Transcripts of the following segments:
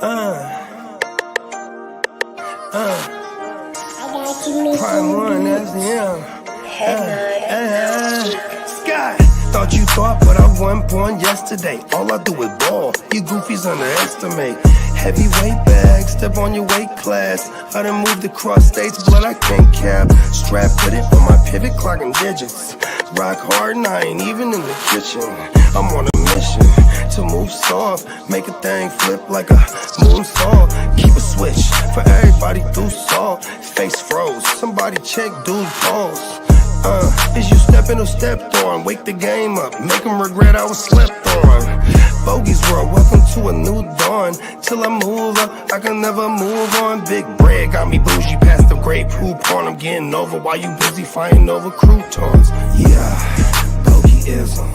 Prime one, that's him. Sky, thought you thought, but I wasn't born yesterday. All I do is ball, you goofies underestimate. Heavyweight bag, step on your weight class. I done moved across states, blood I can't cap. Strap with it on my pivot, clocking digits. Rock hard and I ain't even in the kitchen. I'm on a mission to move soft, make a thing flip like a moonsault. Keep a switch for everybody through salt. Face froze, somebody check dude's pulse. Is you stepping or stepped on? Wake the game up, make them regret I was slept on. Bogey's world, welcome to a new dawn. Till I move up, I can never move on. Big bread got me bougie past the great poop on. I'm getting over while you busy fighting over croutons. Yeah, bogeyism,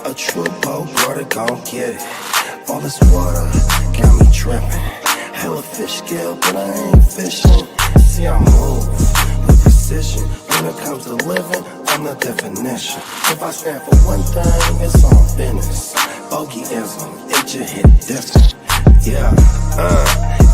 a true boat brother gon' get it. All this water got me tripping. Hella fish scale, but I ain't fishing. See I move with precision. When it comes to living, I'm the definition. If I stand for one thing, it's on business. Bogeyism, it just hit different. Yeah,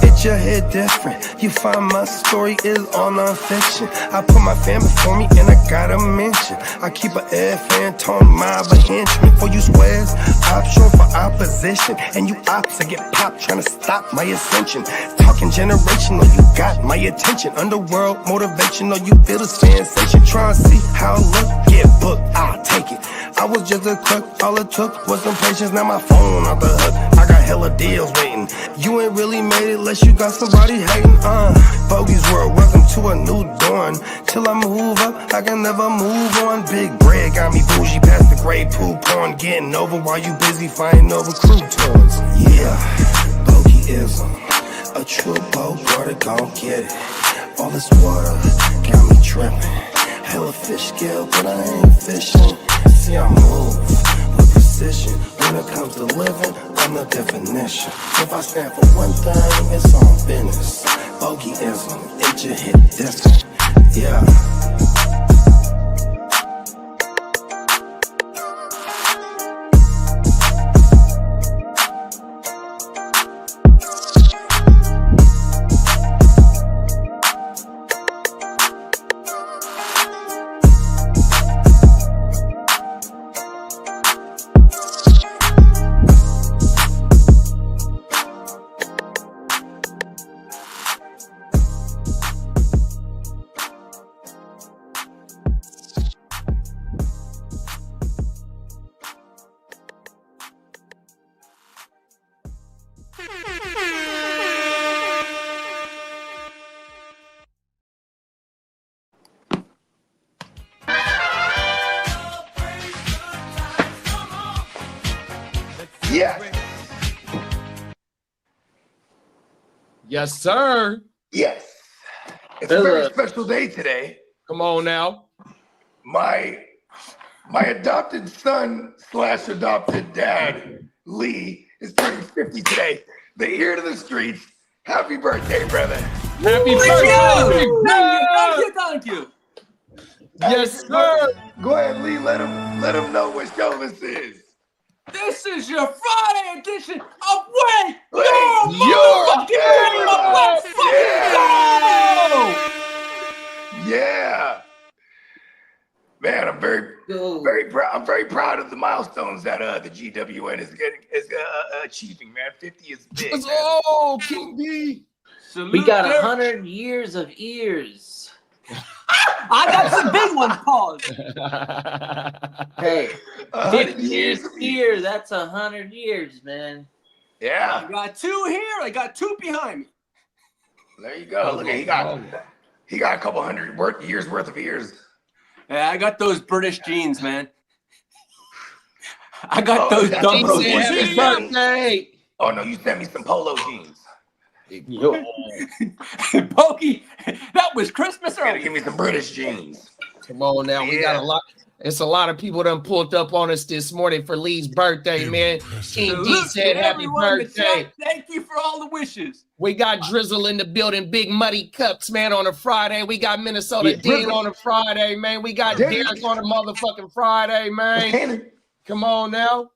it just hit different. You find my story is all non-fiction. I put my fam before me and I gotta mention. I keep an air fan tone mob a henchman. For you squares, option for opposition. And you ops that get popped trying to stop my ascension. Talking generational, you got my attention. Underworld motivational, you feel the sensation. Try and see how I look, get booked, I'll take it. I was just a crook, all it took was some patience. Now my phone off the hook, I got hella deals waiting. You ain't really made it unless you got somebody hating. Bogey's world, welcome to a new dawn. Till I move up, I can never move on. Big bread got me bougie past the gray poop on. Getting over while you busy fighting over croutons. Yeah, bogeyism, a true boat brother gon' get it. All this water got me tripping. Hella fish scale, but I ain't fishing. See I move with precision. When it comes to living, I'm the definition. If I stand for one thing, it's on business. Bogeyism, it just hit different. Yeah. Yes. Yes, sir. Yes. It's a very special day today. Come on now. My adopted son / adopted dad, Lee, is turning 50 today. The ear to the streets. Happy birthday, brother. Happy birthday. Thank you. Yes, sir. Go ahead, Lee. Let him know what show this is. This is your Friday edition of Wake Your Motherfucking Radio. Let's fucking go! Yeah. Man, I'm very proud of the milestones that the GWN is achieving. Man, 50 is big. Oh, King B. We got 100 years of ears. I got some big ones, pause. Hey, 50 years here, that's 100 years, man. Yeah. I got two here, I got two behind me. There you go. Look, he got a couple hundred years worth of ears. Yeah, I got those British jeans, man. I got those dumb Happy birthday. Oh no, you sent me some polo jeans. Yo. Pokey, that was Christmas Gotta early. give me some British jeans. Come on now. We got a lot. It's a lot of people done pulled up on us this morning for Lee's birthday, man. King D said happy birthday. Thank you for all the wishes. We got Drizzle in the building, Big Muddy Cups, man, on a Friday. We got Minnesota Dean on a Friday, man. We got Derek on a motherfucking Friday, man. Come on now.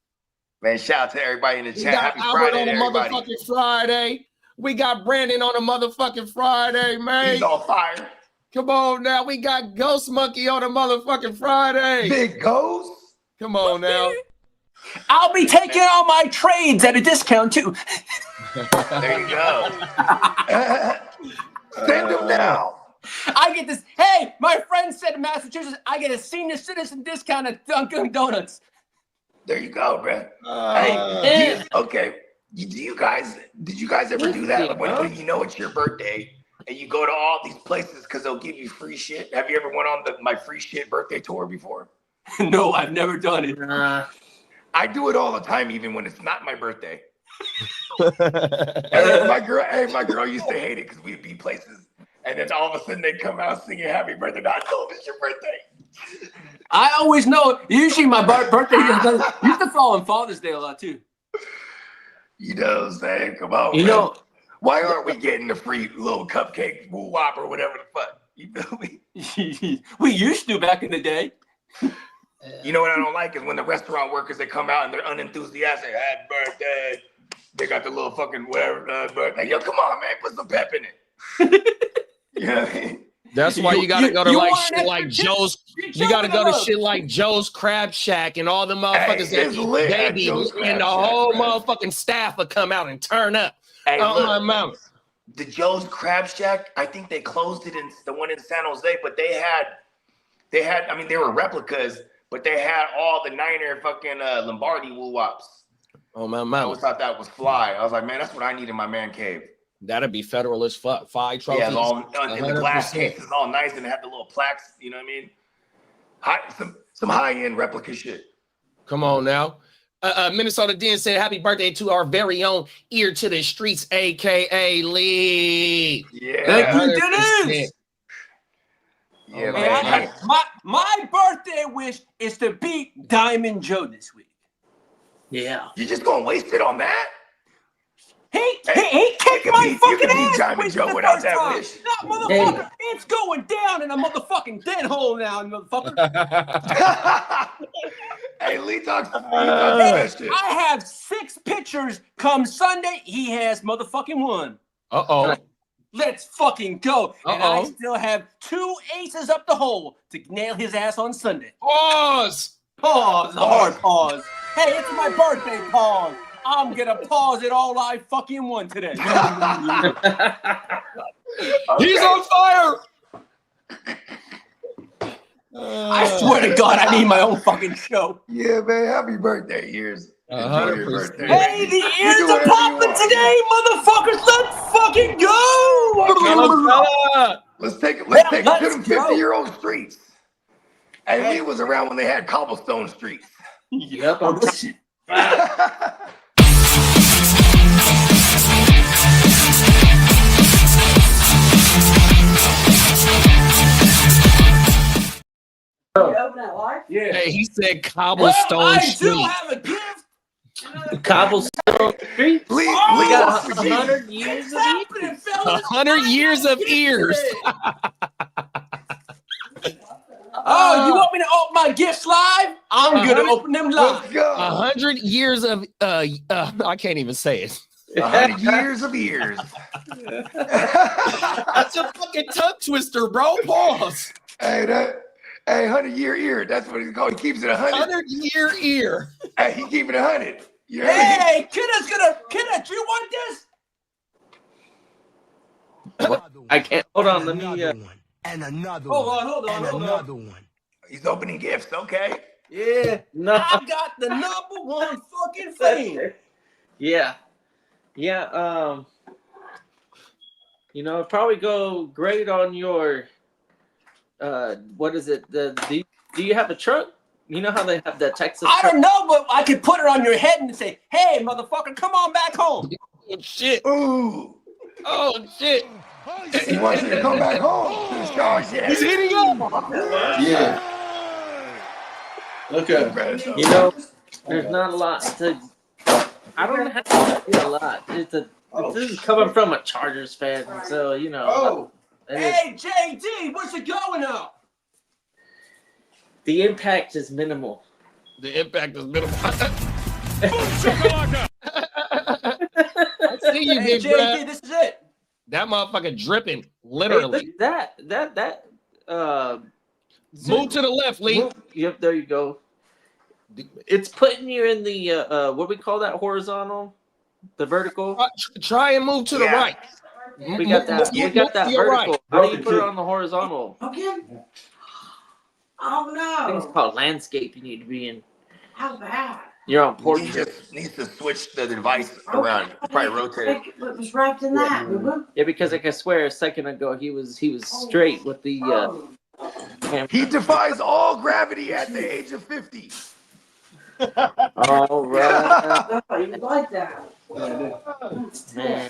Man, shout out to everybody in the chat. We got Happy Albert Friday on to a everybody. motherfucking Friday. We got Brandon on a motherfucking Friday, man. He's on fire. Come on now. We got Ghost Monkey on a motherfucking Friday. Big Ghost. Come on now. I'll be taking all my trades at a discount too. There you go. Send him now. I get this. Hey, my friend said in Massachusetts, I get a senior citizen discount at Dunkin' Donuts. There you go, bro. Hey, okay. Did you guys ever do that when you know it's your birthday and you go to all these places because they'll give you free shit? Have you ever went on my free shit birthday tour before? No, I've never done it. I do it all the time, even when it's not my birthday. My girl used to hate it because we'd be places, and then all of a sudden they'd come out singing "Happy Birthday." I told them it's your birthday. I always know. Usually, my birthday used to fall on Father's Day a lot too. You know what I'm saying? Come on, you man. know, why aren't we getting the free little cupcake, woo wop, or whatever the fuck? You feel me? We used to back in the day. You know what I don't like is when the restaurant workers, they come out and they're unenthusiastic. Happy birthday. They got the little fucking whatever birthday. Yo, come on, man. Put some pep in it. You know what I mean? That's why you gotta go to like shit like Joe's. You gotta go to shit like Joe's Crab Shack and all the motherfuckers that eat babies, and the whole motherfucking staff will come out and turn up. Hey, oh look, my mama. The Joe's Crab Shack, I think they closed it in the one in San Jose, but they had, I mean, they were replicas, but they had all the Niner fucking Lombardi woo wops. Oh my I mama. always thought that was fly. I was like, man, that's what I need in my man cave. That'd be Federalist 5 trophies. Yeah, all in the glass 100%. cases, all nice, and they had the little plaques. You know what I mean? Some high end replica shit. Come on now. Minnesota Den said, "Happy birthday to our very own Ear to the Streets, aka Lee." Yeah, thank you, Dennis. Yeah, man. My birthday wish is to beat Diamond Joe this week. Yeah. You just gonna waste it on that? He kicked my fucking ass. Diamond Joe without that wish. That motherfucker, it's going down in a motherfucking dead hole now, motherfucker. Hey, Lee talks that shit. I have 6 pictures. Come Sunday, he has motherfucking 1. Uh-oh. Let's fucking go. And I still have 2 aces up the hole to nail his ass on Sunday. Pause. Pause. Hard pause. Hey, it's my birthday. Pause. I'm gonna pause it all I fucking want today. He's on fire. I swear to God, I need my own fucking show. Yeah, man. Happy birthday, Ears. Enjoy your birthday. Hey, the ears are popping today, motherfuckers. Let's fucking go. Let's take it to them 50-year-old streets. And Lee was around when they had cobblestone streets. Yep. Yeah. Hey, he said cobblestone street. I do have a gift. Cobblestone Street. Lee got got 100 years of ears. 100 years of ears. Oh, you want me to open my gifts live? I'm gonna open them live. Let's go. 100 years of I can't even say it. 100 years of ears. That's a fucking tongue twister, bro. Pause. Hey, 100-year ear. That's what he's called. He keeps it 100. 100-year ear. Hey, he keep it 100. You know what I mean? Hey, Kenneth, do you want this? I can't. Hold on. Let me. And another Hold one. on, hold on, and hold another on. one. He's opening gifts. Okay. Yeah. No. I got the #1 fucking thing. Yeah. Yeah. You know, it'd probably go great on your. What is it? Do you have a truck? You know how they have that Texas. I truck? don't know, but I could put it on your head and say, "Hey, motherfucker, come on back home." Oh, shit. Ooh. Oh, shit. He wants you to come back home. He's hitting up. Yeah. Okay. You know, there's not a lot to. I don't have to say a lot. This is coming from a Chargers fan, so you know. Oh. Hey, JD, what's it going on? The impact is minimal. The impact is minimal. I see you, Hey, big JD, bruh. this is That motherfucker dripping, Hey, literally. that Move to the left, Lee. Yep, there you go. It's putting you in the what we call that horizontal, the vertical. Try and move to the right. We got that. We got that vertical. Right. How do you put it on the horizontal? Okay. Oh I think it's no. called landscape. You need to be in. How bad? You're on He portrait. just needs to switch the device around. Probably rotate it. What was wrapped in that? Yeah, because like I swear, a second ago he was straight with the. Camera. He defies all gravity at the age of 50. All right. Oh, you like that? Man.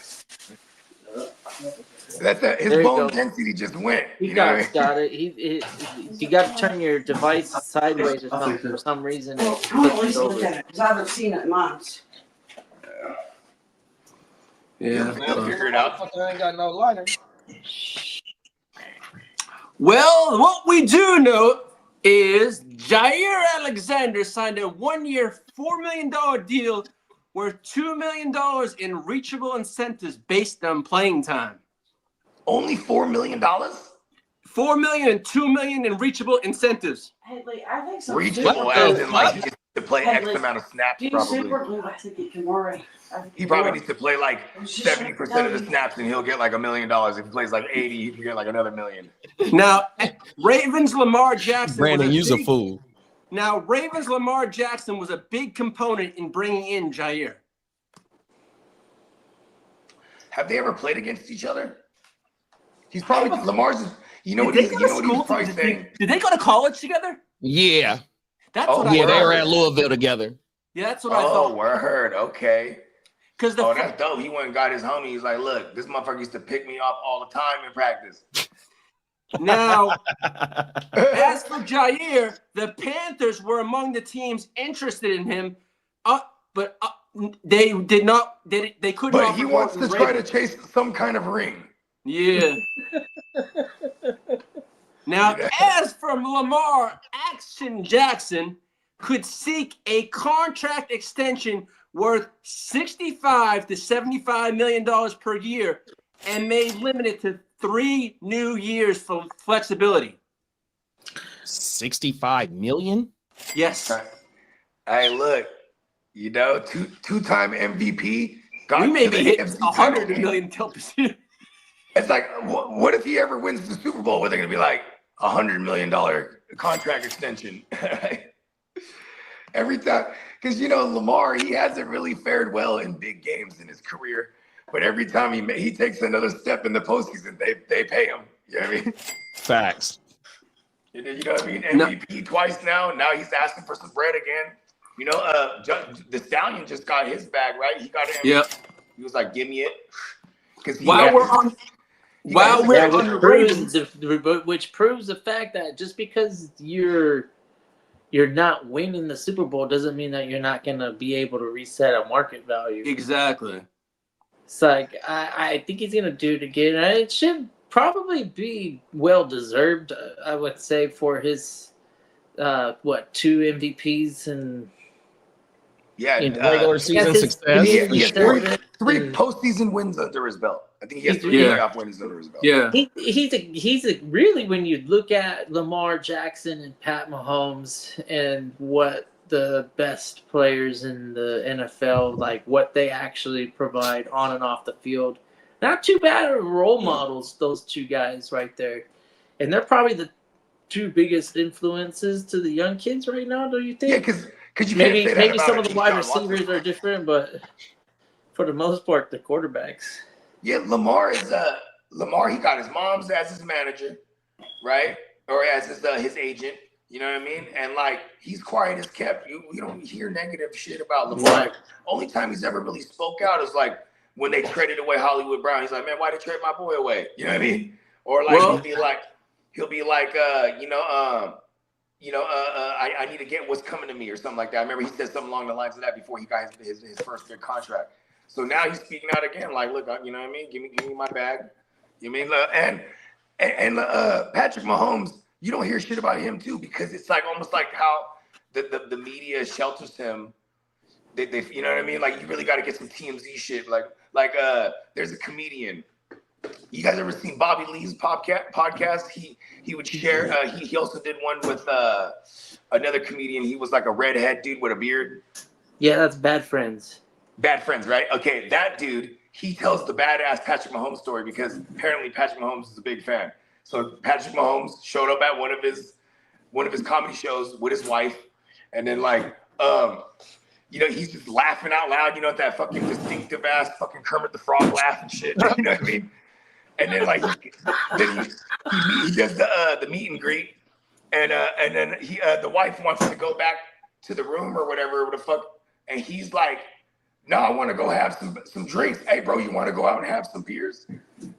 His There you bone go. density just went. You guys got it. You got to turn your device sideways or something for some reason. Well, I'm gonna at least look at it because I haven't seen it in months. Yeah. He'll figure it out. I ain't got no lighter. Well, what we do know is Jaire Alexander signed a 1-year, $4 million deal worth $2 million in reachable incentives based on playing time. Only $4 million? $4 million and $2 million in reachable incentives. Hey, Lee, I think so. Reachable as in like he gets to play X amount of snaps Do you probably. super glue? I think it can worry. He probably needs to play like 70% of the snaps and he'll get like $1 million. If he plays like 80, he can get like another $1 million. Now, Ravens Lamar Jackson. Brandon, you's a fool. Now, Ravens Lamar Jackson was a big component in bringing in Jaire. Have they ever played against each other? He's probably Lamar's. You know what Did he's they go to school? probably saying? Did they go to college together? Yeah. That's Oh, what I Yeah, they thought. were at Louisville together. Yeah, that's what I Oh, thought. word. Okay. Because Oh, that's dope. He went and got his homie. He's like, look, this motherfucker used to pick me up all the time in practice. now, as for Jaire, the Panthers were among the teams interested in him, but they did not. They couldn't. But offer he more wants than to try to Ravens. chase some kind of ring. Yeah. Now, as for Lamar Jackson, could seek a contract extension worth $65 to $75 million per year and may limit it to 3 new years for flexibility. 65 million? Yes. Hey, look, you know, two-time MVP. We may to be the hitting AFC 100 title million tilts. It's like, what if he ever wins the Super Bowl? Where they're gonna be like $100 million contract extension every time? Because you know Lamar, he hasn't really fared well in big games in his career, but every time he takes another step in the postseason, they pay him. You know what I mean? Facts. You know what I mean? MVP twice now. Now he's asking for some bread again. You know, the Stallion just got his bag, right? He got it. Yep. He was like, "Give me it." Because which proves the fact that just because you're not winning the Super Bowl doesn't mean that you're not gonna be able to reset a market value. Exactly. It's like I think he's gonna do it again. It should probably be well deserved. I would say for his 2 MVPs and regular season success. He has three postseason wins under his belt. I think he has 3 playoff wins under his belt. Yeah. He's a really, when you look at Lamar Jackson and Pat Mahomes and what the best players in the NFL, like what they actually provide on and off the field, not too bad of role models, those 2 guys right there. And they're probably the 2 biggest influences to the young kids right now, don't you think? Yeah, because you maybe can't say that about some of the wide Watson. receivers are different, but for the most part, the quarterbacks. Yeah, Lamar is Lamar. He got his mom's as his manager, right, or as his agent. You know what I mean? And like he's quiet as kept. You don't hear negative shit about Lamar. Right. Only time he's ever really spoke out is like when they traded away Hollywood Brown. He's like, man, why they trade my boy away? You know what I mean? Or like he'll be like, I need to get what's coming to me or something like that. I remember he said something along the lines of that before he got his first big contract. So now he's speaking out again, like, look, you know what I mean? Give me my bag. You mean, and Patrick Mahomes, you don't hear shit about him too, because it's like almost like how the media shelters him. They you know what I mean? Like you really got to get some TMZ shit. Like there's a comedian. You guys ever seen Bobby Lee's podcast? He would share. He also did one with another comedian. He was like a redhead dude with a beard. Yeah, that's Bad Friends. Bad Friends, right? Okay, that dude. He tells the badass Patrick Mahomes story because apparently Patrick Mahomes is a big fan. So Patrick Mahomes showed up at one of his comedy shows with his wife, and then he's just laughing out loud, at that fucking distinctive ass fucking Kermit the Frog laugh and shit. You know what I mean? And then he does the meet and greet, and then the wife wants to go back to the room or whatever the fuck, and he's like, "No, I want to go have some drinks. Hey, bro, you want to go out and have some beers?"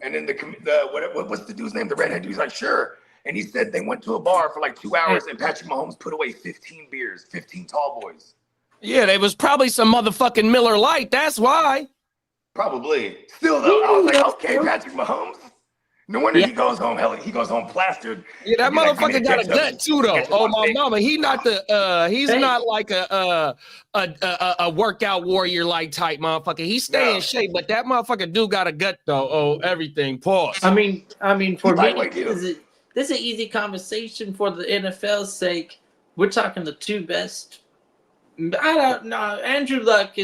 And then what's the dude's name? The redhead dude. He's like, "Sure." And he said they went to a bar for like 2 hours, and Patrick Mahomes put away 15 beers, 15 tall boys. Yeah, there was probably some motherfucking Miller Lite. That's why. Probably. Still though, I was like, okay, Patrick Mahomes. No wonder he goes home. Hell, he goes home plastered. Yeah, that motherfucker got a gut too, though. Oh my mama, he's not like a workout warrior like type motherfucker. He stay in shape, but that motherfucker do got a gut though. Oh, everything. Pause. I mean, for me, this is an easy conversation for the NFL's sake. We're talking the two best. I don't know. Andrew Luck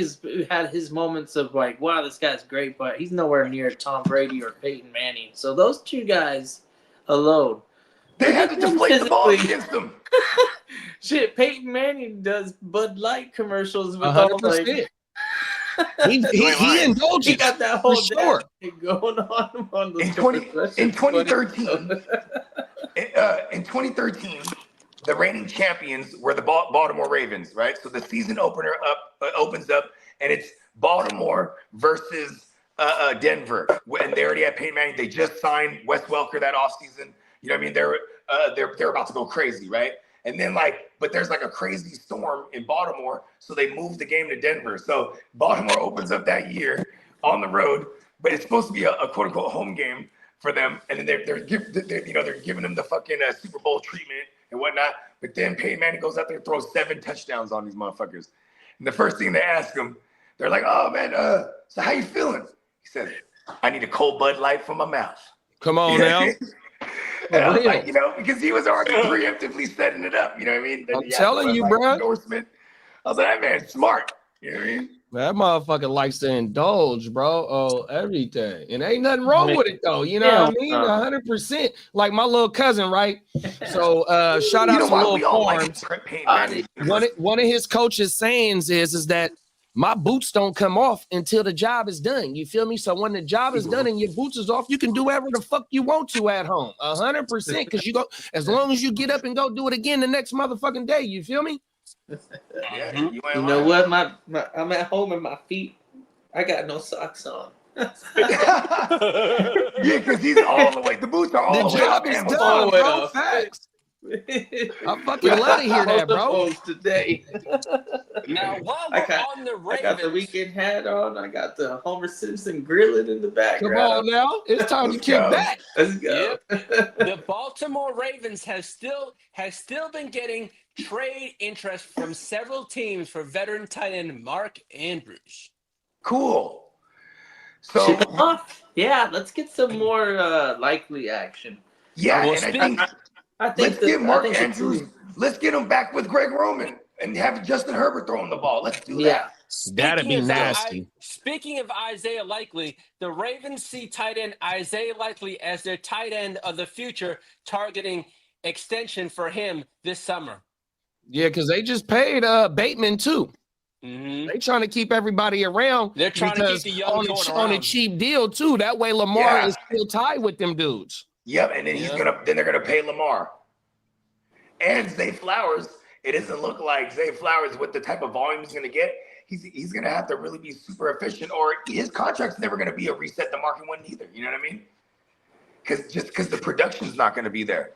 had his moments of like, wow, this guy's great, but he's nowhere near Tom Brady or Peyton Manning. So those two guys alone. They had to deflate the ball against them. Shit, Peyton Manning does Bud Light commercials with 100%. He indulged. He got that whole sure. thing going on the in 2013. In 2013. The reigning champions were the Baltimore Ravens, right? So the season opener opens up, and it's Baltimore versus Denver. And they already had Peyton Manning. They just signed Wes Welker that offseason. You know what I mean? They're about to go crazy, right? And then but there's like a crazy storm in Baltimore, so they moved the game to Denver. So Baltimore opens up that year on the road, but it's supposed to be a quote unquote home game for them. And then they're giving them the fucking Super Bowl treatment and whatnot. But then Peyton Manning goes out there and throws 7 touchdowns on these motherfuckers. And the first thing they ask him, they're like, "Oh man, so how you feeling?" He says, "I need a cold Bud Light for my mouth." Come on now. And I was like, because he was already preemptively setting it up. You know what I mean? I'm telling you, bro. Endorsement. I was like, that man's smart. You know what I mean? That motherfucker likes to indulge, bro. Oh, everything. And ain't nothing wrong with it, though. You know what I mean? 100%. Like my little cousin, right? So shout out to Lil Farms. One of his coach's sayings is that my boots don't come off until the job is done. You feel me? So when the job is done and your boots is off, you can do whatever the fuck you want to at home. 100%. Because you go, as long as you get up and go do it again the next motherfucking day. You feel me? Yeah, you know what? I'm at home and my feet, I got no socks on. Yeah, because he's all the way. The boots are all the way up. The job is done, bro. Facts. I fucking love to hear that, bro. Today. Now, while we're on the Ravens, I got the weekend hat on. I got the Homer Simpson grilling in the background. Come on now, it's time to kick back. Let's go. Yep. The Baltimore Ravens has still been getting trade interest from several teams for veteran tight end Mark Andrews. Cool. So yeah, let's get some more likely action. Yeah, and I think let's get Mark Andrews. Let's get him back with Greg Roman and have Justin Herbert throwing the ball. Let's do that. That'd be nasty. Speaking of Isaiah Likely, the Ravens see tight end Isaiah Likely as their tight end of the future, targeting extension for him this summer. Yeah, because they just paid Bateman too. Mm-hmm. They trying to keep everybody around. They're trying to keep the young on a cheap deal too. That way Lamar is still tied with them dudes. Yep, and then they're gonna pay Lamar. And Zay Flowers, it doesn't look like Zay Flowers with the type of volume he's gonna get. He's gonna have to really be super efficient, or his contract's never gonna be a reset the market one either. You know what I mean? Because the production's not gonna be there.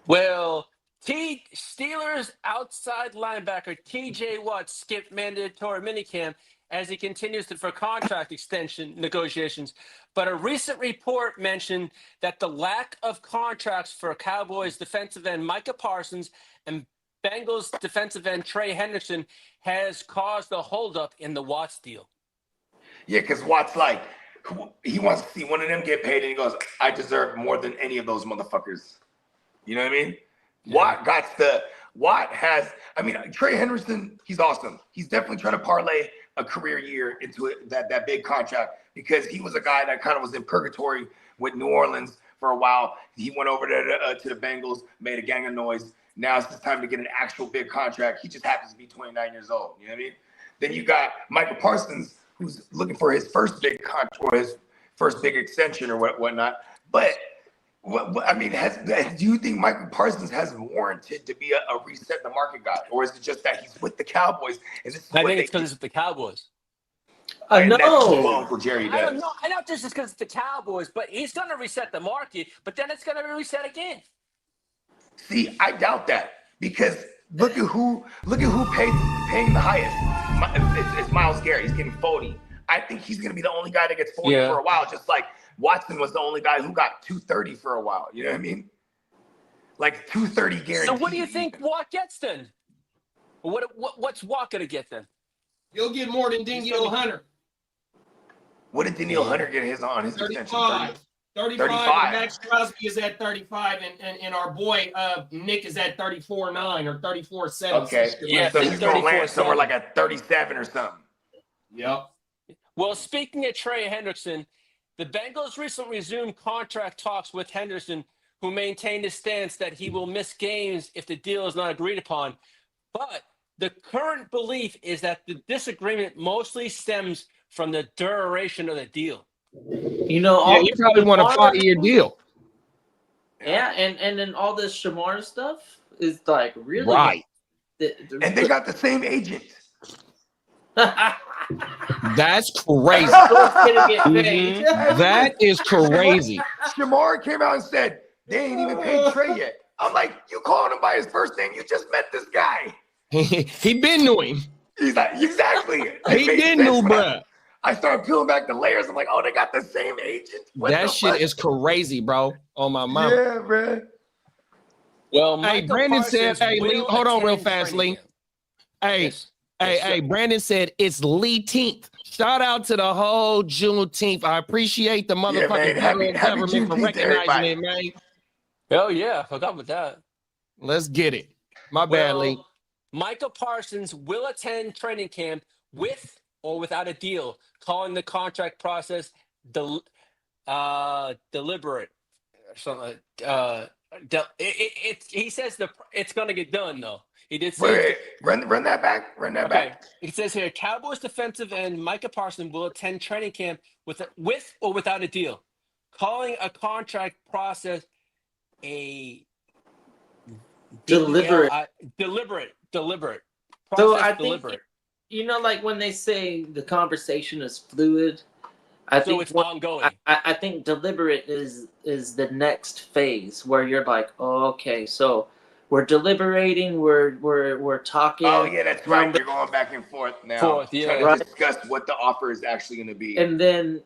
Well, Steelers outside linebacker TJ Watt skipped mandatory minicamp as he continues for contract extension negotiations. But a recent report mentioned that the lack of contracts for Cowboys defensive end Micah Parsons and Bengals defensive end Trey Henderson has caused a holdup in the Watts deal. Yeah, because Watt's like, he wants to see one of them get paid, and he goes, "I deserve more than any of those motherfuckers." You know what I mean? Yeah. Watt has. I mean, Trey Henderson. He's awesome. He's definitely trying to parlay a career year into that big contract because he was a guy that kind of was in purgatory with New Orleans for a while. He went over there to the Bengals, made a gang of noise. Now it's just time to get an actual big contract. He just happens to be 29 years old. You know what I mean? Then you got Michael Parsons, who's looking for his first big contract or his first big extension or whatnot. But I mean, do you think Michael Parsons has warranted to be a reset the market guy, or is it just that he's with the Cowboys? I think it's because it's with the Cowboys. No, Uncle Jerry does. I don't know. I know this is because it's the Cowboys, but he's going to reset the market. But then it's going to be reset again. See, I doubt that because look at who paying the highest. It's Myles Garrett. He's getting 40. I think he's going to be the only guy that gets 40 for a while, just like Watson was the only guy who got 230 for a while. You know what I mean? Like 230 guaranteed. So what do you think Watt gets then? What's Watt going to get then? He'll get more than Danielle Hunter. What did Danielle Hunter get on his extension? 35. Max Crosby is at 35, and our boy Nick is at 34.9 or 34.7. Okay, yeah, so he's going to land somewhere like at 37 or something. Yep. Well, speaking of Trey Hendrickson, the Bengals recently resumed contract talks with Henderson, who maintained his stance that he will miss games if the deal is not agreed upon. But the current belief is that the disagreement mostly stems from the duration of the deal. You know, you probably want a 5-year deal. Yeah, and then all this Shamar stuff is like really right. And they got the same agent. That's crazy. That is crazy. Shamar came out and said they ain't even paid Trey yet. I'm like, you calling him by his first name? You just met this guy. He been knew him. He's like, exactly. He been knew, bruh. I started peeling back the layers. I'm like, oh, they got the same agent. That shit is crazy, bro. On my mama. Yeah, bro. Well, hey, Brandon said, hey, Lee, hold on real fast, Lee. Hey, hey, Brandon said it's Lee 10th. Shout out to the whole Juneteenth. I appreciate the motherfucking federal government for recognizing it, man. Hell yeah, forgot about that. Let's get it. My bad, Lee. Michael Parsons will attend training camp with or without a deal, calling the contract process deliberate or something. He says it's going to get done, though. He did say. Wait, run that back. Run that back. It says here, Cowboys defensive end Micah Parsons will attend training camp with or without a deal, calling a contract process a deliberate. Deliberate. So I think, you know, like when they say the conversation is fluid, I think it's ongoing. I think deliberate is the next phase where you're like, oh, okay, so we're deliberating, we're talking. Oh yeah, that's right. You're going back and forth now, trying to discuss what the offer is actually going to be. And then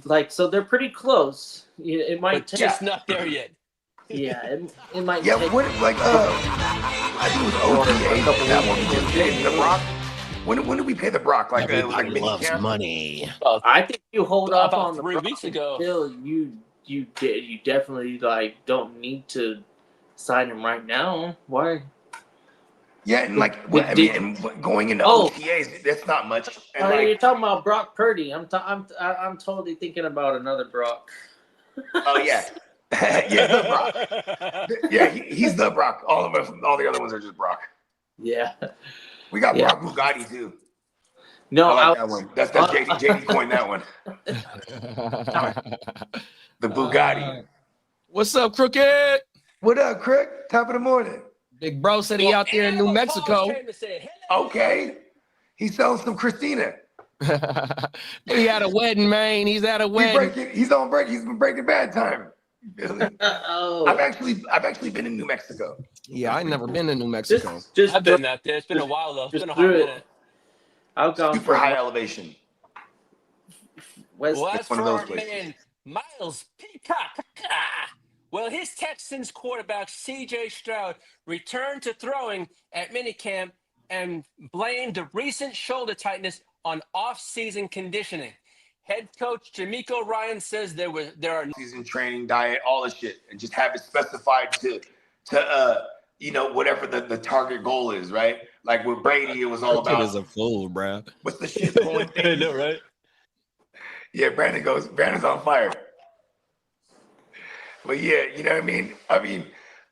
like, so they're pretty close. It might take, just not there yet. Yeah, it might. Yeah, take, what like I think it was OTA that one we just paid the Brock. When did we pay the Brock? Like everybody loves money. I think you hold off about on the 3 Brock weeks ago. Until you definitely like don't need to sign him right now. Why? Yeah, and like and going into OTAs, that's not much. And like, you're talking about Brock Purdy. I'm totally thinking about another Brock. Oh yeah. Yeah, the Brock. Yeah, he's the Brock. All the other ones are just Brock. Yeah. We got Brock Bugatti too. No, I like that one. That's JD coined that one. The Bugatti. What's up, Crooked? What up, Crook? Top of the morning. Big bro said he out there in New Mexico. Okay. He's selling some Christina. He had a wedding, man. He's at a wedding. He's on break. He's been breaking bad time. I've actually been in New Mexico. Yeah, I never been to New Mexico. I've been out there. It's been a while though. It's been a hot minute. I've gone super high elevation. Well, as for our man Miles Peacock, well, his Texans quarterback C.J. Stroud returned to throwing at minicamp and blamed the recent shoulder tightness on off-season conditioning. Head coach Jamiko Ryan says there are season training, diet, all this shit, and just have it specified to whatever the target goal is, right? Like with Brady, it was all That kid about is a fool, bro. what's the shit going thing? I know, right? Yeah, Brandon's on fire. But yeah, you know what I mean?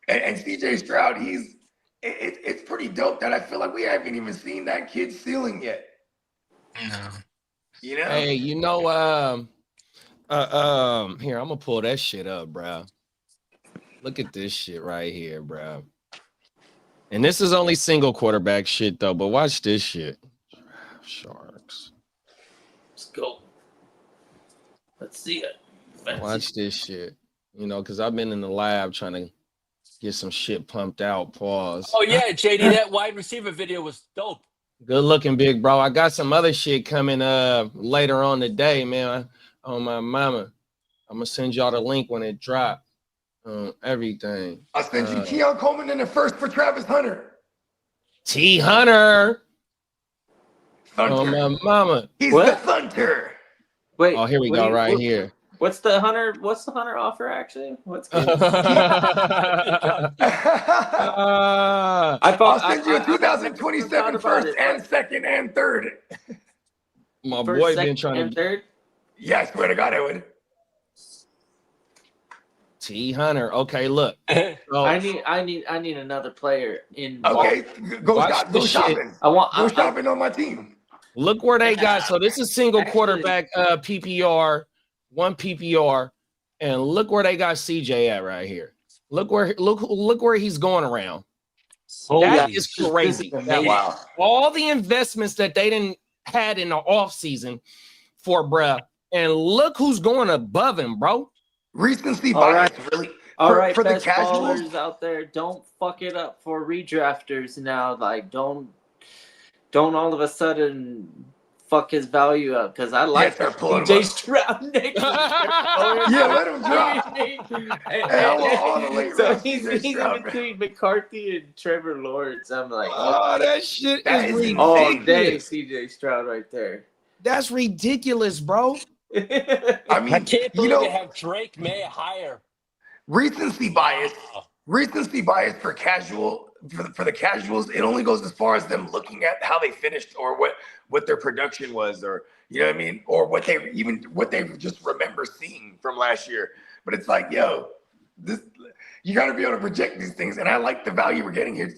And CJ Stroud, it's pretty dope that I feel like we haven't even seen that kid's ceiling yet. No. You know? Hey, here, I'm gonna pull that shit up, bro. Look at this shit right here, bro. And this is only single quarterback shit though, but watch this shit. Sharks. Let's go. Let's see it. Watch this shit. Because I've been in the lab trying to get some shit pumped out. Pause. Oh yeah, JD, that wide receiver video was dope. Good looking, big bro. I got some other shit coming later on today, man. On my mama. I'm gonna send y'all the link when it drop. Everything. I'll send you Keon Coleman in the first for Travis Hunter. T Hunter. Thunter. Oh my mama. He's the Thunter. Wait. Oh, here we go, right here. What's the Hunter offer actually? What's good? I'll send you a 2027 first and second and third. My First, boy second, been trying and to. third. Yeah, I swear to God, I would. T Hunter. Okay, look. So, I need another player in. Okay, go shopping. Go shopping on my team. Look where they got. So this is single quarterback PPR, one PPR, and look where they got CJ at right here. Look where he's going around. That is crazy. Wow. All the investments that they didn't had in the offseason for bruh, and look who's going above him, bro. Recency bias, really. All right, for the best casuals ballers out there, don't fuck it up for redrafters now. Like, don't all of a sudden fuck his value up, because I like DJ Stroud next. Yeah, let him drop. So he's in between McCarthy and Trevor Lawrence. I'm like, oh, that shit is ridiculous. All day CJ Stroud right there. That's ridiculous, bro. I mean, I can't believe they have Drake May higher. Recency bias for the casuals. It only goes as far as them looking at how they finished or what their production was, or you know what I mean, or what they just remember seeing from last year. But it's like, yo, you got to be able to project these things, and I like the value we're getting here.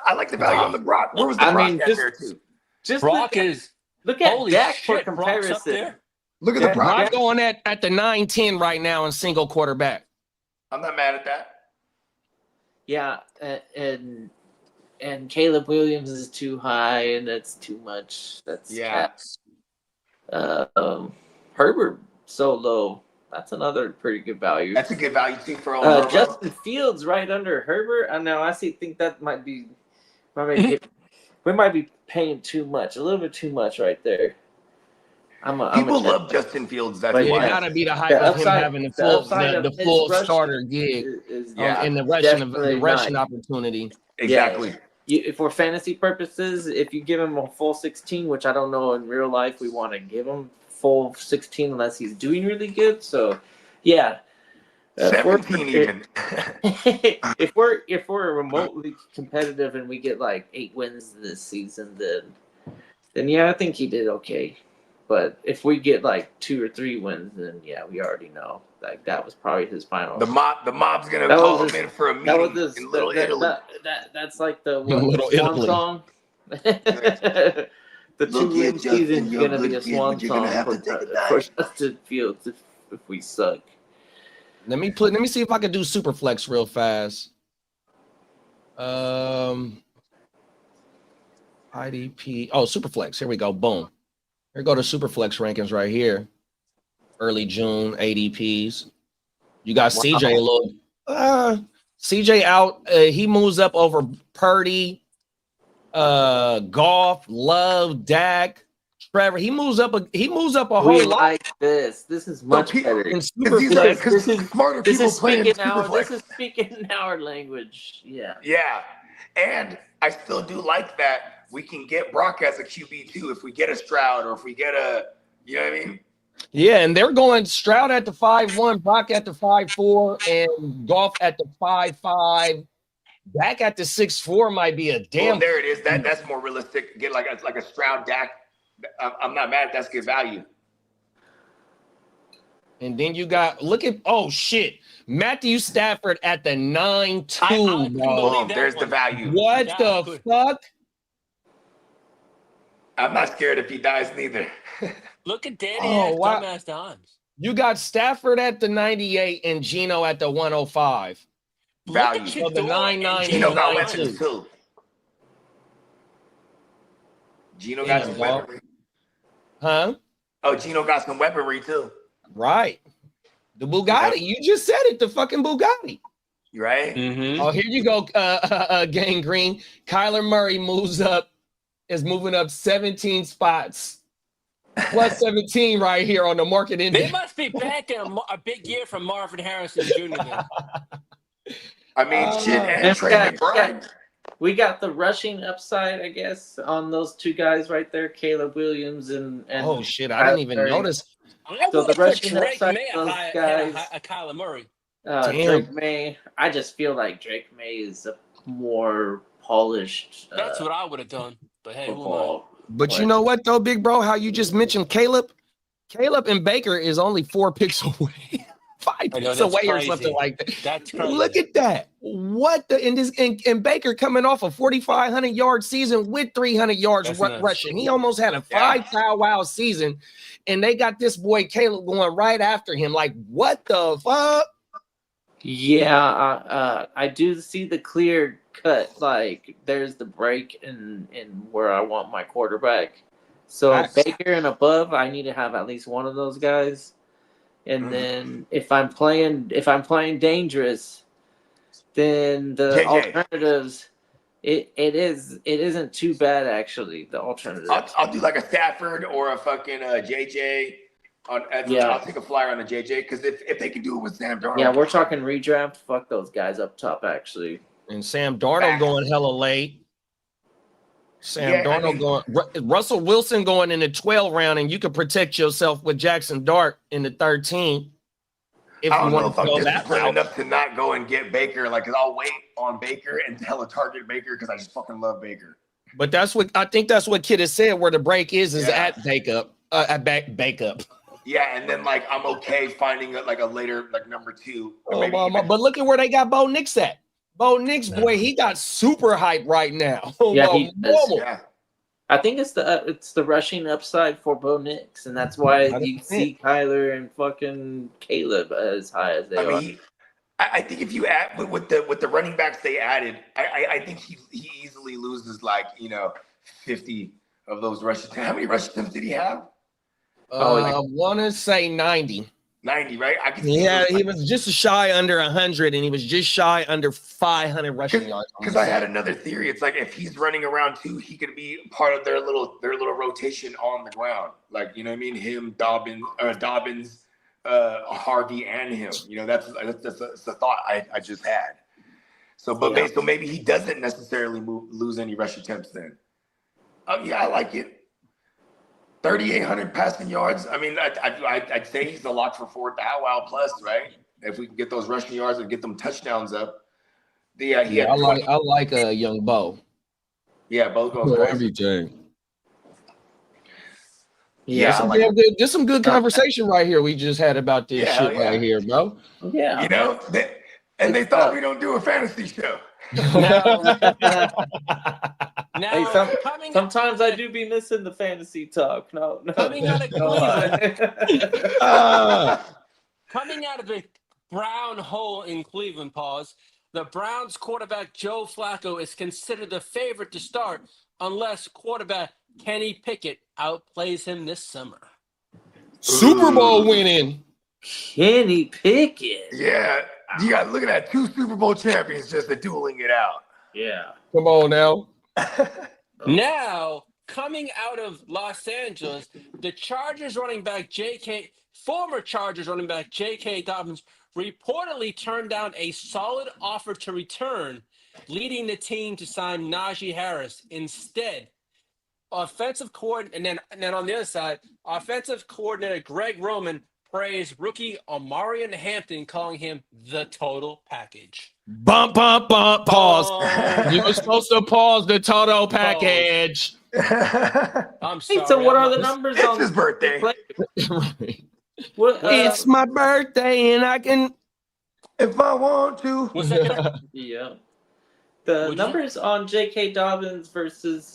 I like the value on the Brock. Where was the Brock at there too? Brock is look at Dak for shit, Brock's up comparison. there. Look at the Brock. I'm going at the 9-10 right now in single quarterback. I'm not mad at that. Yeah, and Caleb Williams is too high, and that's too much. That's Herbert so low. That's another pretty good value. That's a good value too for old Justin Fields right under Herbert. I know. Think that might be. We might be paying too much, a little bit too much right there. People love Justin Fields. That's It why. gotta be the hype of him having the full starter gig and the rushing opportunity. Exactly. Yeah. For fantasy purposes, if you give him a full 16, which I don't know in real life we want to give him full 16 unless he's doing really good. So, yeah. 17 even. if we're remotely competitive and we get like 8 wins this season, then yeah, I think he did okay. But if we get like 2 or 3 wins, then yeah, we already know. Like that was probably his final. The mob's gonna call him in for a meeting in Little Italy. That's like the Little swan Italy. song. The 2-win season is gonna be a swan song for Justin Fields if we suck. Let me see if I can do super flex real fast. IDP. Oh, super flex. Here we go. Boom. Here go the super flex rankings right here. Early June ADPs. You got CJ a little. CJ out. He moves up over Purdy, Goff, Love, Dak, Trevor. He moves up a whole lot. Like this. This is much better. In super flex. This is smarter people playing super flex. This is speaking our language. Yeah. Yeah, and I still do like that we can get Brock as a QB too if we get a Stroud or if we get a, you know what I mean? Yeah, and they're going Stroud at the 5'1", Brock at the 5'4", and Goff at the 5'5". Dak at the 6'4" might be a damn. Well, there it is. That's more realistic. Get like a Stroud Dak. I'm not mad. That's good value. And then you got Matthew Stafford at the 9'2". Boom, there's the value. What the fuck? I'm not scared if he dies neither. Look at Danny dumbass dimes. You got Stafford at the 98 and Geno at the 105. Value. So the 9'9" Geno and got 9'2". weapons too. Geno got some weaponry. Huh? Oh, Geno got some weaponry too. Right. The Bugatti. You just said it. The fucking Bugatti. Right? Mm-hmm. Oh, here you go, Gang Green. Kyler Murray is moving up 17 spots. Plus 17 right here on the market index. They must be banking a big year from Marvin Harrison Jr. then. I mean, shit, and Trey McBride. We got the rushing upside, I guess, on those two guys right there, Caleb Williams and oh shit, I didn't even notice. I So would the put rushing Drake upside, May those ahead guys. of Kyler Murray. Drake May. I just feel like Drake May is a more polished. That's what I would have done. But hey, football. But you know what though, big bro? How you just mentioned Caleb and Baker is only 4 picks away. 5 picks away or something like that. That's crazy. Look at that. What the and Baker coming off a 4,500-yard season with 300 yards rushing. He almost had a 5-wow season, and they got this boy Caleb going right after him. Like, what the fuck? Yeah, I do see the clear cut. Like, there's the break in where I want my quarterback. So Baker and above, I need to have at least one of those guys. And then if I'm playing dangerous, then the alternatives, it isn't too bad actually. The alternatives. I'll do like a Stafford or a fucking JJ. I'll take a flyer on a JJ because if they can do it with Sam Darnold. Yeah, we're talking redraft. Fuck those guys up top actually. And Sam Darnold going hella late. Russell Wilson going in the 12th round, and you can protect yourself with Jackson Dart in the 13th. If I don't know if I'm disciplined enough to not go and get Baker, like, cause I'll wait on Baker and hella target Baker because I just fucking love Baker. But that's what Kid has said. Where the break is at Bake-up. Yeah, and then like I'm okay finding like a later like number 2. But look at where they got Bo Nix at. Bo Nix, boy, he got super hype right now. Yeah, I think it's the rushing upside for Bo Nix, and that's why you see Kyler and fucking Caleb as high as they are. I think if you add with the running backs they added, I think he easily loses 50 of those rush attempts. How many rush attempts did he have? I want to say 90. 90, right? He was just shy under 100, and he was just shy under 500 rushing yards. Because I had another theory. It's like if he's running around too, he could be part of their little rotation on the ground. Like, you know what I mean? Him, Dobbins, Harvey, and him. You know, that's the thought I just had. So, so maybe he doesn't necessarily lose any rush attempts then. I like it. 3,800 passing yards. I mean, I'd say he's a lock for 4,000 plus, right? If we can get those rushing yards and get them touchdowns up. I like a young Bo. Yeah, Bo goes everything. Yeah, there's some good conversation right here we just had about this shit right here, bro. Yeah, you know, they thought we don't do a fantasy show. Now, sometimes I do be missing the fantasy talk. No. Coming out of coming out of the brown hole in Cleveland, the Browns quarterback Joe Flacco is considered the favorite to start unless quarterback Kenny Pickett outplays him this summer. Super Bowl winning Kenny Pickett. Yeah, you got look at that, 2 Super Bowl champions just dueling it out. Yeah, come on now. Now, coming out of Los Angeles, the former Chargers running back J.K. Dobbins reportedly turned down a solid offer to return, leading the team to sign Najee Harris instead. offensive coordinator, and then on the other side, offensive coordinator Greg Roman praised rookie Omarion Hampton, calling him the total package. Bump, pause. You were supposed to pause the total package. I'm sorry. So what are the numbers It's on his birthday. What, It's my birthday and I can. If I want to. What's that? Yeah. The numbers on J.K. Dobbins versus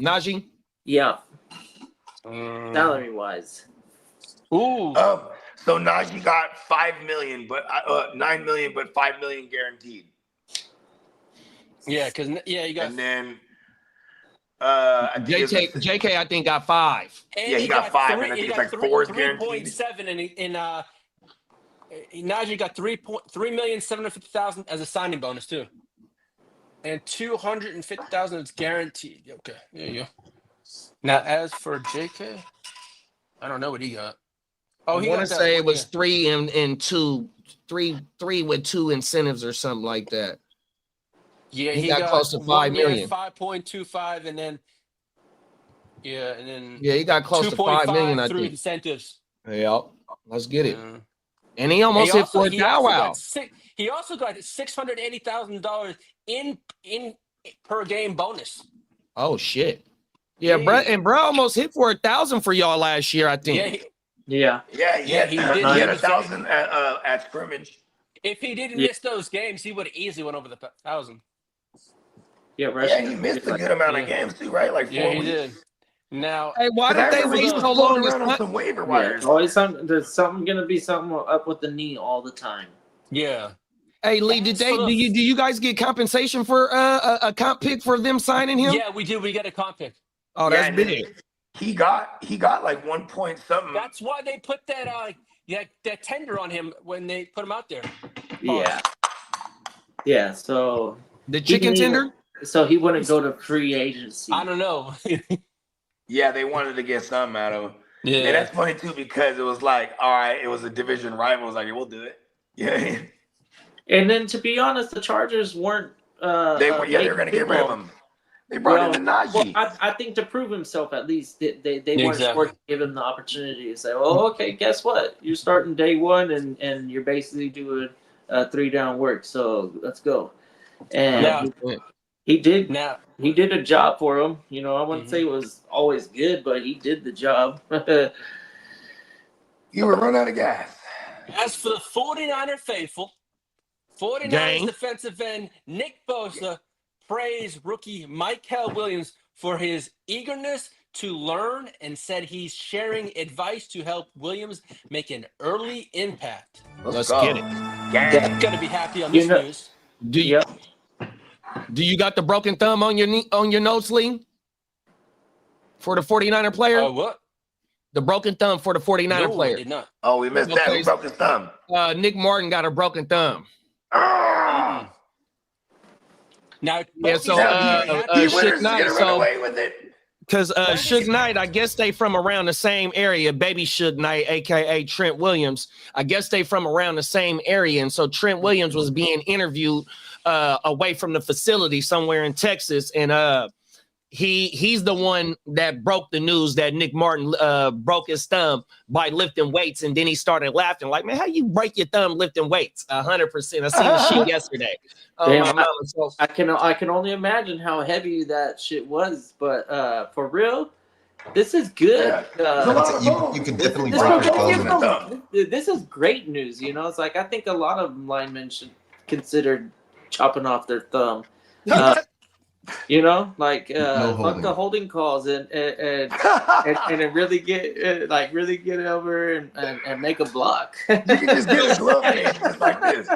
Najee? yeah. Salary wise. Ooh. So Najee got $5 million, but $9 million, but $5 million guaranteed. Yeah, because you got. And then JK, I think got 5. Yeah, he got 5, and I think it's like 4 is guaranteed. 3.7, and Najee got $3,750,000 as a signing bonus too, and $250,000 is guaranteed. Okay, there you go. Now, as for JK, I don't know what he got. Oh, I want to say it was 3 and 2, 3 with 2 incentives or something like that. Yeah, he got close to $5 million. 5.25, and then he got close to $5 million. I through think incentives. Yeah, let's get it. And he almost hit for a wow. He also got $680,000 in per game bonus. Oh shit! Yeah, bro almost hit for 1,000 for y'all last year. I think. Yeah. He had 1,000 at scrimmage. If he didn't miss those games, he would have easily went over the 1,000. Yeah, he missed a good amount of games too, right? Like 4 weeks. He did. Now, hey, why did they waste so long on some waiver wires? Always there's gonna be something up with the knee all the time. Yeah. Hey Lee, do you guys get compensation for a comp pick for them signing him? Yeah, we do. We get a comp pick. Oh, that's big. He got like 1 point something. That's why they put that that tender on him when they put him out there. Yeah. So the chicken tender. So he wouldn't go to free agency. I don't know. Yeah, they wanted to get something out of him. Yeah, and that's funny too because it was like, all right, it was a division rival. It was like, we'll do it. Yeah. And then to be honest, the Chargers weren't. They were going to get rid of him. They brought in the Najee. Well, I think to prove himself, at least they weren't forced to give him the opportunity to say, "Oh, okay, guess what? You're starting day one, and you're basically doing 3 down work. So let's go." And he did. Now he did a job for him. You know, I wouldn't say it was always good, but he did the job. You were run out of gas. As for the 49er faithful, 49ers defensive end Nick Bosa praised rookie Michael Williams for his eagerness to learn and said he's sharing advice to help Williams make an early impact. Let's get it. I'm gonna be happy on this news. Do you got the broken thumb on your notes, Lee? For the 49er player? What? The broken thumb for the 49er player. I did not. Oh, we missed that. Who broke his thumb? Nick Martin got a broken thumb. Now, Suge Knight, away with it. Because Suge Knight, I guess they from around the same area. Baby Suge Knight, aka Trent Williams. I guess they from around the same area, and so Trent Williams was being interviewed away from the facility somewhere in Texas, and he's the one that broke the news that Nick Martin broke his thumb by lifting weights, and then he started laughing like, man, how you break your thumb lifting weights? 100%. I seen the shit yesterday. I can only imagine how heavy that shit was, but for real, this is good. You can definitely break your thumb. This is great news. You know, it's like I think a lot of linemen should consider chopping off their thumb. You know, like fuck the holding calls and really get over and make a block. You can just get a glove just like this.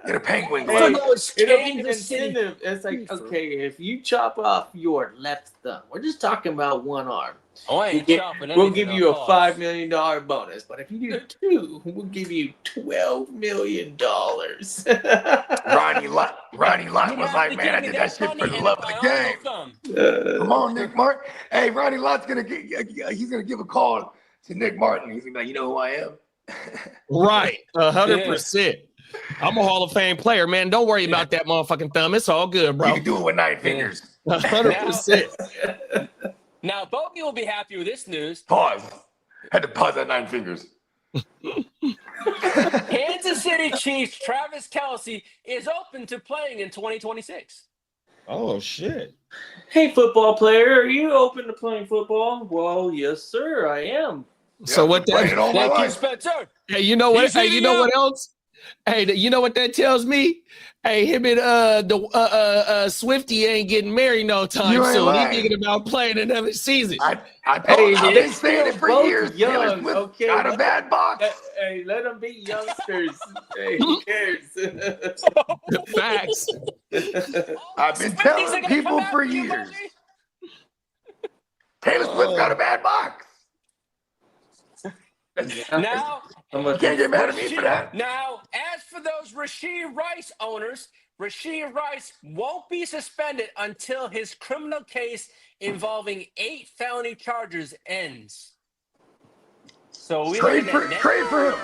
Get a penguin glove. It'll be an incentive. It's like, okay, if you chop off your left thumb, we're just talking about one arm. We'll give you a $5 million bonus, but if you do 2, we'll give you $12 million. Ronnie Lott was like, man, I did that shit for the love of the game. Come on, Nick Martin. Hey, Ronnie Lott's gonna give a call to Nick Martin. He's gonna be like, you know who I am? Right, 100%. I'm a Hall of Fame player, man. Don't worry about that motherfucking thumb. It's all good, bro. You can do it with 9 fingers. 100%. Now, Bogey will be happy with this news. Pause. Had to pause at 9 fingers. Kansas City Chiefs Travis Kelce is open to playing in 2026. Oh shit. Hey, football player, are you open to playing football? Well, yes, sir, I am. So what played it all my Thank you, life. Spencer. Hey, you know what? Hey, you know what else? Hey, you know what that tells me? Hey, him and Swifty ain't getting married no time You ain't soon. lying. He thinking about playing another season. I've Hey, been they saying it still for both years. young, Taylor Swift okay? got a bad box. Hey, let them be youngsters. Hey, who cares? Facts. I've been Swifties are telling gonna people come for after you, years. Bogey. Taylor Swift got a bad box. Now, You can't get mad at me for that. Now, as for those Rashee Rice owners, Rashee Rice won't be suspended until his criminal case involving 8 felony charges ends. So we Trade for him.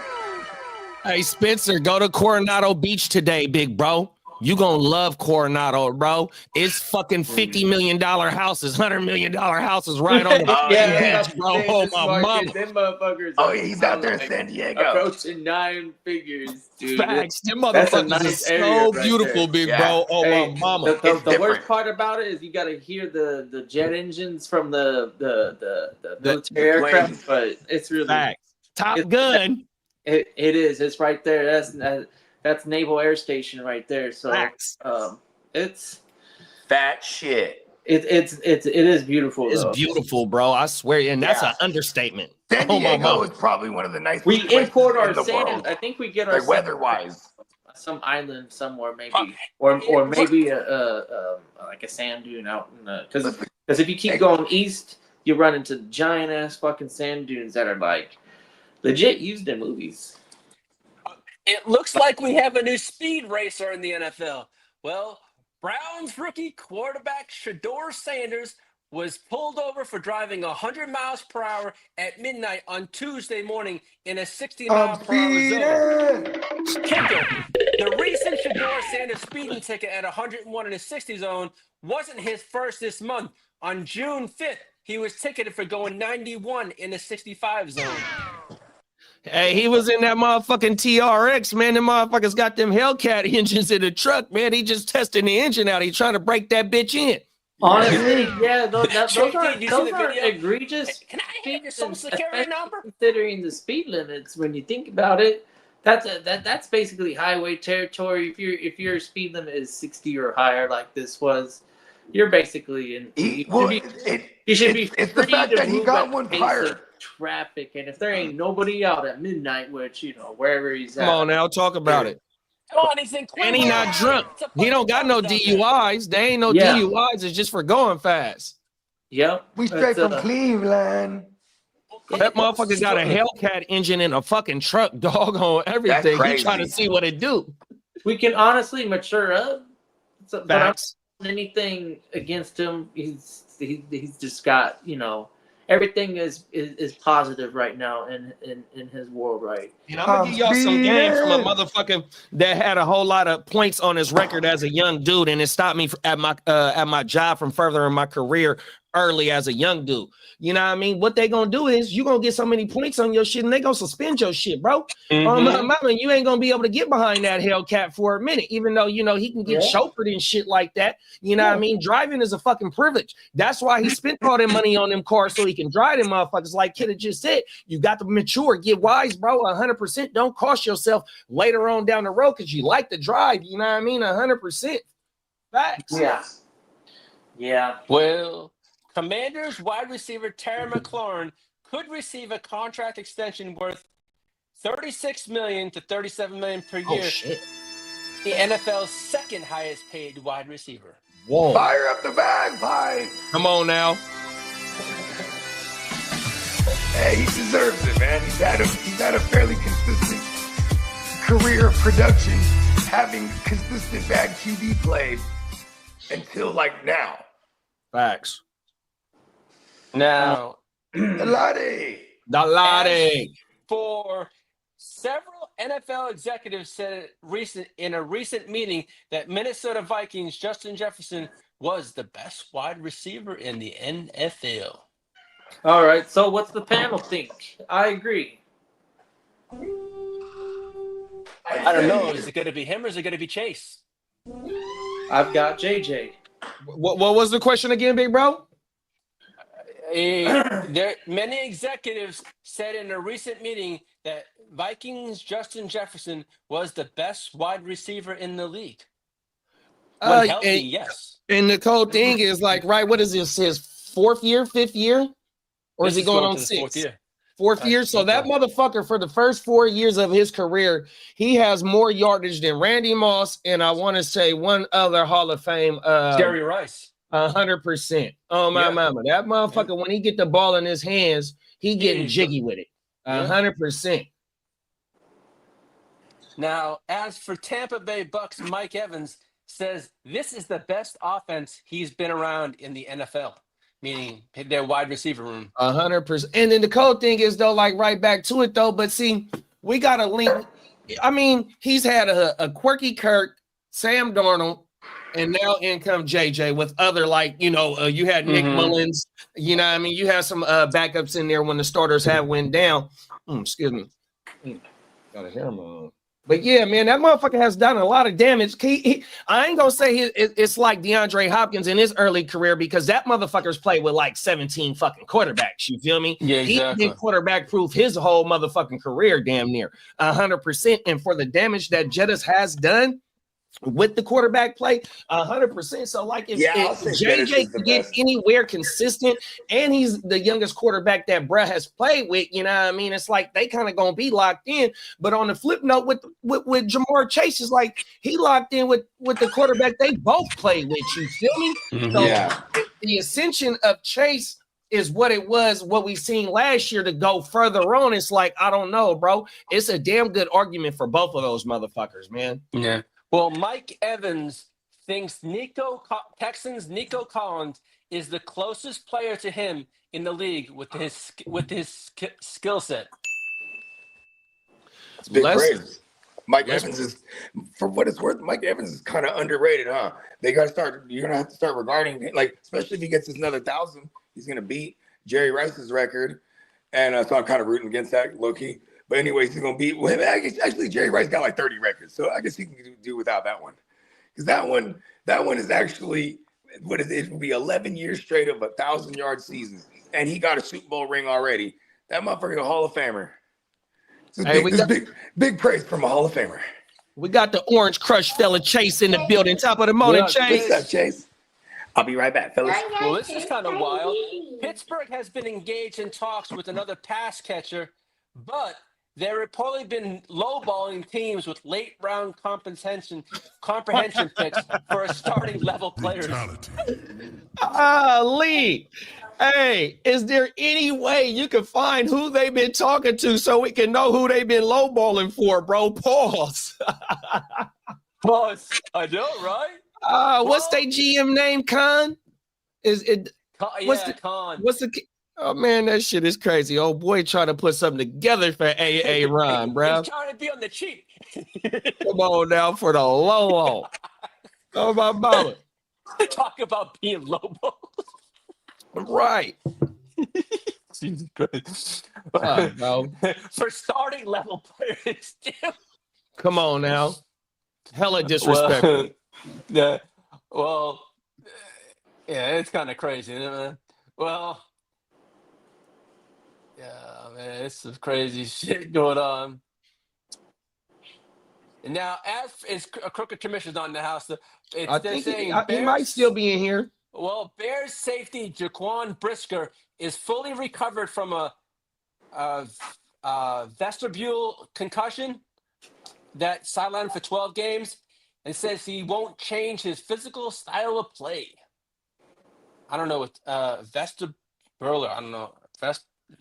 Hey, Spencer, go to Coronado Beach today, big bro. You gonna love Coronado, bro. It's fucking $50 million houses, $100 million houses right on the beach, bro. Oh, my mama. Them motherfuckers. Oh, yeah, he's out there in San Diego. Approaching 9 figures, dude. Facts. Them That's a motherfuckers nice is area so right beautiful, there. big Yeah. bro. Oh, Hey, my mama. The worst part about it is you got to hear the jet engines from the military aircraft, planes. but it's really Facts. Top Gun. It is. It's right there. That's Naval Air Station right there. So Facts. it's Fat shit. it is beautiful. It's though. beautiful, bro. I swear. And that's Yeah. an understatement. San Oh, my Diego mama. is probably one of the nicest We places import our in the sand. world. I think we get our Like weather-wise. some island somewhere maybe, or maybe like a sand dune out in the because if you keep going east, you run into giant ass fucking sand dunes that are like legit used in movies. It looks like we have a new speed racer in the NFL. Well, Browns rookie quarterback Shador Sanders was pulled over for driving 100 miles per hour at midnight on Tuesday morning in a 60-mile-per-hour zone. Kicker, the recent Shador Sanders speeding ticket at 101 in the 60 zone wasn't his first this month. On June 5th, he was ticketed for going 91 in the 65 zone. Hey, he was in that motherfucking TRX, man. Them motherfuckers got them Hellcat engines in the truck, man. He just testing the engine out. He trying to break that bitch in. Honestly, yeah, those JT, aren't you see the video? egregious. Can I have your social security number? Considering the speed limits, when you think about it, that's basically highway territory. If your speed limit is 60 or higher, like this was, you're basically in. You should be. It's the fact that he got one prior. Traffic, and if there ain't nobody out at midnight, which wherever he's at. Come on now, talk about it. Come on, he's in And he not drunk. He don't got no DUIs. They ain't no DUIs. It's just for going fast. Yep. We straight from Cleveland. That motherfucker got a Hellcat engine in a fucking truck, dog, on everything. He trying to see what it do. We can honestly mature up. But I don't have anything against him. He's just got, everything is positive right now in his world, right? And I'm gonna give y'all some game from a motherfucker that had a whole lot of points on his record as a young dude, and it stopped me at my job from furthering my career early as a young dude. You know what I mean? What they gonna do is you gonna get so many points on your shit, and they gonna suspend your shit, bro. Mama, you ain't gonna be able to get behind that Hellcat for a minute, even though he can get chauffeured and shit like that. You know what I mean? Driving is a fucking privilege. That's why he spent all that money on them cars so he can drive them motherfuckers. Like Kidda just said, you got to mature, get wise, bro. 100%. Don't cost yourself later on down the road because you like to drive. You know what I mean? 100%. Facts. Yeah. Well, Commanders wide receiver Terry McLaurin could receive a contract extension worth $36 million to $37 million per year. Oh shit! The NFL's second highest paid wide receiver. Whoa! Fire up the bagpipe! Come on now. Hey, he deserves it, man. He's had a fairly consistent career of production, having consistent bad QB play until like now. Facts. Now, Dalade. For several NFL executives said in a recent meeting that Minnesota Vikings Justin Jefferson was the best wide receiver in the NFL. All right. So what's the panel think? I agree. I don't know. Is it going to be him or is it going to be Chase? I've got JJ. What was the question again, big bro? Many executives said in a recent meeting that Vikings Justin Jefferson was the best wide receiver in the league. When healthy, yes. And the cool thing is like, right, what is this, his fifth year? Or is he going on sixth? Fourth year. So that motherfucker, for the first 4 years of his career, he has more yardage than Randy Moss, and I want to say one other Hall of Fame. Jerry Rice. 100%. Oh my mama. That motherfucker, when he get the ball in his hands, he getting jiggy with it. 100%. Now, as for Tampa Bay Bucks, Mike Evans says this is the best offense he's been around in the NFL, meaning their wide receiver room. 100%. And then the cool thing is, though, like right back to it, though, but see, we got to link. I mean, he's had a quirky Kirk, Sam Darnold, and now in come JJ with other, like, you had Nick Mullins, you know what I mean? You have some backups in there when the starters have went down. Excuse me. Got a hair on. But yeah, man, that motherfucker has done a lot of damage. I ain't gonna say it's like DeAndre Hopkins in his early career, because that motherfucker's played with like 17 fucking quarterbacks. You feel me? Yeah, exactly. He been quarterback proof his whole motherfucking career, damn near 100%. And for the damage that Jettis has done with the quarterback play, 100%. So like if JJ can get anywhere consistent, and he's the youngest quarterback that bruh has played with, you know what I mean? It's like they kind of gonna be locked in. But on the flip note, with Jamar Chase, is like he locked in with the quarterback they both played with. You feel me? So the ascension of Chase is what it was, what we seen last year, to go further on. It's like, I don't know, bro. It's a damn good argument for both of those motherfuckers, man. Yeah. Well, Mike Evans thinks Texans Nico Collins is the closest player to him in the league with his skill set. It's big praise. Mike Evans is, for what it's worth, Mike Evans is kind of underrated, huh? You're gonna have to start regarding, like, especially if he gets another 1,000, he's gonna beat Jerry Rice's record, and so I'm kind of rooting against that, low-key. But anyways, he's gonna beat. Well, actually, Jerry Rice got like 30 records, so I guess he can do without that one, because that one is actually, what is it? It will be 11 years straight of 1,000-yard seasons, and he got a Super Bowl ring already. That motherfucker, a Hall of Famer. Big praise from a Hall of Famer. We got the Orange Crush fella Chase in the building. Top of the morning, Chase. What's up, Chase? I'll be right back, fellas. Well, this is kind of wild. Pittsburgh has been engaged in talks with another pass catcher, but they've reportedly been lowballing teams with late-round comprehension picks for a starting level players. Lee, hey, is there any way you can find who they've been talking to so we can know who they've been lowballing for, bro? Pause. Pause. I know, right? What's their GM name? Khan? Is it? Khan. What's the? Oh man, that shit is crazy. Old boy trying to put something together for AA Ron, bro. He's trying to be on the cheap. Come on now for the low. Oh my mama. Talk about being Lobo. Right. Jesus Christ. No. For starting level players, too. Come on now. Hella disrespectful. Yeah. It's kind of crazy, man. Well, yeah, man, it's some crazy shit going on. And now, as is a crooked commissioner on the house, I think he might still be in here. Well, Bears safety Jaquan Brisker is fully recovered from a vestibule concussion that sidelined for 12 games, and says he won't change his physical style of play. I don't know what vestibular. I don't know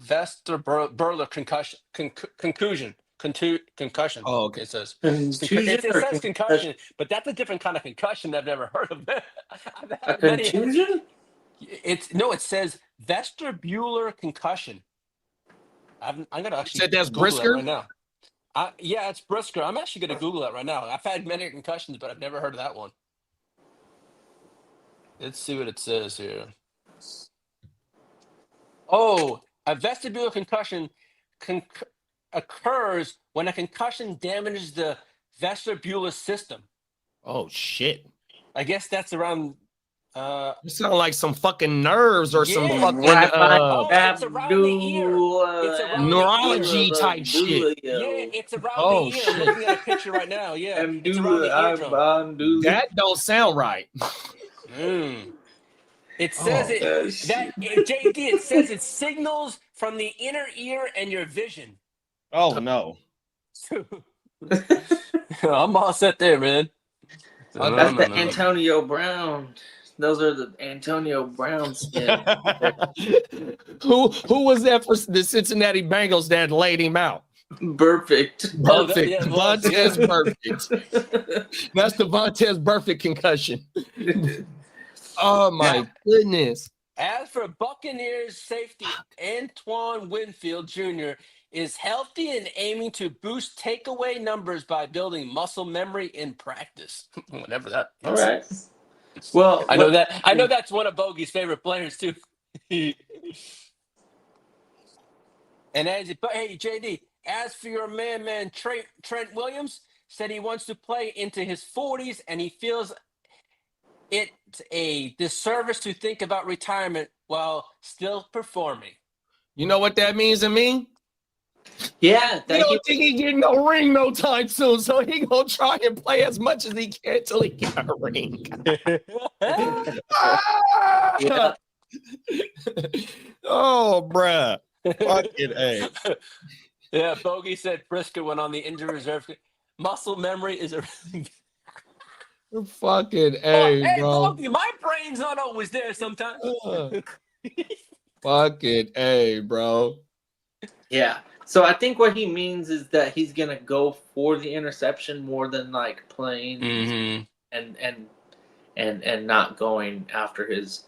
vestibular concussion. Concussion. Oh, okay. It says concussion, but that's a different kind of concussion I've never heard of. A contusion? It says vestibular concussion. I'm gonna actually said that's Google Brisker that right now. Yeah, it's Brisker. I'm actually gonna Google that right now. I've had many concussions, but I've never heard of that one. Let's see what it says here. Oh, a vestibular concussion occurs when a concussion damages the vestibular system. Oh shit! I guess that's around. You sound like some fucking nerves or some Yeah. fucking Oh, it's around the ear. It's around neurology the ear. type shit. Yeah, it's around Oh the ear. I'm shit! looking at a picture right now. Yeah, it's around the eardrum. That don't sound right. It says JD. It says it signals from the inner ear and your vision. Oh no! I'm all set there, man. That's the Antonio Brown. Those are the Antonio Brown skin. Who was that for the Cincinnati Bengals that laid him out? Perfect. Perfect. Vontez Perfect. That's the Vontez Perfect concussion. Oh my goodness. As for Buccaneers safety, Antoine Winfield Jr. is healthy and aiming to boost takeaway numbers by building muscle memory in practice. Whatever that is. All right. Well, I know that's one of Bogey's favorite players too. And hey JD, as for your man Trent Williams, said he wants to play into his 40s and he feels it's a disservice to think about retirement while still performing. You know what that means to me? Yeah, I don't think he getting no ring no time soon, so he gonna try and play as much as he can till he get a ring. Yeah. Oh, bruh. Fucking A. Yeah, Bogey said Briscoe went on the injury reserve. Muscle memory is a fucking A, hey, bro. Bogey, my brain's not always there sometimes. Fucking A, bro. Yeah. So I think what he means is that he's gonna go for the interception more than like playing and not going after his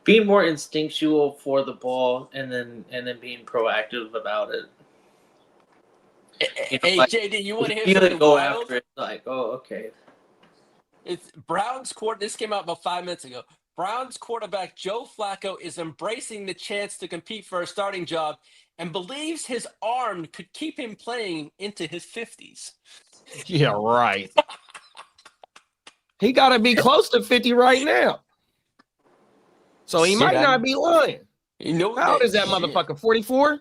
being more instinctual for the ball and then being proactive about it. Hey, like, JD, you want to hear feel something it go wild? after it, like, oh, okay. It's Browns court. This came out about 5 minutes ago. Browns quarterback Joe Flacco is embracing the chance to compete for a starting job and believes his arm could keep him playing into his 50s. Yeah, right. He got to be close to 50 right now. So he might not be lying. You know, how old is that motherfucker? 44?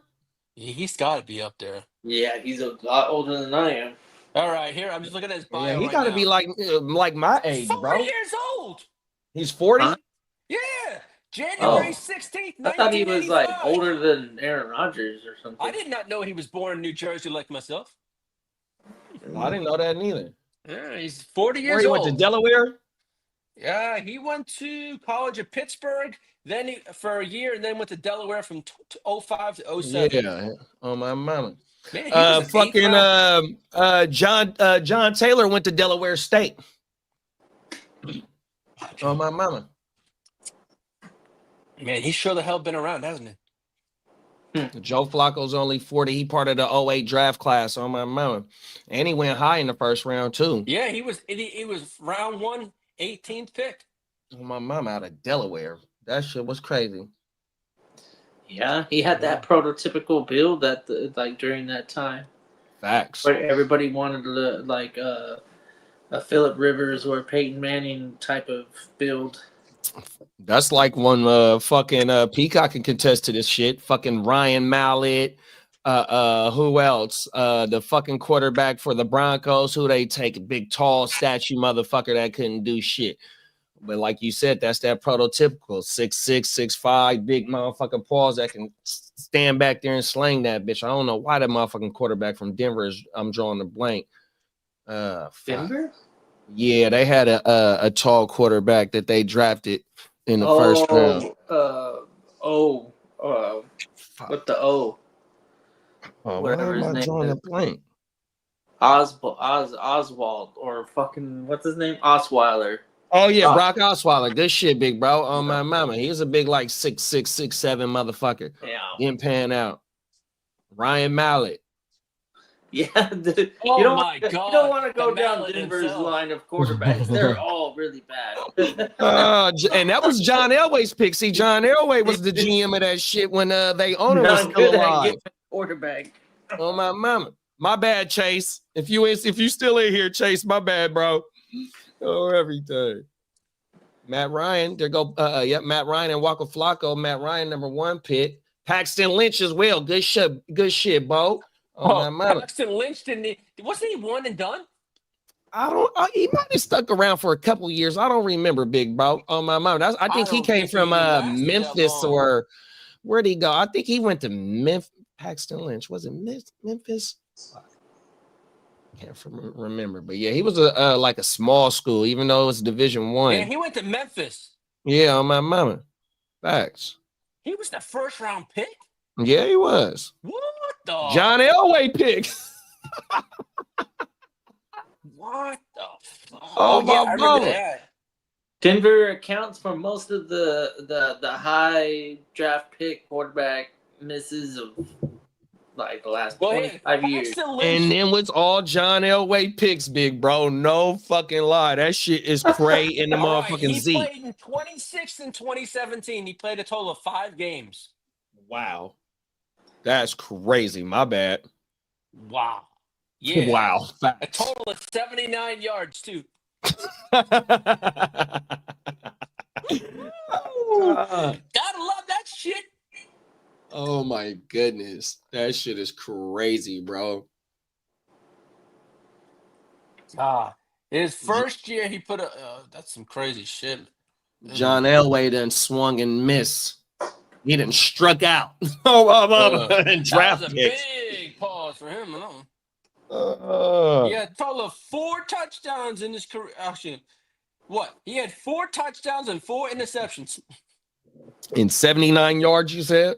He's got to be up there. Yeah, he's a lot older than I am. All right, here I'm just looking at his bio. Yeah, he right got to now. be like my age, 40 bro. years old. He's 40? Huh? Yeah, January 16th, 1985. I thought he was like older than Aaron Rodgers or something. I did not know he was born in New Jersey like myself. Well, I didn't know that neither. Yeah, he's 40 years Where he old. went to Delaware? Yeah, he went to college at Pittsburgh, then for a year, and then went to Delaware from 05 to 07. Yeah, on my mama. Man, he was John Taylor went to Delaware State. On my mama. Man, he's sure the hell been around, hasn't he? Joe Flacco's only 40. He part of the 08 draft class on my mama. And he went high in the first round, too. Yeah, he was round 1, 18th pick. On my mama out of Delaware. That shit was crazy. Yeah, he had that prototypical build during that time. Facts. Where everybody wanted a Phillip Rivers or Peyton Manning type of build. That's like one fucking Peacock can contest to this shit. Fucking Ryan Mallett. Who else? The fucking quarterback for the Broncos, who they take, a big tall statue motherfucker that couldn't do shit. But like you said, that's that prototypical 6'6", 6'5", big motherfucking paws that can stand back there and slang that bitch. I don't know why that motherfucking quarterback from Denver is. I'm drawing a blank. Denver? Yeah, they had a tall quarterback that they drafted in the first round. With the O. Whatever his name drawing a blank. Oswald or fucking what's his name? Osweiler. Oh yeah, Brock Osweiler. Good shit, big bro. On my mama. He's a big like 6'6", 6'7" motherfucker. Yeah. Didn't pan out. Ryan Mallett. Yeah, dude. Oh You don't my want, God. you don't want to go The down mallet Denver's himself. line of quarterbacks. They're all really bad. And that was John Elway's pick. See, John Elway was the GM of that shit when they owner was Not still good at alive. getting a quarterback. Oh my mama. My bad, Chase. If you still in here, Chase, my bad, bro. Oh, everything. Matt Ryan, there go Matt Ryan and Walker Flacco. Matt Ryan, number 1 pick. Paxton Lynch as well. Good shit, Bo. Oh my mama. Paxton Lynch wasn't he one and done? He might have stuck around for a couple of years. I don't remember, big bro. On my mama. I think he came from Memphis, or where'd he go? I think he went to Memphis. Paxton Lynch. Was it Memphis? Can't remember, but yeah, he was like a small school, even though it was Division 1. Yeah, he went to Memphis. Yeah, on my mama. Facts. He was the first round pick. Yeah, he was. What the? John Elway pick. What the fuck? Oh yeah, my I remember mama. that. Denver accounts for most of the high draft pick quarterback misses of like the last 25 years. And then was all John Elway picks, big bro. No fucking lie. That shit is cray in the motherfucking Z. He played in 26 and 2017. He played a total of 5 games. Wow. That's crazy. My bad. Wow. Yeah. Wow. A total of 79 yards, too. Gotta love that shit. Oh my goodness. That shit is crazy, bro. His first year, he put that's some crazy shit. John Elway done swung and missed. He done struck out. And draft that was a picks. big pause for him. He had a total of 4 touchdowns in his career. Actually, what? He had 4 touchdowns and 4 interceptions. In 79 yards, you said?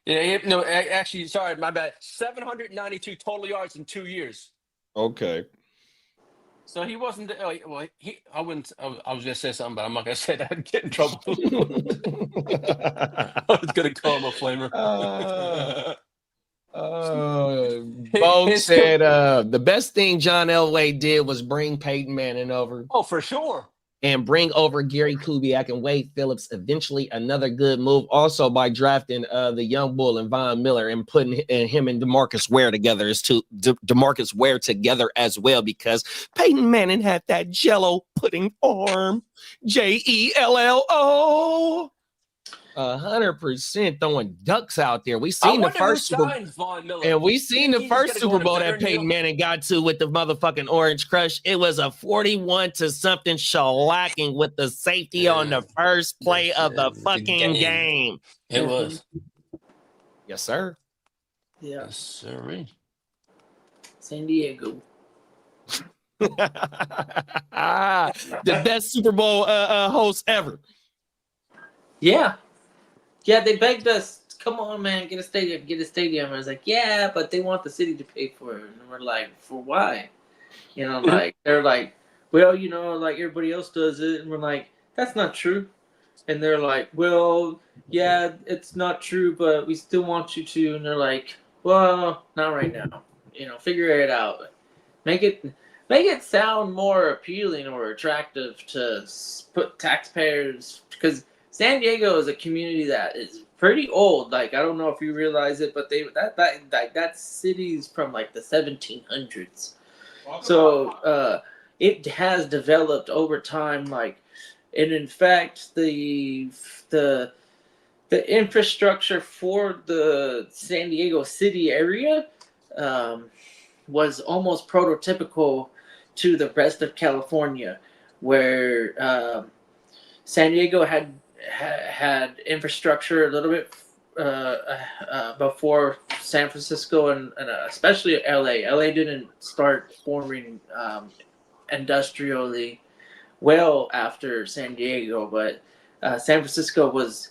Yeah, no, actually, sorry, my bad. 792 total yards in 2 years. Okay. So he wasn't. Well, I wouldn't. I was gonna say something, but I'm not gonna say that. I'd get in trouble. I was gonna call him a flamer. Bo said the best thing John Elway did was bring Peyton Manning over. Oh, for sure. And bring over Gary Kubiak and Wade Phillips. Eventually, another good move. Also, by drafting the young bull and Von Miller and putting him and DeMarcus Ware together DeMarcus Ware together as well, because Peyton Manning had that Jello pudding arm. JELLO. 100% throwing ducks out there. We seen the first Super Bowl that Peyton Manning got to with the motherfucking Orange Crush. It was a 41-0 shellacking with the safety on the first play of the fucking game. It was. Yes, sir. Yeah. Yes, sir. San Diego. The best Super Bowl host ever. Yeah. Yeah, they begged us, come on, man, get a stadium. I was like, yeah, but they want the city to pay for it. And we're like, for why? You know, like, they're like, well, you know, like everybody else does it. And we're like, that's not true. And they're like, well, yeah, it's not true, but we still want you to. And they're like, well, not right now. You know, figure it out. Make it sound more appealing or attractive to put taxpayers, because San Diego is a community that is pretty old. Like, I don't know if you realize it, but that city's from like the 1700s. So it has developed over time. Like, and in fact, the infrastructure for the San Diego city area was almost prototypical to the rest of California, where San Diego had infrastructure a little bit before San Francisco and especially LA. LA didn't start forming industrially well after San Diego, but San Francisco was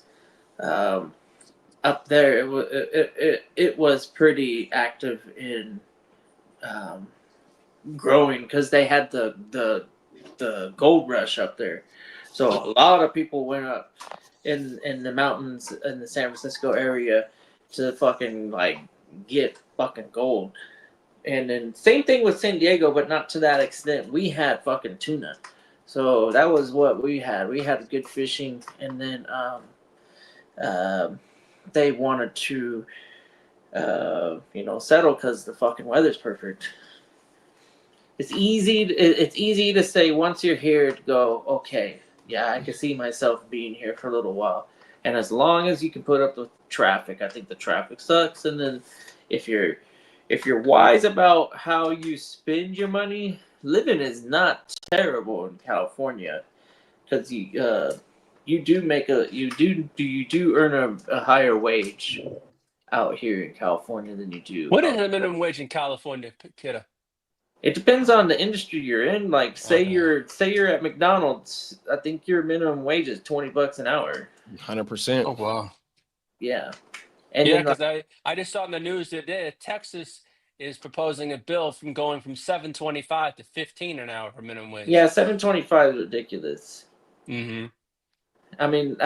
up there. It was pretty active in growing because they had the gold rush up there. So a lot of people went up in the mountains in the San Francisco area to fucking like get fucking gold. And then same thing with San Diego, but not to that extent. We had fucking tuna. So that was what we had. We had good fishing, and then they wanted to, settle because the fucking weather's perfect. It's easy. It's easy to say once you're here to go. Okay, yeah, I can see myself being here for a little while, and as long as you can put up with traffic, I think the traffic sucks. And then if you're wise about how you spend your money, living is not terrible in California because you do earn a higher wage out here in California than you do. What is the minimum wage in California, kiddo? It depends on the industry you're in. Like, say Okay. you're at McDonald's. I think your minimum wage is $20 an hour. 100%. Oh wow. Yeah, and Yeah, then because I just saw in the news today Texas is proposing a bill from going from $7.25 to $15 an hour for minimum wage. yeah, $7.25 is ridiculous. Mm-hmm. I mean,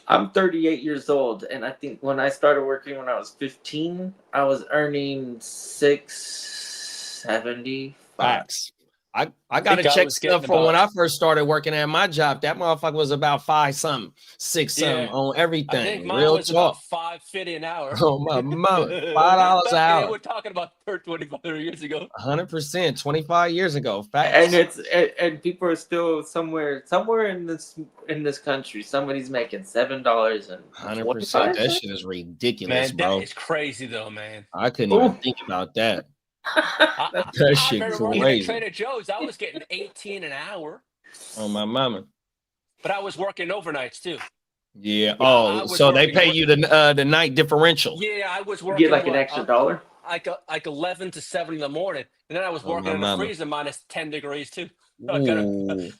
I'm 38 years old, and I think when I started working when I was 15, I was earning $6.75. Facts. I got to think I check was stuff getting from when I about- first started working at my job. That motherfucker was about 5 something, 6 something Yeah. on I think everything. mine Real was talk. about $5.50 an hour. Oh my mama, $5 an Yeah, hour. we're talking about 25 years ago. 100%. 25 years ago. And Facts. and people are still somewhere in this country. Somebody's making $7.25. 100%. That shit is ridiculous, Man, bro. that is crazy though, man. I couldn't even think about that. That shit remember working at crazy. Trader Joe's. I was getting 18 an hour, Oh my mama. but I was working overnights too. Yeah. I Oh, was so they working pay you the night differential. Yeah, I was You working get like an extra $1. like 11 to 7 in the morning, and then I was Oh, working my in the mama. freezer minus 10 degrees too. Ooh,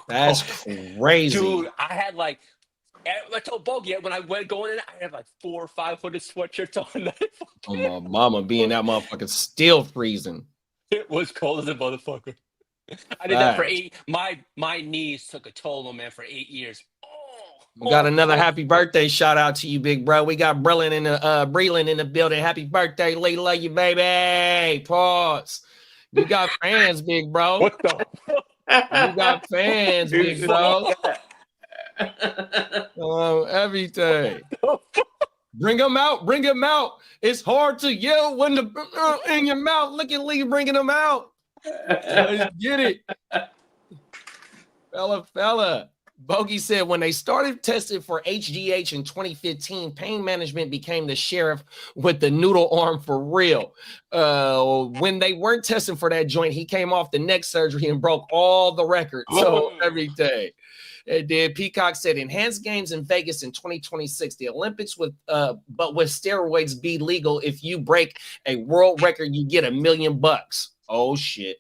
that's crazy. Dude, I had like I told Bogey when I went going in, I had like 400 or 500 sweatshirts on. Oh my mama, being that motherfucker still freezing. It was cold as a motherfucker. I did that for Facts. 8. My knees took a toll on man for 8 years. We got another happy birthday shout out to you, big bro. We got Breland in the building. Happy birthday, Lee. Love you, baby. Pause. You got fans, big bro. What the? You got fans, big bro. Oh, everything. Bring them out. Bring them out. It's hard to yell when the in your mouth. Look at Lee bringing them out. Let's get it. Fella. Bogey said when they started testing for HGH in 2015, pain management became the sheriff with the noodle arm for real. When they weren't testing for that joint, he came off the neck surgery and broke all the records. So everything. And then Peacock said enhanced games in Vegas in 2026. The Olympics but with steroids be legal. If you break a world record, you get $1 million. Oh shit.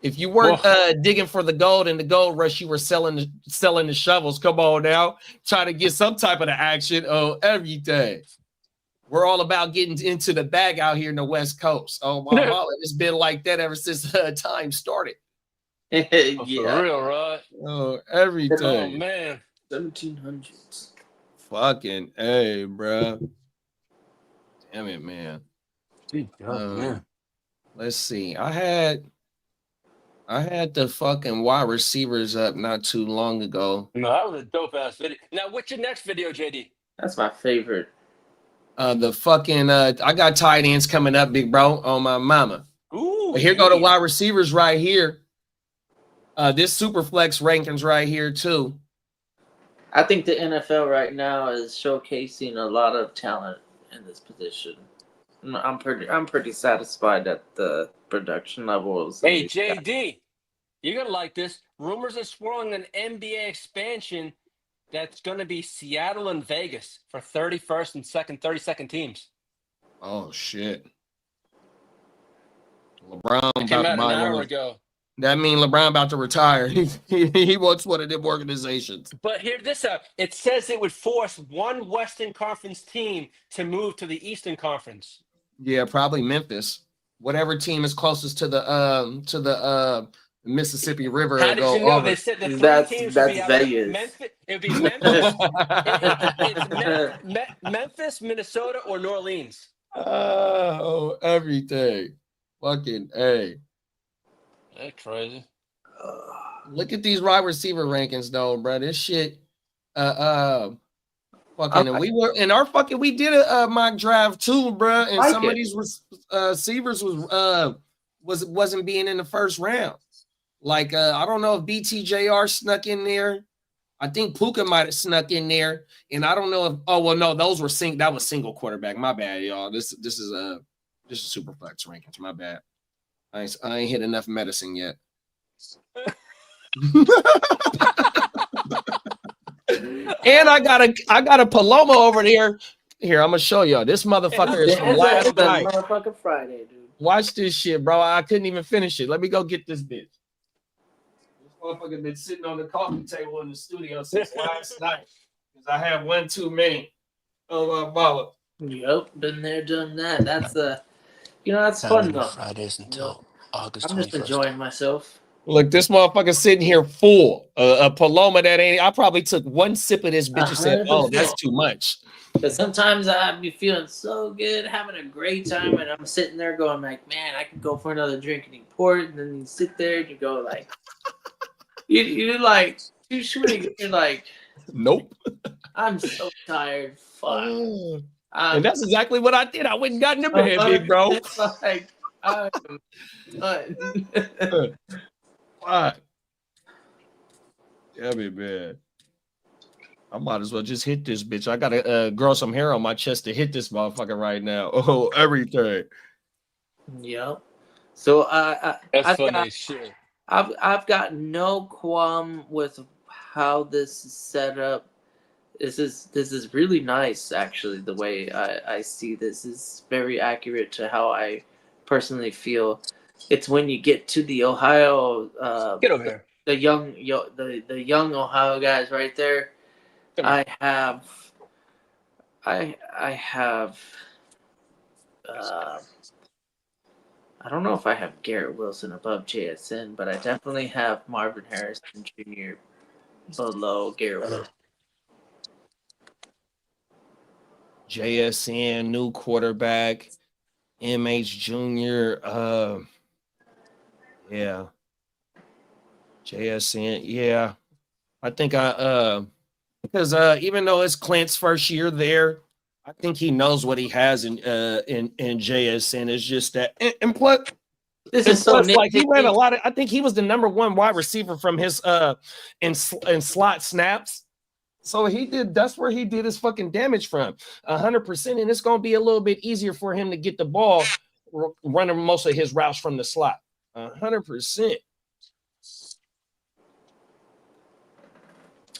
If you weren't digging for the gold in the gold rush, you were selling the shovels. Come on now. Try to get some type of the action. Oh, everything. We're all about getting into the bag out here in the West Coast. Oh, my God. It's been like that ever since time started. Yeah. For real, right? Oh, everything. Oh, man. 1700s. Fucking A, bro. Damn it, man. Man. Let's see. I had the fucking wide receivers up not too long ago. No, that was a dope ass video. Now, what's your next video, JD? That's my favorite. The fucking I got tight ends coming up, big bro, on my mama. Ooh, But here go the wide receivers right here. This super flex rankings right here too. I think the NFL right now is showcasing a lot of talent in this position. I'm pretty satisfied at the production levels. Hey, JD, you're going to like this. Rumors are swirling an NBA expansion that's going to be Seattle and Vegas for 31st and 32nd teams. Oh, shit. LeBron It came out an hour ago. That means LeBron about to retire. He wants one of them organizations. But hear this out. It says it would force one Western Conference team to move to the Eastern Conference. Yeah, probably Memphis. Whatever team is closest to the The Mississippi River How will did go you know? over. They said the three That's teams would be out there. Vegas. Memphis. It would be Memphis. It's Memphis, Minnesota, or New Orleans. Oh, everything. Fucking A. That's crazy. Look at these wide receiver rankings, though, bro. This shit. Fucking, and we were in our fucking. We did a mock draft too, bro. And some of these receivers wasn't being in the first round. Like I don't know if BTJR snuck in there. I think Puka might have snuck in there, and I don't know if. Oh well, no, those were that was single quarterback. My bad, y'all. This is super flex rankings. My bad. I ain't hit enough medicine yet. And I got a Paloma over there. Here, I'm gonna show y'all. This motherfucker is from last night. Motherfucking Friday, dude. Watch this shit, bro. I couldn't even finish it. Let me go get this bitch. This motherfucker been sitting on the coffee table in the studio since last night. Because I have one too many. Oh my mama. Yep, been there, done that. That's that's fun though. Fridays until August 21st. I'm just enjoying myself. Look, this motherfucker sitting here full. A Paloma that ain't. I probably took one sip of this bitch and said, "Oh, that's too much." Because sometimes I be feeling so good, having a great time, and I'm sitting there going like, "Man, I could go for another drink," and you pour it, and then you sit there and you go like, "You like too sweet." You're like, "Nope, I'm so tired." Fuck. And that's exactly what I did. I went and got in the bed, big bro. Like, I'm done. Fuck. Yeah, be bad. I might as well just hit this bitch. I gotta grow some hair on my chest to hit this motherfucker right now. Oh, everything. Yep. So I've got no qualm with how this is set up. This is really nice, actually. The way I see this is very accurate to how I personally feel. It's when you get to the Ohio, Get over here. the young Ohio guys right there. I have I don't know if I have Garrett Wilson above JSN, but I definitely have Marvin Harrison Jr. below Garrett Wilson. JSN, new quarterback, MH Jr. Yeah. JSN, yeah. I think because even though it's Clint's first year there, I think he knows what he has in JSN. It's just that, and plus, this is so like he ran a lot of. I think he was the number one wide receiver from his in slot snaps. So he did. That's where he did his fucking damage from, 100%. And it's gonna be a little bit easier for him to get the ball, running most of his routes from the slot, 100%.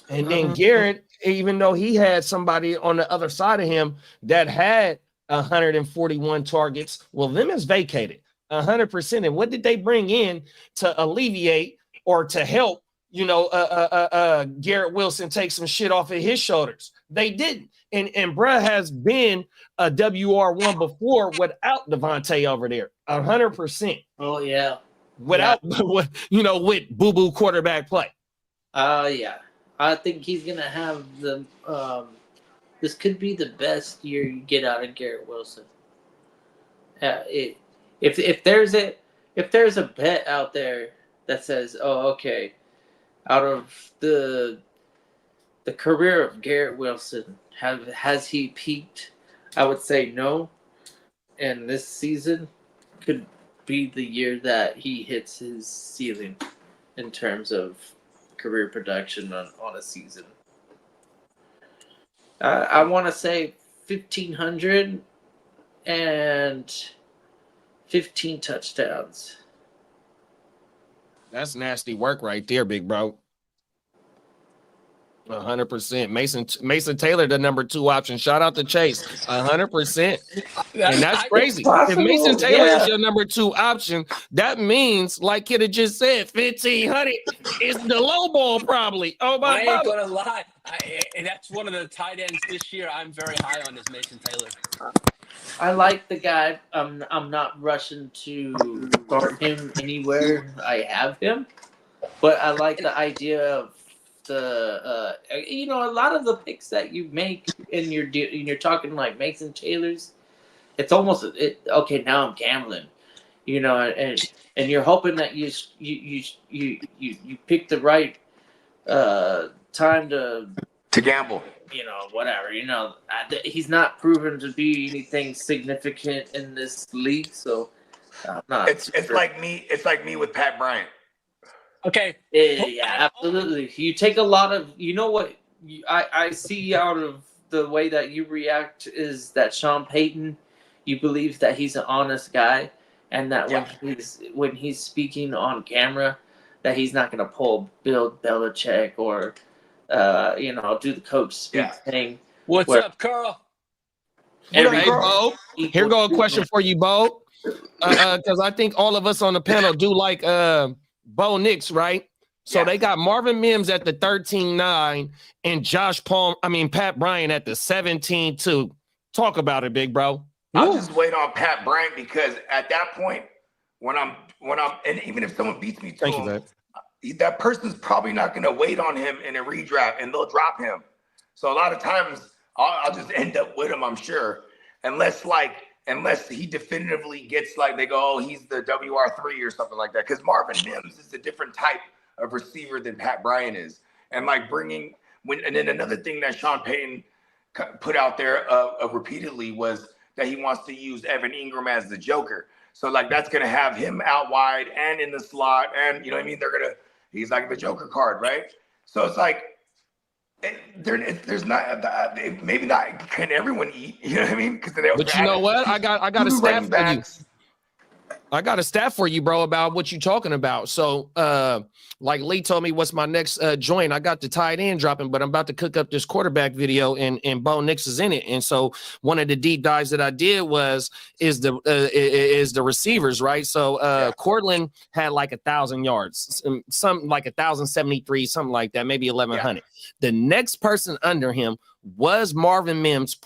And then Garrett, even though he had somebody on the other side of him that had 141 targets, well, them is vacated 100%. And what did they bring in to alleviate or to help, Garrett Wilson take some shit off of his shoulders? They didn't. And bruh has been a WR1 before without Devontae over there, 100%. Oh, yeah. Without, with boo-boo quarterback play. Yeah. I think he's gonna have the. This could be the best year you get out of Garrett Wilson. If there's a bet out there that says, "Oh, okay," out of the career of Garrett Wilson, has he peaked? I would say no. And this season could be the year that he hits his ceiling in terms of career production on a season. I want to say 1,500 and 15 touchdowns. That's nasty work right there, big bro. 100%. Mason Taylor, the number 2 option. Shout out to Chase. 100%. And that's crazy. If Mason Taylor is your number 2 option, that means, like Kid had just said, 1,500 is the low ball probably. Oh my God. I ain't gonna lie. And that's one of the tight ends this year I'm very high on is Mason Taylor. I like the guy. I'm not rushing to start him anywhere. I have him, but I like the idea of the a lot of the picks that you make in you're talking like Mason Taylor's. It's almost okay. Now I'm gambling, and you're hoping that you pick the right time to gamble. Whatever. He's not proven to be anything significant in this league, so I'm not. It's like me. It's like me with Pat Bryant. Okay. Yeah, absolutely. You take a lot of. You know what? I see out of the way that you react is that Sean Payton, you believe that he's an honest guy, and that when he's speaking on camera, that he's not going to pull Bill Belichick or do the coach speak thing. What's up, Carl? Hey, Bo. Here go a question for you, Bo. Because I think all of us on the panel do like Bo Nix, right? So they got Marvin Mims at the 13-9 and Pat Bryant at the 17-2. Talk about it, big bro. I'll just wait on Pat Bryant because at that point, when I'm, and even if someone beats me to him, that person's probably not going to wait on him in a redraft, and they'll drop him. So a lot of times, I'll just end up with him, I'm sure, unless he definitively gets they go, oh, he's the WR3 or something like that. Because Marvin Mims is a different type of receiver than Pat Bryant is, and and then another thing that Sean Payton put out there repeatedly was that he wants to use Evan Ingram as the Joker. So that's gonna have him out wide and in the slot, and he's like the Joker card, right? So it's there's not maybe not can everyone eat, you know what I mean? But you know what? I got a stat for you. I got a stat for you, bro, about what you're talking about. So, like Lee told me, what's my next joint? I got the tight end dropping, but I'm about to cook up this quarterback video, and Bo Nix is in it. And so, one of the deep dives that I did is the receivers, right? So, Cortland had 1,000 yards, something like 1,073, something like that, maybe 1,100. Yeah. The next person under him was Marvin Mims,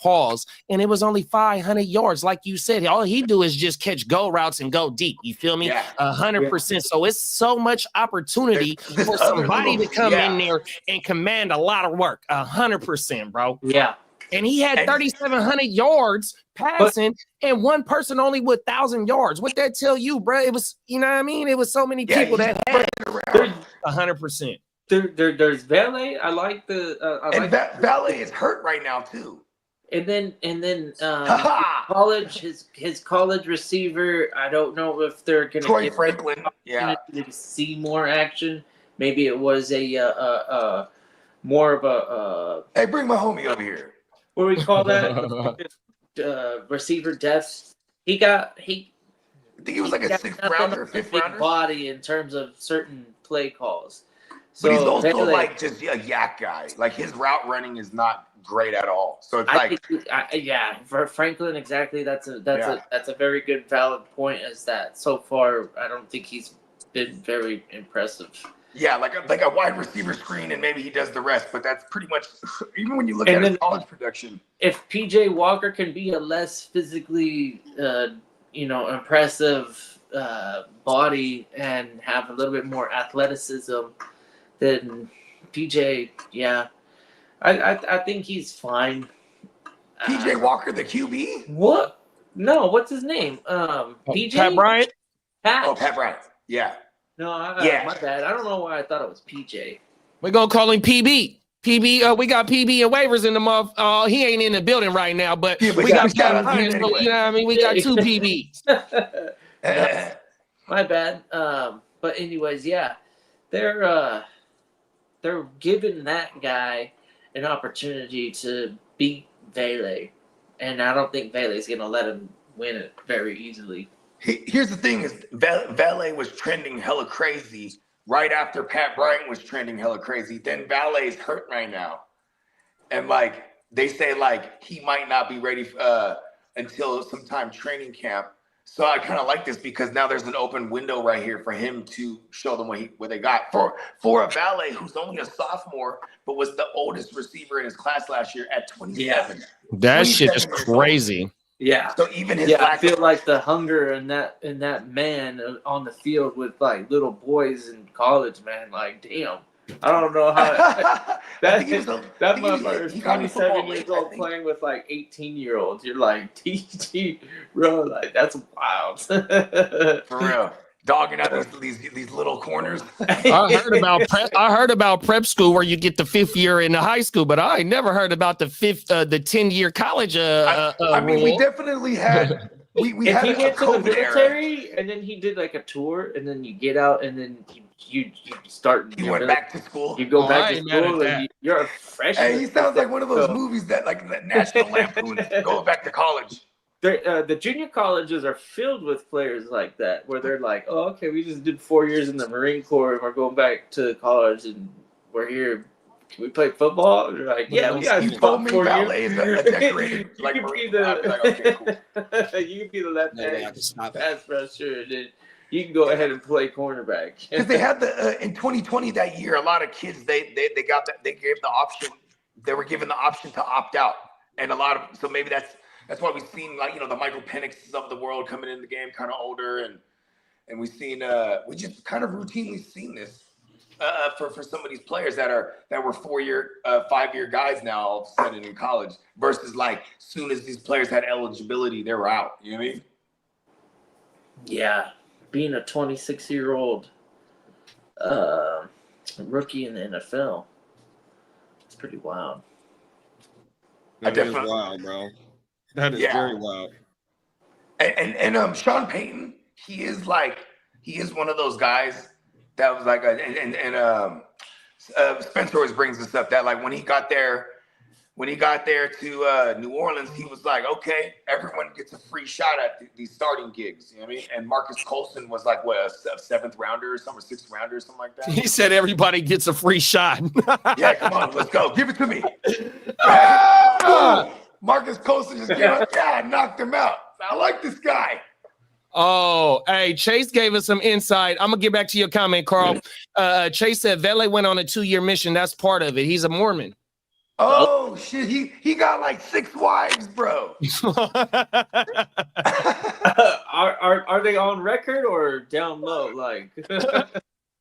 and it was only 500 yards. Like you said, all he do is just catch go routes and go deep. You feel me? 100%. So it's so much opportunity for somebody to come in there and command a lot of work. 100%, bro. Yeah. And he had 3,700 yards passing, and one person only with 1,000 yards. What that tell you, bro? It was, you know what I mean? It was so many people that had 100%. There's Valet. I like the. Valet is hurt right now too. And then college his college receiver. I don't know if they're gonna Troy Franklin. To see more action. Maybe it was a more of a. Hey, bring my homie over here. What do we call that? Receiver depth. I think he was like a 6th rounder, or 5th rounder. Body in terms of certain play calls. So but he's also just a yak guy. His route running is not great at all. So it's for Franklin, exactly. That's a very good valid point. Is that so far? I don't think he's been very impressive. Yeah, like a wide receiver screen, and maybe he does the rest. But that's pretty much even when you look at his college production. If PJ Walker can be a less physically, impressive body and have a little bit more athleticism. Then PJ, I think he's fine. PJ Walker, the QB? What? No, what's his name? PJ? Pat Bryant? Pat Bryant. Yeah. No, my bad. I don't know why I thought it was PJ. We're going to call him PB. PB, we got PB and waivers in the month. He ain't in the building right now, but we got anyway. You know what I mean? We got 2 PBs. My bad. But anyways, they're giving that guy an opportunity to beat Valet, and I don't think Valet's going to let him win it very easily. Here's the thing: is Valet was trending hella crazy right after Pat Bryant was trending hella crazy. Then Valet's hurt right now, and they say he might not be ready until sometime training camp. So I kind of like this because now there's an open window right here for him to show them what they got. For a Valet who's only a sophomore, but was the oldest receiver in his class last year at 27. That shit is crazy. Yeah. So even his I feel like the hunger in that man on the field with like little boys in college, man. Like, damn. I don't know how that motherfucker is 27 years old playing with like 18-year-olds. You're like, TG, bro, like that's wild. For real. Dogging out these little corners. I heard about prep school where you get the 5th year in the high school, but I ain't never heard about the 10-year college. I mean, we definitely had. We had he a went to the COVID military, era. and then he did like a tour, and then you get out, and then you start. He went back to school. You go back to school, and you're a freshman. Hey, he sounds like one of those movies that like the National Lampoon going back to college. The junior colleges are filled with players like that, where they're like, "Oh, okay, we just did 4 years in the Marine Corps, and we're going back to college, and we're here. Can we play football?" And they're like, "Yeah, we got 4 years." Decorated like Marine Corps. Okay, cool. You can be the left pass rusher, and then you can go ahead and play cornerback. Because they had in 2020 that year, a lot of kids they got that, they gave the option. They were given the option to opt out, and a lot of, so maybe that's why we've seen, like, the Michael Penixes of the world coming in the game kind of older, and we've seen we just kind of routinely seen this for some of these players that were 5-year guys now all of a sudden in college, versus like soon as these players had eligibility, they were out. You know what I mean? Yeah, being a 26-year-old rookie in the NFL, it's pretty wild. That is wild, bro. That is very wild. And Sean Payton, he is one of those guys that was like Spencer always brings this up, that like when he got there to New Orleans, he was like, okay, everyone gets a free shot at these starting gigs. You know what I mean? And Marcus Colston was like, what, a 7th rounder or something, or 6th rounder or something like that. He said everybody gets a free shot. Yeah, come on, let's go. Give it to me. Marcus Colston just knocked him out. I like this guy. Oh, hey, Chase gave us some insight. I'm going to get back to your comment, Carl. Chase said Vele went on a 2-year mission. That's part of it. He's a Mormon. Oh, shit. He got like 6 wives, bro. Are they on record or down low? Like,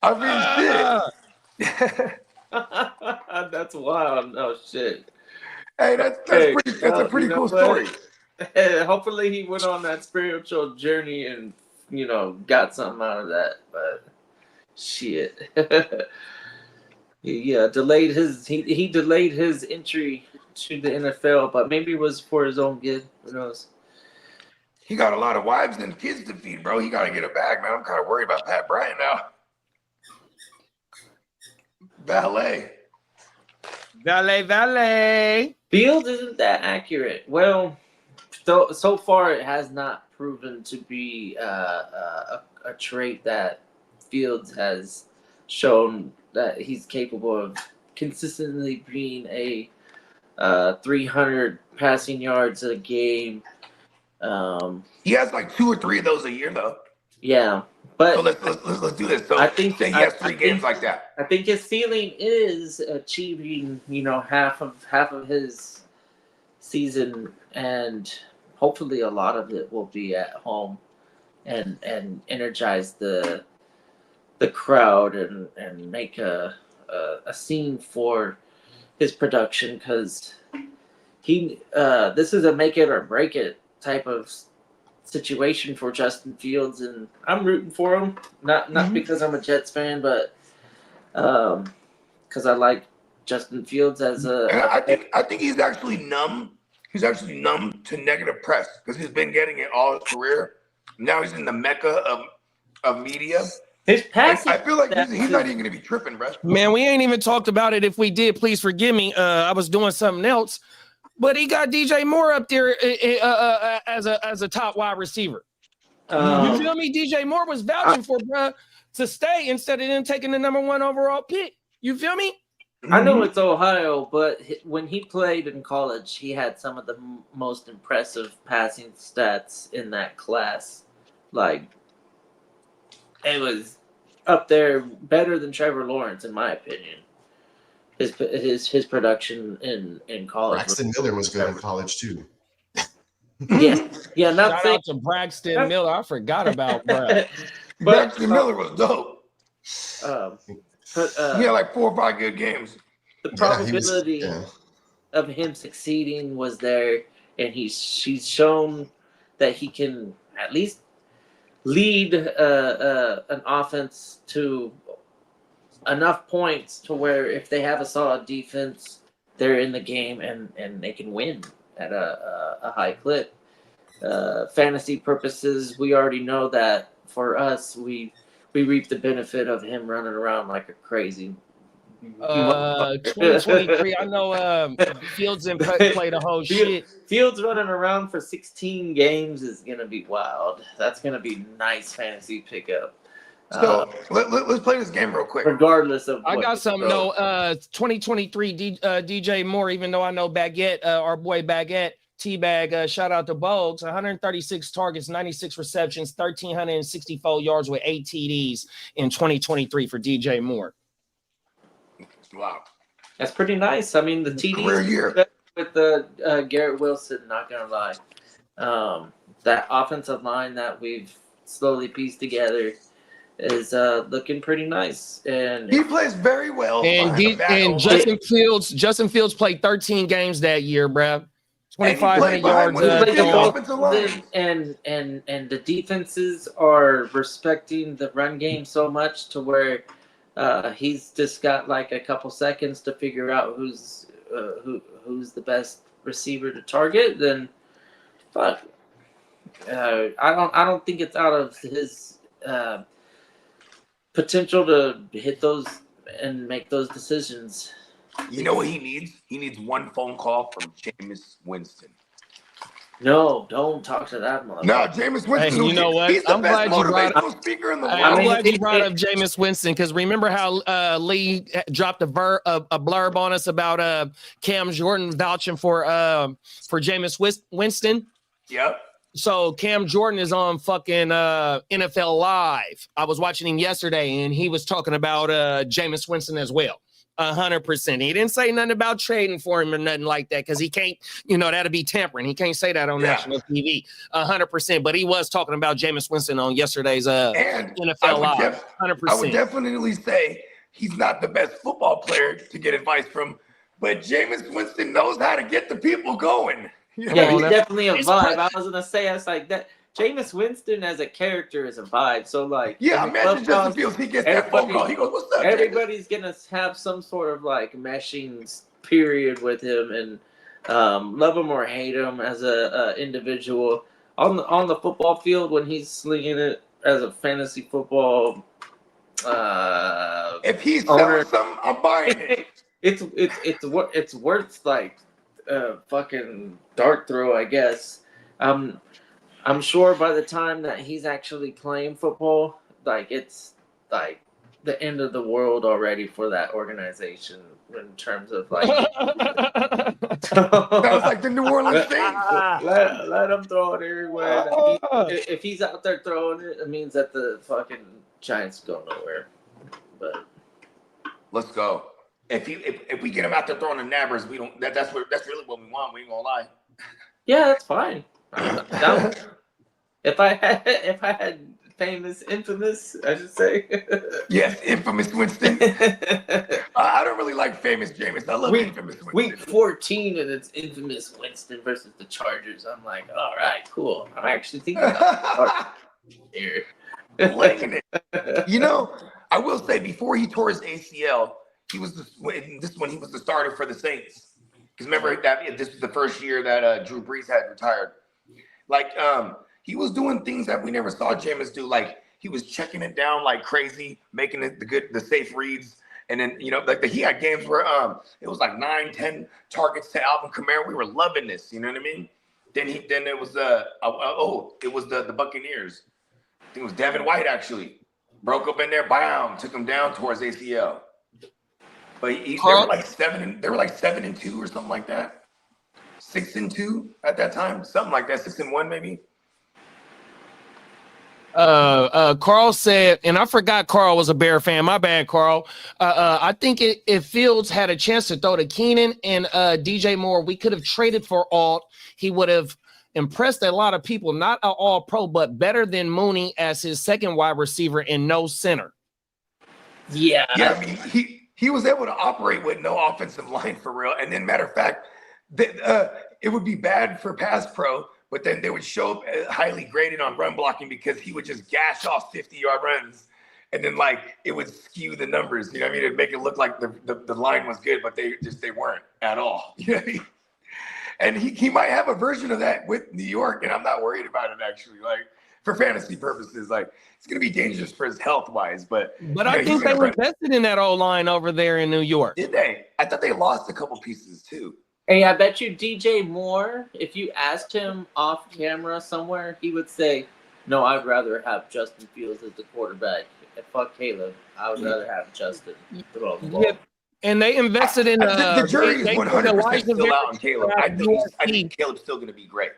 I mean, shit. That's wild. Oh, shit. Hey, that's a pretty cool story. Hopefully he went on that spiritual journey and got something out of that. But shit, he delayed his entry to the NFL, but maybe it was for his own good. Who knows? He got a lot of wives and kids to feed, bro. He got to get it back, man. I'm kind of worried about Pat Bryant now. Valet. Fields isn't that accurate. Well, so far it has not proven to be a trait that Fields has shown that he's capable of consistently being a 300 passing yards a game. He has like 2 or 3 of those a year, though. Yeah, but so let's do this. So I think he has 3 games like that. I think his ceiling is achieving, half of his season, and hopefully a lot of it will be at home, and energize the crowd and make a scene for his production, because this is a make it or break it type of situation for Justin Fields, and I'm rooting for him, not because I'm a Jets fan, but because I like Justin Fields as a. And I think he's actually numb. He's actually numb to negative press because he's been getting it all his career. Now he's in the mecca of media. His passing. I feel like he's not even going to be tripping, bro. Man, we ain't even talked about it. If we did, please forgive me. I was doing something else, but he got DJ Moore up there as a top wide receiver. You feel me? DJ Moore was vouching for bruh to stay instead of them taking the #1 overall pick. You feel me? I know it's Ohio, but when he played in college, he had some of the most impressive passing stats in that class. Like, it was up there, better than Trevor Lawrence, in my opinion. His production in college. Braxton Miller was good in college too. Yeah. Not Shout saying, out to Braxton Miller. I forgot about Brad. Braxton Miller was dope. but He had like 4 or 5 good games. the Yeah, he was. probability Yeah. of him succeeding was there, and she's shown that he can at least lead an offense to enough points to where if they have a solid defense, they're in the game and they can win at a high clip. Fantasy purposes, we already know that for us, we reap the benefit of him running around like a crazy. 2023. I know Fields didn't play the whole shit. Fields running around for 16 games is gonna be wild. That's gonna be nice fantasy pickup. So let's play this game real quick. Regardless of, I got something though. 2023 DJ Moore. Even though I know Baguette, our boy Baguette. T-Bag, shout out to Bogues, 136 targets, 96 receptions, 1,364 yards with 8 TDs in 2023 for DJ Moore. Wow. That's pretty nice. I mean, the TDs year. with the Garrett Wilson, not going to lie. That offensive line that we've slowly pieced together is looking pretty nice. And he plays very well. And Justin Fields played 13 games that year, bruh. 2,500 yards. And the defenses are respecting the run game so much to where he's just got like a couple seconds to figure out who's the best receiver to target. Then, fuck, I don't think it's out of his potential to hit those and make those decisions. You know what he needs? He needs one phone call from Jameis Winston. No, don't talk to that motherfucker. No, Jameis Winston. Hey, you know what? He's the best motivational speaker in the world. I'm glad you brought up Jameis Winston because remember how Lee dropped a blurb on us about Cam Jordan vouching for Jameis Winston? Yep. So Cam Jordan is on fucking NFL Live. I was watching him yesterday, and he was talking about Jameis Winston as well. 100%. He didn't say nothing about trading for him or nothing like that because he can't, that'd be tampering. He can't say that on national TV. 100%. But he was talking about Jameis Winston on yesterday's NFL Live. 100%. I would definitely say he's not the best football player to get advice from, but Jameis Winston knows how to get the people going. Yeah, he's definitely a vibe. I was gonna say, I was like that. Jameis Winston as a character is a vibe. So like, yeah, imagine Justin Fields. He gets that phone call. He goes, "What's up?" Everybody's gonna have some sort of like meshing period with him, and love him or hate him as a individual on the football field when he's slinging it as a fantasy football. If he's selling something, I'm buying it. It's worth like fucking dart throw, I guess. I'm sure by the time that he's actually playing football, like it's like the end of the world already for that organization in terms of like. Sounds like the New Orleans Saints. Let him throw it everywhere. If he's out there throwing it, it means that the fucking Giants go nowhere. But let's go. If we get him out there throwing the nabbers, we don't. That's really what we want. We ain't gonna lie. Yeah, that's fine. If I had infamous, I should say. Yes, infamous Winston. I don't really like famous Jameis. I love infamous Winston. Week 14 and it's infamous Winston versus the Chargers. I'm like, all right, cool. I'm actually thinking about here. Liking it. I will say before he tore his ACL, he was he was the starter for the Saints. Because remember that this was the first year that Drew Brees had retired. Like he was doing things that we never saw Jameis do. Like he was checking it down like crazy, making it the safe reads. And then, like he had games where it was like 9-10 targets to Alvin Kamara. We were loving this, you know what I mean? Then it was the Buccaneers. I think it was Devin White actually. Broke up in there, bam, took him down towards ACL. But they were like 7-2 or something like that. 6-2 at that time, something like that. 6-1 maybe. Carl said, and I forgot Carl was a Bear fan. My bad, Carl. I think if Fields had a chance to throw to Keenan and DJ Moore, we could have traded for Alt. He would have impressed a lot of people, not an all-pro, but better than Mooney as his second wide receiver and no center. Yeah. Yeah, I mean, he was able to operate with no offensive line for real. And then, matter of fact, it would be bad for pass pro, but then they would show up highly graded on run blocking because he would just gash off 50-yard runs. And then, like, it would skew the numbers. You know what I mean? It'd make it look like the line was good, but they weren't at all. You know what I mean? And he might have a version of that with New York, and I'm not worried about it, actually. Like, for fantasy purposes, like, it's going to be dangerous for his health-wise. But I think they invested in that O-line over there in New York. Did they? I thought they lost a couple pieces, too. Hey, I bet you DJ Moore, if you asked him off camera somewhere, he would say, no, I'd rather have Justin Fields as the quarterback. Fuck Caleb. I would rather have Justin throw the ball. Yeah. And they invested in the jury is 100% still out on Caleb. I think Caleb's still going to be great.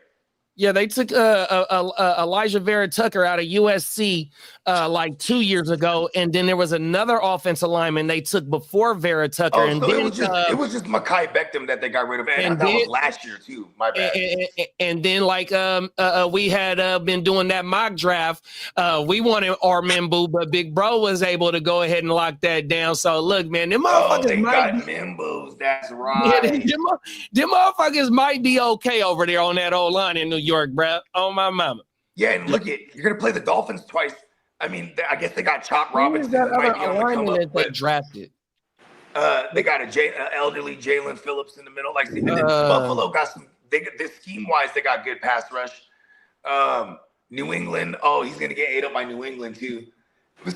Yeah, they took Elijah Vera Tucker out of USC like 2 years ago, and then there was another offensive lineman they took before Vera Tucker. Oh, and so then, it was just Mekhi Beckham that they got rid of, and that was last year too. My bad. And then like we had been doing that mock draft. We wanted Armembu, but Big Bro was able to go ahead and lock that down. So look, man, them motherfuckers they might got Membos. That's right. Them motherfuckers might be okay over there on that old line in New York, bro. Oh my mama. Yeah, and look you're gonna play the Dolphins twice. I mean, I guess they got Chop Robinson that that might be on the come up, that they drafted. They got elderly Jalen Phillips in the middle. Like Buffalo got some. This scheme wise, they got good pass rush. New England. Oh, he's gonna get ate up by New England too.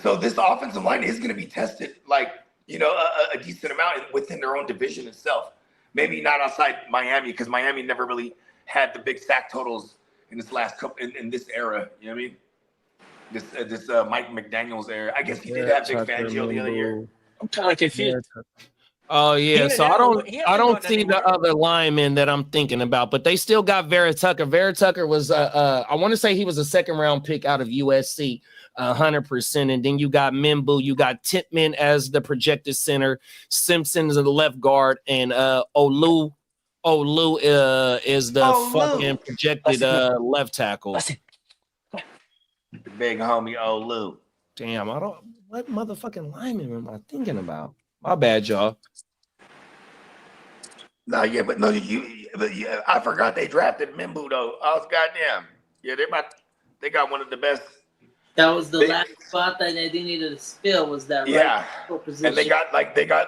So this offensive line is gonna be tested, like a decent amount within their own division itself. Maybe not outside Miami, because Miami never really had the big sack totals in this last couple in this era. You know what I mean? This Mike McDaniel's era. I guess he did have Big Fangio the other year. I'm kind of confused. Oh yeah, so I don't see the other lineman that I'm thinking about, but they still got Vera Tucker. Vera Tucker was I want to say he was a second round pick out of USC, 100%. And then you got Membu, you got Titman as the projected center, Simpson as the left guard, and Olu is the fucking projected left tackle. The big homie Olu. Damn, what motherfucking lineman am I thinking about? My bad, y'all. No, yeah, but no, I forgot they drafted Membu though. I was goddamn. Yeah, they got one of the best. That was the last spot that they needed to fill, was that right position. And they got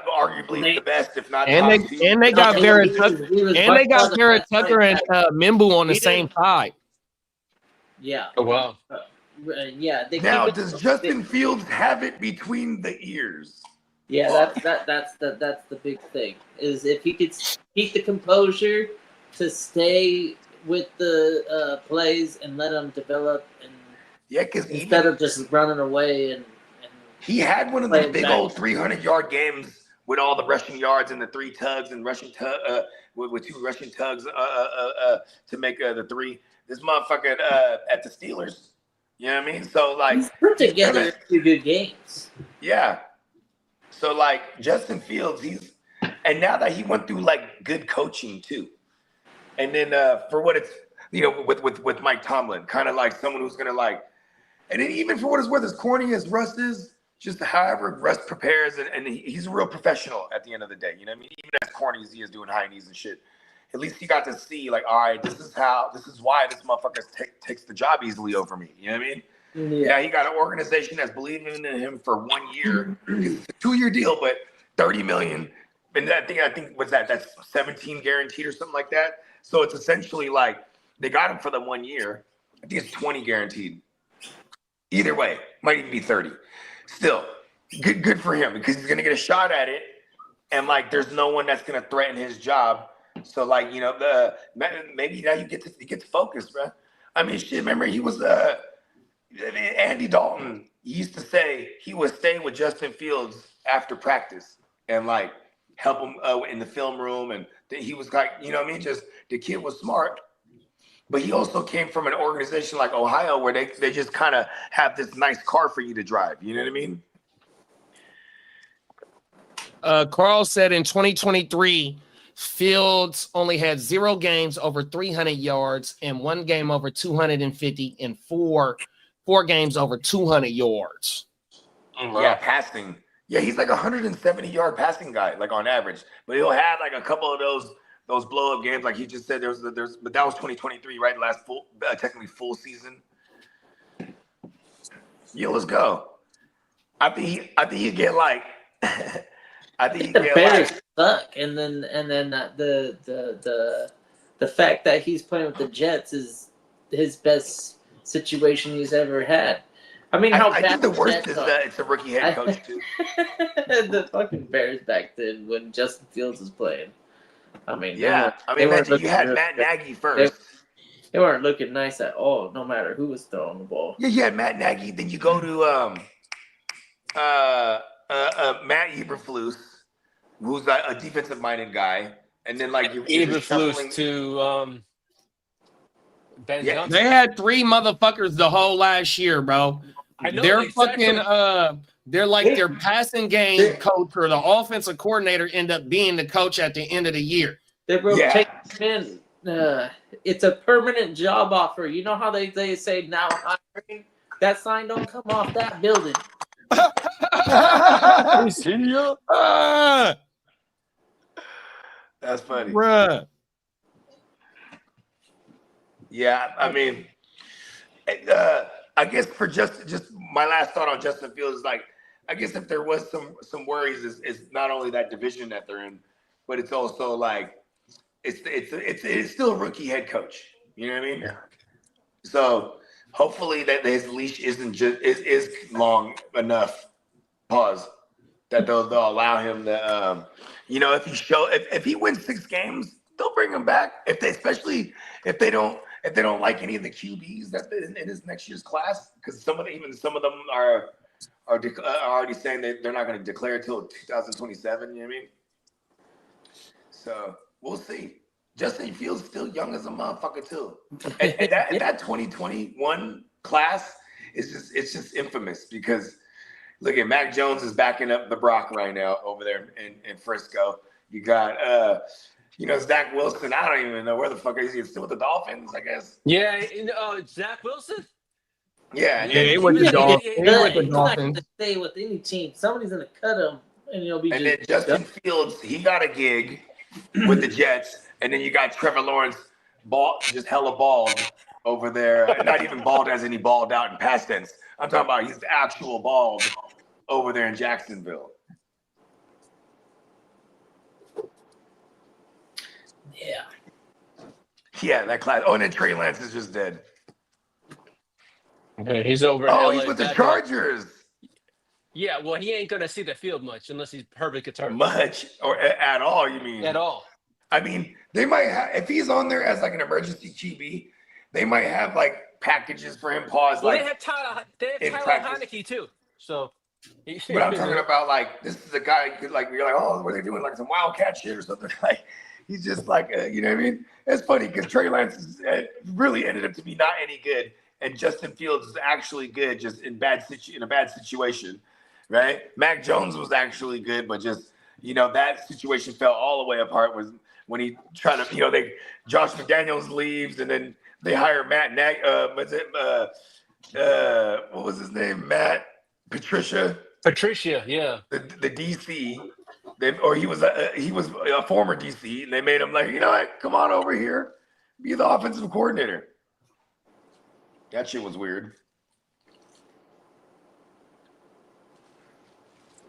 arguably the best, if not. And they got Vera Tucker, and they got Vera Tucker and Membu on the same side. Yeah. Oh wow. Yeah. Now, does Justin Fields have it between the ears? Yeah, that's the big thing. Is if he could keep the composure to stay with the plays and let them develop, and because instead of just running away and he had one of those big old 300-yard games with all the rushing yards and the three tugs and rushing with two rushing tugs to make the three. This motherfucker at the Steelers. You know what I mean? So like he's put together 2 good games. Yeah. So like Justin Fields, and now that he went through like good coaching too, and then for what it's with Mike Tomlin, kind of like someone who's gonna like, and then even for what it's worth, as corny as Russ is, just however Russ prepares, and he's a real professional at the end of the day. You know what I mean? Even as corny as he is doing high knees and shit, at least he got to see like, all right, this is why this motherfucker takes the job easily over me. You know what I mean? Yeah, he got an organization that's believing in him for 1 year. It's a 2-year deal, but $30 million. And I think that's 17 guaranteed or something like that. So it's essentially like they got him for the 1 year. I think it's 20 guaranteed. Either way, might even be 30. Still, good for him because he's gonna get a shot at it, and like there's no one that's gonna threaten his job. So like maybe now you get to focus, bro. I mean, shit. Remember he was Andy Dalton used to say he would stay with Justin Fields after practice and like help him in the film room, and he was like, you know what I mean? Just the kid was smart, but he also came from an organization like Ohio where they just kind of have this nice car for you to drive. You know what I mean? Carl said in 2023, Fields only had 0 games over 300 yards and 1 game over 250 and four games over 200 yards. Yeah, passing. Yeah, he's like 170-yard passing guy, like on average. But he'll have like a couple of those blow up games, like he just said. But that was 2023, right? Last technically full season. Yeah, let's go. I think he'd get like. I think the Bears suck, and then the fact that he's playing with the Jets is his best situation he's ever had. I mean, I think the worst is that it's a rookie head coach too. The fucking Bears back then when Justin Fields was playing. I mean, yeah. Imagine you had Matt Nagy first. They weren't looking nice at all, no matter who was throwing the ball. Yeah, you had Matt Nagy. Then you go to Matt Eberflus, who's a defensive-minded guy, and then like you Eberflus to Ben Johnson. They had 3 motherfuckers the whole last year, bro. I know they're fucking they're like their passing game coach or the offensive coordinator end up being the coach at the end of the year. They will take him in. It's a permanent job offer. You know how they say now hiring? That sign don't come off that building. That's funny. Bruh. Yeah, I mean, I guess for just my last thought on Justin Fields is like, I guess if there was some worries is not only that division that they're in, but it's also like it's still a rookie head coach. You know what I mean? Yeah. So hopefully that his leash isn't is long enough. Pause. That they'll allow him to, if he wins 6 games, they'll bring him back. Especially if they don't like any of the QBs that's in his next year's class, because some of them are already saying that they're not going to declare until 2027. You know what I mean? So we'll see. Justin Fields still young as a motherfucker too, and that 2021 class is just infamous because look at Mac Jones is backing up the Brock right now over there in Frisco. You got Zach Wilson. I don't even know where the fuck is he. Still with the Dolphins, I guess. Yeah, Zach Wilson. Yeah, he went to Dolphins. He went to He's not going to stay with any team. Somebody's going to cut him, and he'll be. And then Justin Fields, he got a gig with the Jets, and then you got Trevor Lawrence, just hella bald over there. Not even bald as in he balled out in past tense. I'm talking about he's actual bald over there in Jacksonville. Yeah. Yeah, that class. Oh, and then Trey Lance is just dead. Okay, he's over. Oh, he's with the Chargers. Yeah, well, he ain't gonna see the field much unless he's perfect guitar. Much or at all? You mean at all? I mean, they might have if he's on there as like an emergency QB, they might have like packages for him. Pause. Well, like they have Tyler Heineke too. So, but I'm talking about like this is a guy who could like you're like, oh, what are they doing? Like some wildcat shit or something? Like he's just like you know what I mean? It's funny because Trey Lance really ended up to be not any good, and Justin Fields is actually good, just in a bad situation, right? Mac Jones was actually good, but just that situation fell all the way apart was when he tried to Josh McDaniels leaves and then they hire Matt Nagy. What was his name? Matt Patricia, yeah. The DC. He was a former DC, and they made him like, you know what? Come on over here, be the offensive coordinator. That shit was weird.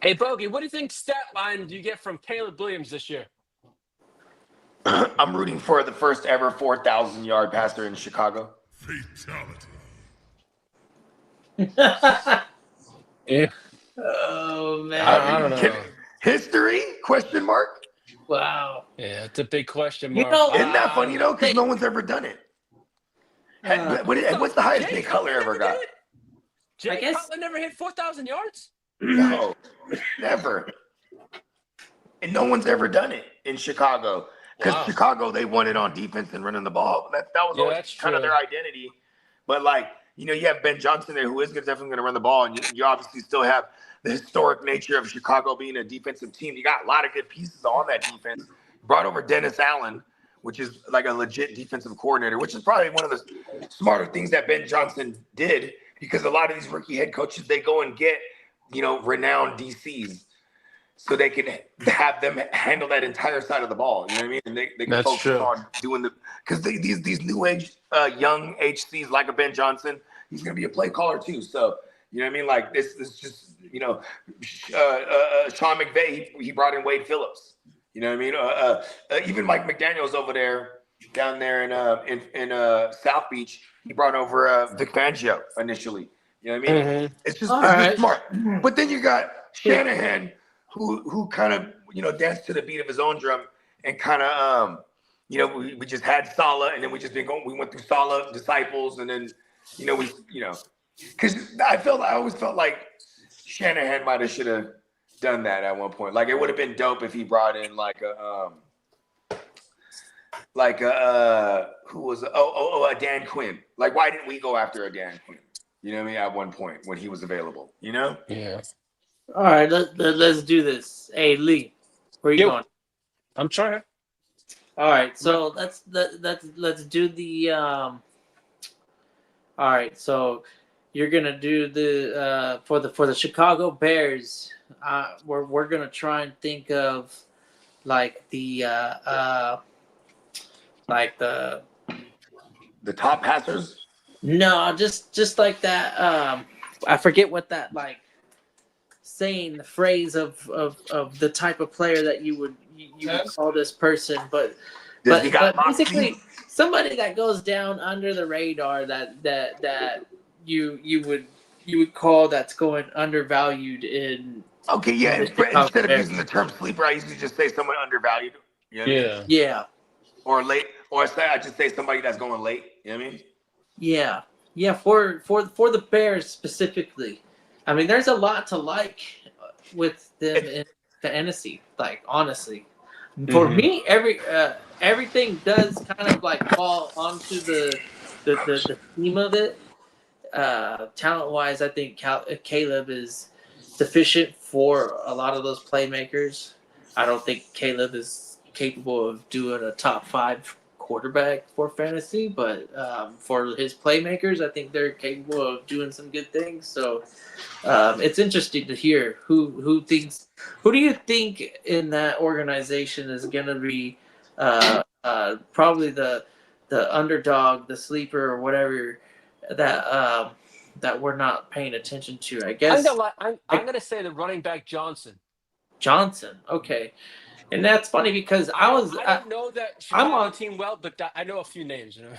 Hey, Bogey, what do you think stat line do you get from Caleb Williams this year? I'm rooting for the first ever 4,000-yard passer in Chicago. Fatality. Yeah. Oh man, I don't know. History? Question mark? Wow. Yeah, it's a big question mark. Isn't that funny though? Because no one's ever done it. What's the highest Jay Cutler ever got? Jay Cutler never hit 4,000 yards? No, never. And no one's ever done it in Chicago. Because Chicago, they won it on defense and running the ball. That was always kind of their identity. But you have Ben Johnson there who is definitely going to run the ball. And you obviously still have the historic nature of Chicago being a defensive team. You got a lot of good pieces on that defense. brought over Dennis Allen, which is like a legit defensive coordinator, which is probably one of the smarter things that Ben Johnson did, because a lot of these rookie head coaches, they go and get, renowned DCs so they can have them handle that entire side of the ball. You know what I mean? And they can That's focus true. on doing because these new age young HCs like a Ben Johnson, he's going to be a play caller too. So, you know what I mean? Like this just, Sean McVay, he brought in Wade Phillips. You know what I mean? Even Mike McDaniels over there, down there in South Beach, he brought over Vic Fangio initially. You know what I mean? Mm-hmm. It's just smart. But then you got Shanahan, who kind of danced to the beat of his own drum, and kind of we just had Saleh, and then we went through Saleh disciples, and then because I always felt like Shanahan should have done that at one point. Like it would have been dope if he brought in who was a Dan Quinn. Like why didn't we go after a Dan Quinn? You know what I mean? At one point when he was available, Yeah. All right, let's do this. Hey Lee, where you going? I'm trying. All right, so let's do the All right, so you're gonna do the for the Chicago Bears. We're gonna try and think of like the top passers. No, just like that. I forget what that like saying the phrase of the type of player that you would call this person, but basically somebody that goes down under the radar that you would call that's going undervalued in. Okay, yeah. Instead of using the term sleeper, I usually just say someone undervalued. You know what I mean? Yeah. Or late, or I just say somebody that's going late. You know what I mean? Yeah. For the Bears specifically, I mean, there's a lot to like with them in fantasy. Like honestly, for me, everything does kind of like fall onto the theme of it. Talent wise, I think Caleb is sufficient for a lot of those playmakers. I don't think Caleb is capable of doing a top 5 quarterback for fantasy, but for his playmakers, I think they're capable of doing some good things. So it's interesting to hear who do you think in that organization is going to be probably the underdog, the sleeper, or whatever that we're not paying attention to. I guess I'm gonna say the running back Johnson. Okay. And that's funny because I don't know that I'm on the team well, but I know a few names. You know,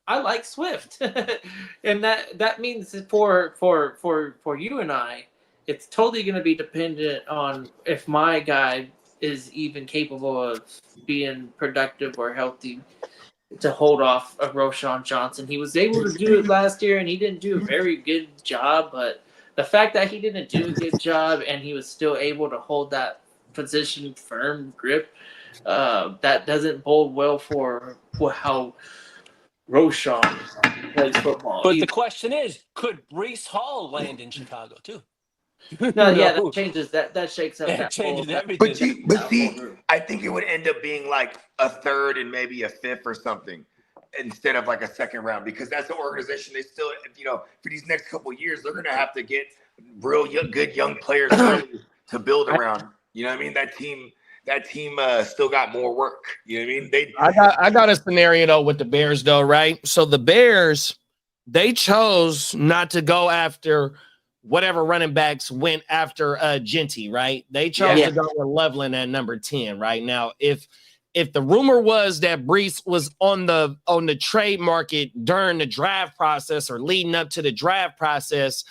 I like Swift, and that means for you and I, it's totally going to be dependent on if my guy is even capable of being productive or healthy to hold off of Roschon Johnson. He was able to do it last year, and he didn't do a very good job. But the fact that he didn't do a good job and he was still able to hold that position firm grip, that doesn't bode well for how Roschon plays football. But the question is, could Breece Hall land in Chicago too? No, yeah, that changes that shakes up. That changes everything. But see, I think it would end up being like a third and maybe a fifth or something instead of like a second round, because that's the organization they still, for these next couple of years, they're going to have to get real good young players to build around. You know what I mean? That team still got more work. You know what I mean? I got a scenario though with the Bears though, right? So the Bears, they chose not to go after whatever running backs went after Genty, right? They chose to go with Loveland at number 10 right now. If the rumor was that Breece was on the trade market during the draft process or leading up to the draft process,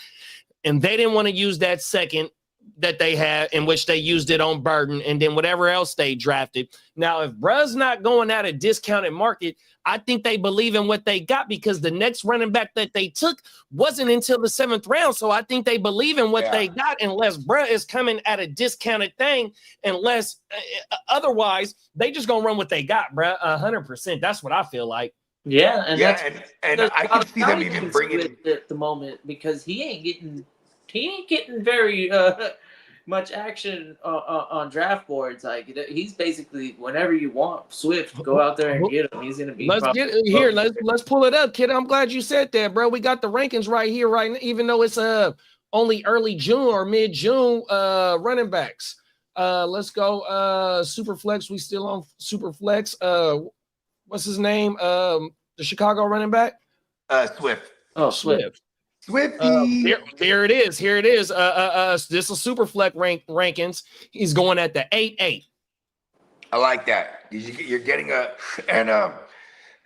and they didn't want to use that second that they had, in which they used it on Burden and then whatever else they drafted. Now, if Bruh's not going at a discounted market, I think they believe in what they got, because the next running back that they took wasn't until the 7th round. So I think they believe in what they got, unless Bruh is coming at a discounted thing, unless otherwise they just going to run what they got, bruh. 100%. That's what I feel like. Yeah. And I can see them even bringing at the moment, because he ain't getting very much action on draft boards. Like he's basically whenever you want Swift, go out there and get him. He's gonna be. Let's get here. Let's pull it up, kid. I'm glad you said that, bro. We got the rankings right here, right now, even though it's only early June or mid June. Running backs. Let's go. Super flex. We still on super flex. What's his name? The Chicago running back. Swift. Oh, Swift. Swifty. There it is. Here it is. This is super flex rankings. He's going at the 8-8. I like that. You're getting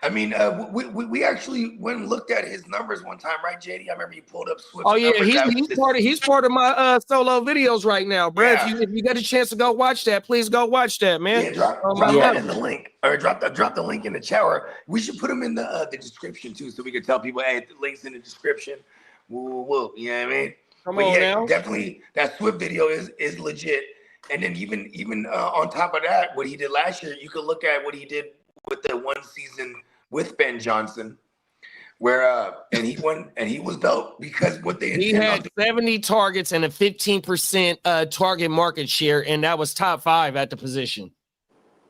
I mean, we actually went and looked at his numbers one time, right, JD? I remember you pulled up Swift. Oh yeah, he's part of my solo videos right now, bro. Yeah. If you get a chance to go watch that, please go watch that, man. Yeah, drop that in the link, or drop the link in the chat. Or we should put them in the description too, so we can tell people, hey, the link's in the description. Woo, you know what I mean? Come on now. Definitely that Swift video is legit. And then even on top of that, what he did last year, you could look at what he did with the one season with Ben Johnson, where and he was dope because what they had 70 targets and a 15% target market share, and that was top 5 at the position.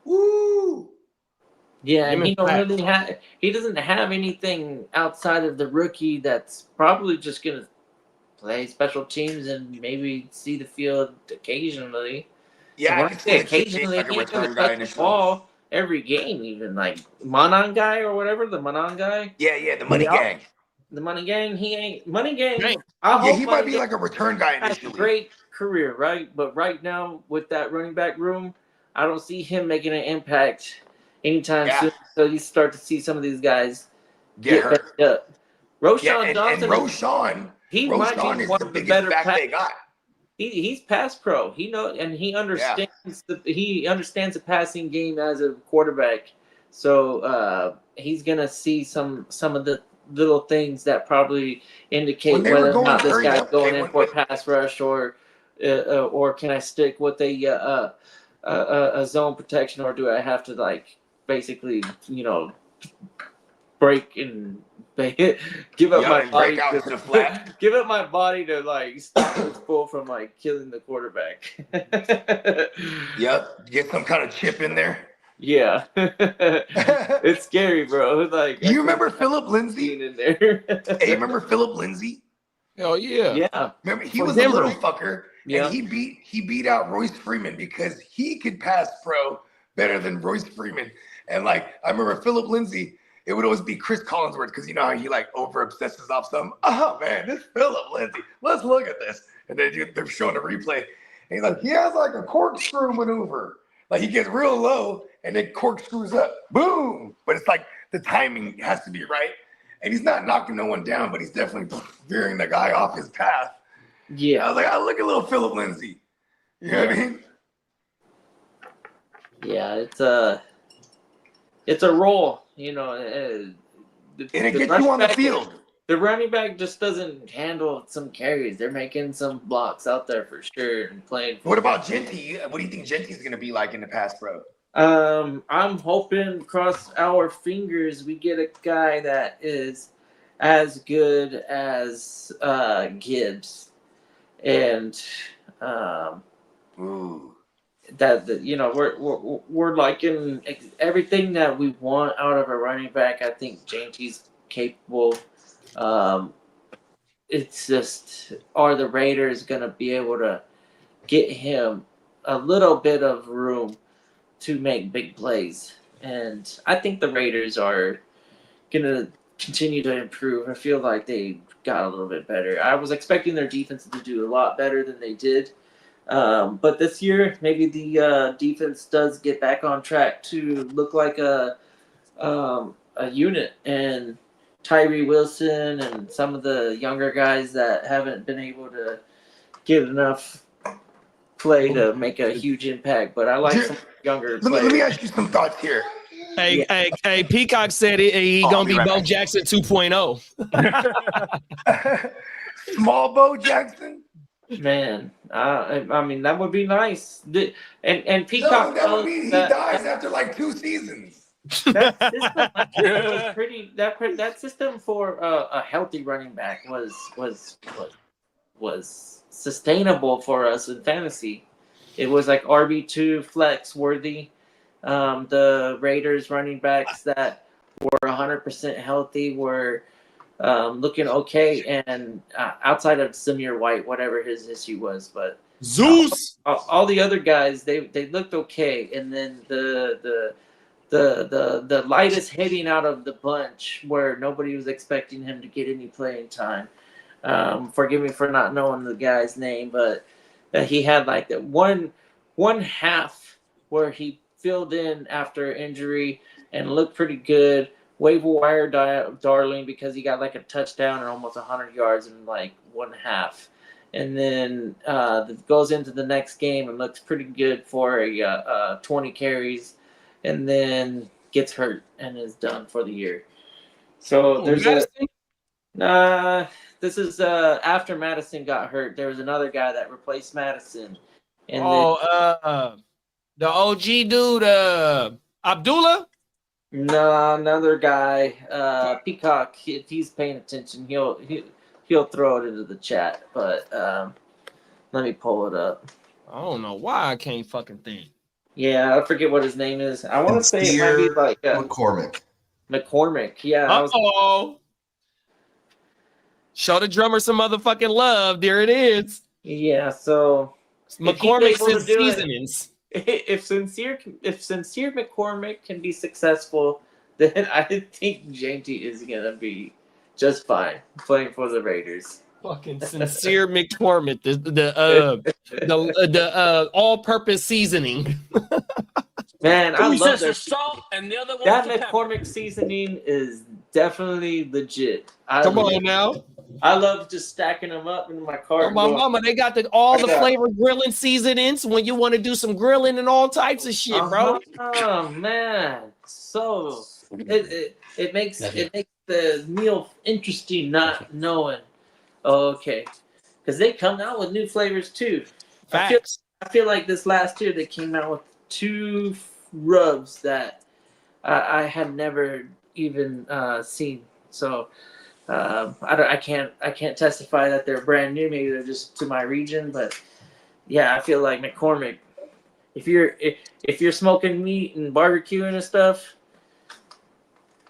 Woo! Yeah, and he doesn't have anything outside of the rookie that's probably just gonna play special teams and maybe see the field occasionally. Yeah, I say occasionally, he ain't gonna touch the ball every game, even like Manon guy or whatever, the Manon guy. Yeah, the money gang. The money gang, he ain't money gang. He might be like a return guy initially. Great career, right? But right now with that running back room, I don't see him making an impact anytime soon. So you start to see some of these guys get hurt up. Roshan Johnson, he might be one of the better back they got. He's pass pro. He understands the passing game as a quarterback. So he's gonna see some of the little things that probably indicate whether or not this guy's going in for pass rush or can I stick with a zone protection, or do I have to like basically break and give up my body give up my body to like stop this bull from like killing the quarterback. Yep, get some kind of chip in there. Yeah, it's scary, bro. Like, you remember Philip Lindsay in there? Hey, remember Philip Lindsay? Oh yeah, yeah. Remember he was a little fucker, and he beat out Royce Freeman because he could pass pro better than Royce Freeman. And like I remember Philip Lindsay. It would always be Chris Collinsworth because you know how he like over obsesses off something. Oh man, this Philip Lindsay. Let's look at this. And then they're showing a replay. And he's like, he has like a corkscrew maneuver. Like he gets real low and then corkscrews up. Boom. But it's like the timing has to be right. And he's not knocking no one down, but he's definitely veering the guy off his path. Yeah. I was like, look at little Philip Lindsay. You know what I mean? Yeah, it's a role. And it gets you on the field. The running back just doesn't handle some carries. They're making some blocks out there for sure and playing. What about Genty? What do you think Genty's going to be like in the pass pro? I'm hoping, cross our fingers, we get a guy that is as good as Gibbs, and we're liking everything that we want out of a running back. I think Genty's capable. It's just, are the Raiders going to be able to get him a little bit of room to make big plays? And I think the Raiders are going to continue to improve. I feel like they got a little bit better. I was expecting their defense to do a lot better than they did. But this year, maybe the defense does get back on track to look like a unit. And Tyree Wilson and some of the younger guys that haven't been able to get enough play to make a huge impact. But I like some younger players. Let me ask you some thoughts here. Hey, Peacock said he gonna be Bo Jackson 2.0. Small Bo Jackson? Man, I mean that would be nice. And Peacock, that would mean he dies after like 2 seasons. That system was pretty. That system for a healthy running back was was sustainable for us in fantasy. It was like RB2 flex worthy. The Raiders running backs that were 100% healthy were looking okay, and outside of Samir White, whatever his issue was, but Zeus. all the other guys they looked okay, and then the lightest hitting out of the bunch, where nobody was expecting him to get any playing time. Forgive me for not knowing the guy's name, but he had like that one half where he filled in after injury and looked pretty good. Waiver wire darling, because he got like a touchdown and almost 100 yards in like one half. And then goes into the next game and looks pretty good for a 20 carries, and then gets hurt and is done for the year. So there's this is after Madison got hurt. There was another guy that replaced Madison. And the OG dude, Abdullah. No, another guy, Peacock. If he's paying attention, he'll throw it into the chat. But let me pull it up. I don't know why I can't fucking think. Yeah, I forget what his name is. I want to say it might be like McCormick. McCormick. Yeah. Uh-oh. Show the drummer some motherfucking love. There it is. Yeah. So McCormick's his seasonings. If sincere McCormick can be successful, then I think JT is gonna be just fine playing for the Raiders. Fucking sincere McCormick, the all-purpose seasoning. Man, I love the salt and the other one. That McCormick seasoning is definitely legit. Come on now. I love just stacking them up in my car. Oh, my mama, they got all the flavor grilling seasonings when you want to do some grilling and all types of shit, bro. Oh man, so it makes the meal interesting, not knowing. Okay, because they come out with new flavors too. Facts. I feel like this last year they came out with 2 rubs that I had never even seen. So. I can't testify that they're brand new. Maybe they're just to my region, but yeah, I feel like McCormick. If you're smoking meat and barbecuing and stuff,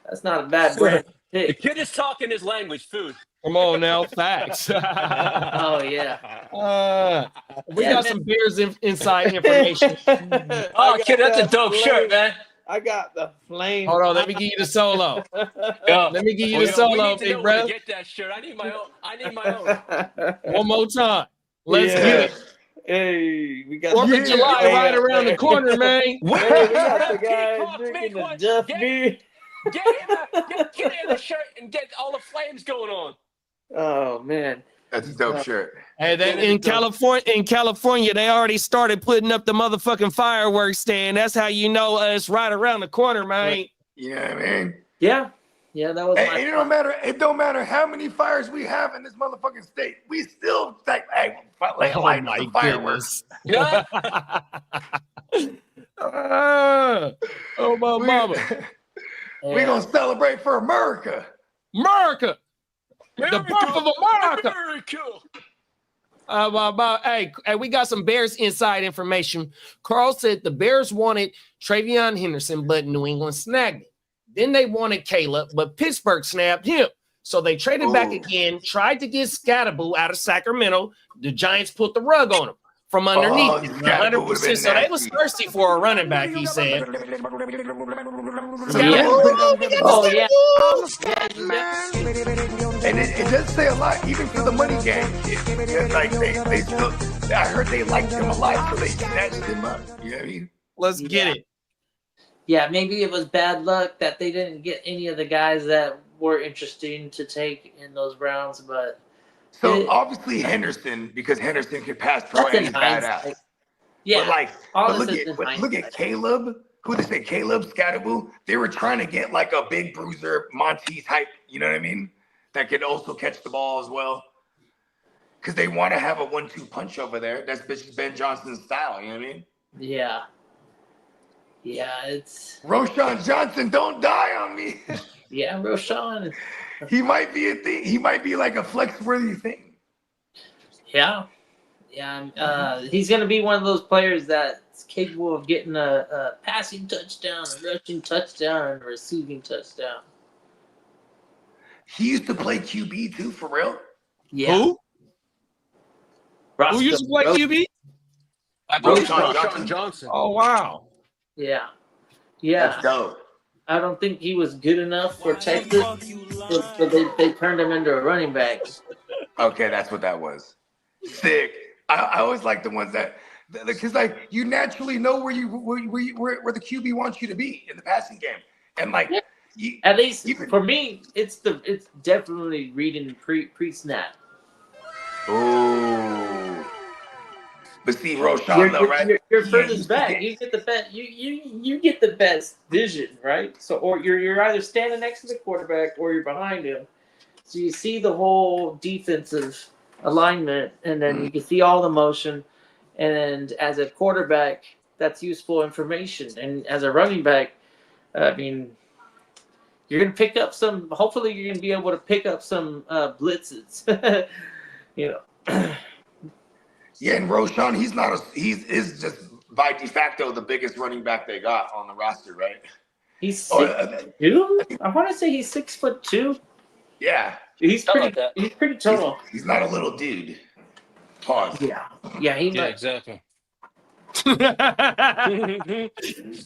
that's not a bad brand. The kid is talking his language, food. Come on now, facts. Oh yeah. We got some Bears inside information. Oh, kid, that's a dope shirt, man. I got the flame. Hold on, let me give you the solo. Let me give you the solo, big bro. Get that shirt. I need my own. One more time. Let's get it. Hey, we got 4th of July right around the corner, man. Hey, we got the guy drinking the Duff beer. Get in the shirt and get all the flames going on. Oh man. That's a dope shirt. Hey, in California, they already started putting up the motherfucking fireworks stand. That's how you know it's right around the corner, man. You know what I mean? Yeah, that was. Hey, it don't matter how many fires we have in this motherfucking state. We still like the fireworks. Yeah. Oh my mama. We gonna celebrate for America. America. The birth of America. Hey, we got some Bears inside information. Carl said the Bears wanted Travion Henderson, but New England snagged it. Then they wanted Caleb, but Pittsburgh snapped him. So they traded back again, tried to get Scatterboo out of Sacramento. The Giants put the rug on him from underneath. 100%. So they was thirsty for a running back, he said. And it does say a lot, even for the money game. Like they still, I heard they liked him a lot, so they snatched him up. You know what I mean? Let's get it. Yeah, maybe it was bad luck that they didn't get any of the guys that were interesting to take in those rounds, but so obviously Henderson, because Henderson could pass pro and he's badass. Yeah, but look at Caleb. Who they say? Caleb Scatterboo. They were trying to get like a big bruiser, Monty type. You know what I mean? That could also catch the ball as well. Because they want to have a 1-2 punch over there. That's Ben Johnson's style. You know what I mean? Yeah. Yeah, it's Roshan Johnson. Don't die on me. Yeah, Roshan. He might be a thing. He might be like a flex-worthy thing. Yeah. He's going to be one of those players that's capable of getting a passing touchdown, a rushing touchdown, and a receiving touchdown. He used to play QB too, for real. Yeah. Who? Who used to play QB? I believe Roshan Roshan Johnson. Oh wow. Yeah. That's dope. I don't think he was good enough for Texas, so they turned him into a running back. Okay, that's what that was. Sick. I always like the ones that, because like you naturally know where the QB wants you to be in the passing game, and like at least for me, it's definitely reading pre-snap. Ooh. But see, Roshan, though, right? You're furthest back. You get the best. You get the best vision, right? So, or you're either standing next to the quarterback or you're behind him, so you see the whole defensive alignment, and then you can see all the motion. And as a quarterback, that's useful information. And as a running back, I mean, you're gonna pick up some. Hopefully, you're gonna be able to pick up some blitzes. You know. Yeah, and Roshan, he's just by de facto the biggest running back they got on the roster, right? He's 6'2". I want to say he's 6'2". Yeah, he's pretty tall. He's not a little dude. Pause. Yeah, exactly.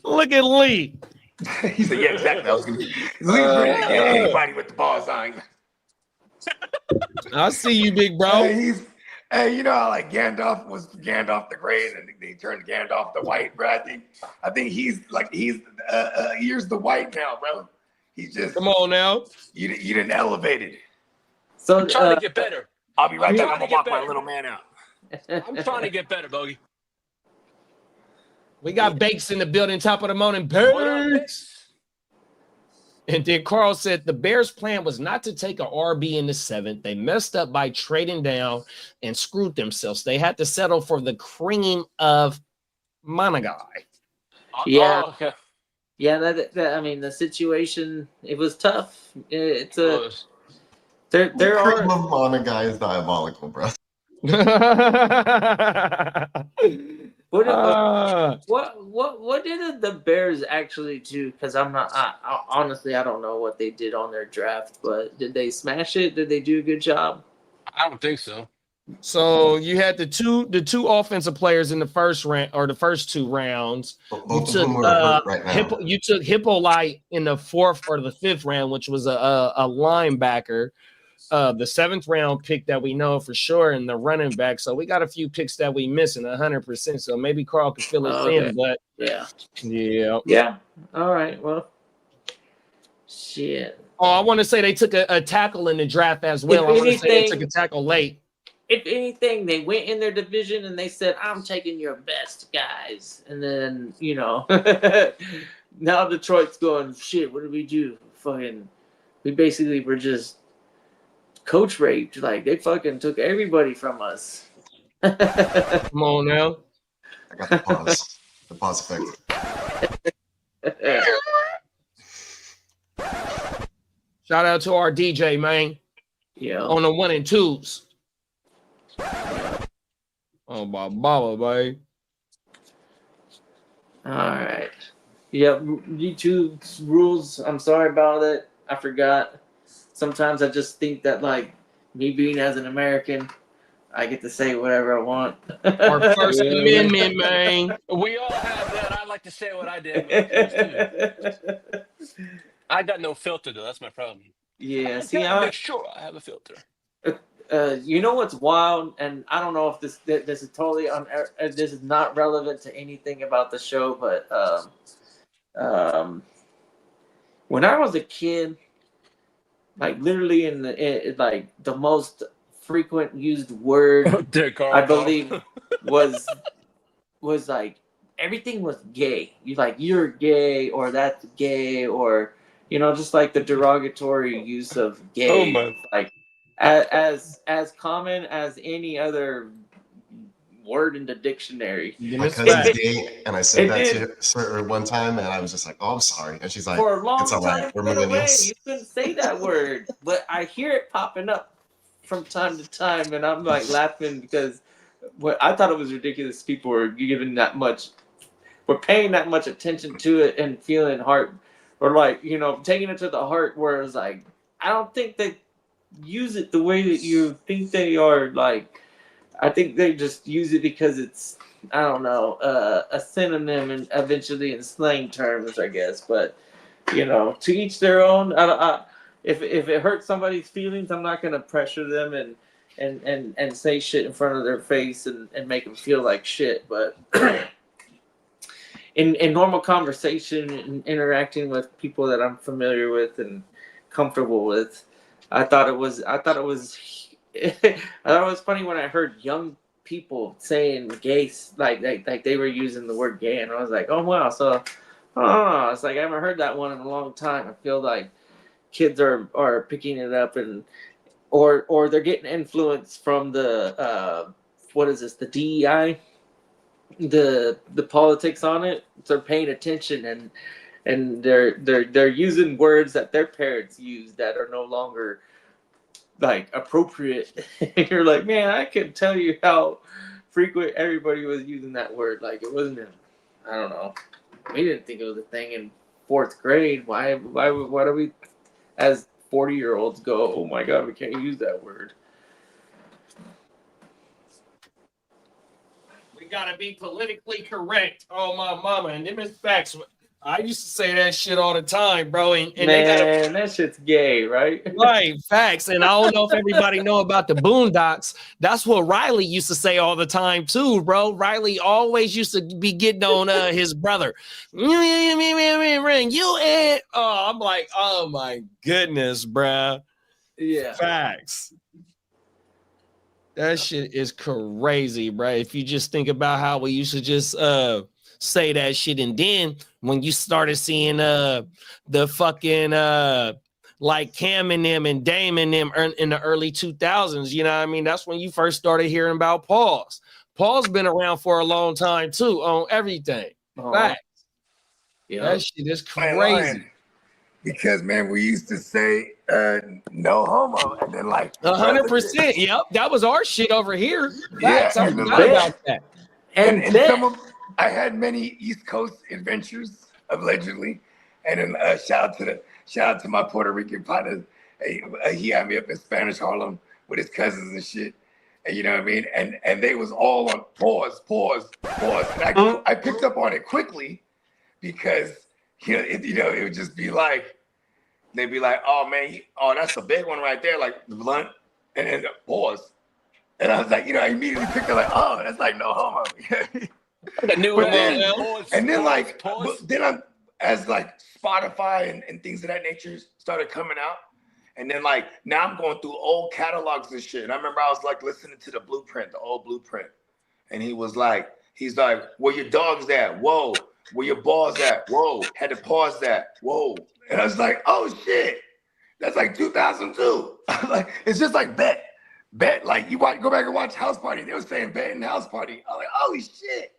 Look at Lee. He said, "Yeah, exactly." I was gonna. Lee's ready to get anybody with the ball sign. I see you, big bro. Hey, you know how like Gandalf was Gandalf the Great, and they turned Gandalf the White, bro. I think he's years the White now, bro. He's just come on now. You didn't elevate it. So I'm trying to get better. I'll be right back. I'm gonna walk my little man out. I'm trying to get better, Bogey. We got Bakes in the building, top of the morning. Bakes. And then Carl said the Bears' plan was not to take an RB in the 7th. They messed up by trading down and screwed themselves. They had to settle for the cream of Monagai. Yeah. Oh, okay. Yeah, that I mean, the situation, it was tough. It's a there are cream of Monagai is diabolical, bro. What did the Bears actually do? Because honestly, I don't know what they did on their draft, but did they smash it? Did they do a good job? I don't think so. So you had the two offensive players in the first round or the first 2 rounds. Both of them are hurt right now. You took Hippolyte in the 4th or the 5th round, which was a linebacker. The 7th round pick that we know for sure, and the running back. So we got a few picks that we missing 100%. So maybe Carl could fill us in, but yeah. All right, well, shit. Oh, I want to say they took a tackle in the draft as well. I want to say they took a tackle late. If anything, they went in their division and they said, "I'm taking your best guys," and then now Detroit's going, "Shit, what did we do? We basically were just." Coach raped, like they fucking took everybody from us. Come on now. I got the pause effect. Shout out to our DJ, man. Yeah. On the 1 and 2s. Oh, my baba, babe. All right. Yeah, YouTube's rules. I'm sorry about it. I forgot. Sometimes I just think that, like, me being as an American, I get to say whatever I want. Our First Amendment, man. We all have that. I like to say what I did. I got no filter, though. That's my problem. Yeah, make sure I have a filter. You know what's wild, and I don't know if this is totally this is not relevant to anything about the show, but when I was a kid. Like literally in the most frequent used word I believe was like everything was gay. You're gay or that's gay or just like the derogatory use of gay. Oh, like as common as any other word in the dictionary. My cousin's gay, and I said that to her one time, and I was just like, "Oh, I'm sorry," and she's like, "For a long "It's all time, right. We're millennials." you couldn't say that word, but I hear it popping up from time to time, and I'm like laughing because what I thought it was ridiculous. People were giving that much, were paying that much attention to it and feeling heart, or like taking it to the heart. Where it's like, I don't think they use it the way that you think they are. Like, I think they just use it because it's, I don't know, a synonym and eventually in slang terms, I guess. But to each their own. If it hurts somebody's feelings, I'm not gonna pressure them and say shit in front of their face and make them feel like shit. But in normal conversation and interacting with people that I'm familiar with and comfortable with, I thought it was I thought it was funny when I heard young people saying gay, like they were using the word gay, and I was like, oh wow. So it's like I haven't heard that one in a long time. I feel like kids are picking it up, and or they're getting influence from the what is this, the DEI, the politics on it. They're paying attention, and they're using words that their parents used that are no longer like appropriate. You're like, man, I can tell you how frequent everybody was using that word. Like, it wasn't I don't know, we didn't think it was a thing in 4th grade. Why do we as 40-year-olds go, oh my god, we can't use that word? We gotta be politically correct. Oh my mama, and them is facts. I used to say that shit all the time, bro. And Man, they gotta, that shit's gay, right? right, facts. And I don't know if everybody know about the Boondocks. That's what Riley used to say all the time too, bro. Riley always used to be getting on his brother. You and I'm like, oh my goodness, bro. Yeah. Facts. That shit is crazy, bro. If you just think about how we used to just say that shit, and then when you started seeing the fucking like Cam and them and Dame and them in the early 2000s, you know what I mean? That's when you first started hearing about Pauls. Paul's been around for a long time too on everything. Facts. Yeah. That shit is crazy. Because man, we used to say no homo, and then like 100%. Yep, that was our shit over here. Facts. Yeah, I forgot about that. And some of I had many East Coast adventures allegedly, and then shout out to my Puerto Rican partner. He had me up in Spanish Harlem with his cousins and shit. And you know what I mean? And they was all on pause. And I picked up on it quickly because it would just be like, they'd be like, oh man, that's a big one right there, like the blunt, and then pause. And I was like, I immediately picked up like, oh, that's like no homo. The new then as like Spotify and things of that nature started coming out, and then like now I'm going through old catalogs and shit. And I remember I was like listening to the old Blueprint, and he's like, where your dogs at? Whoa. Where your balls at? Whoa. Had to pause that. Whoa. And I was like, oh shit, that's like 2002. I was like, it's just like bet. Like you go back and watch House Party. They were saying bet in House Party. I was like, holy shit,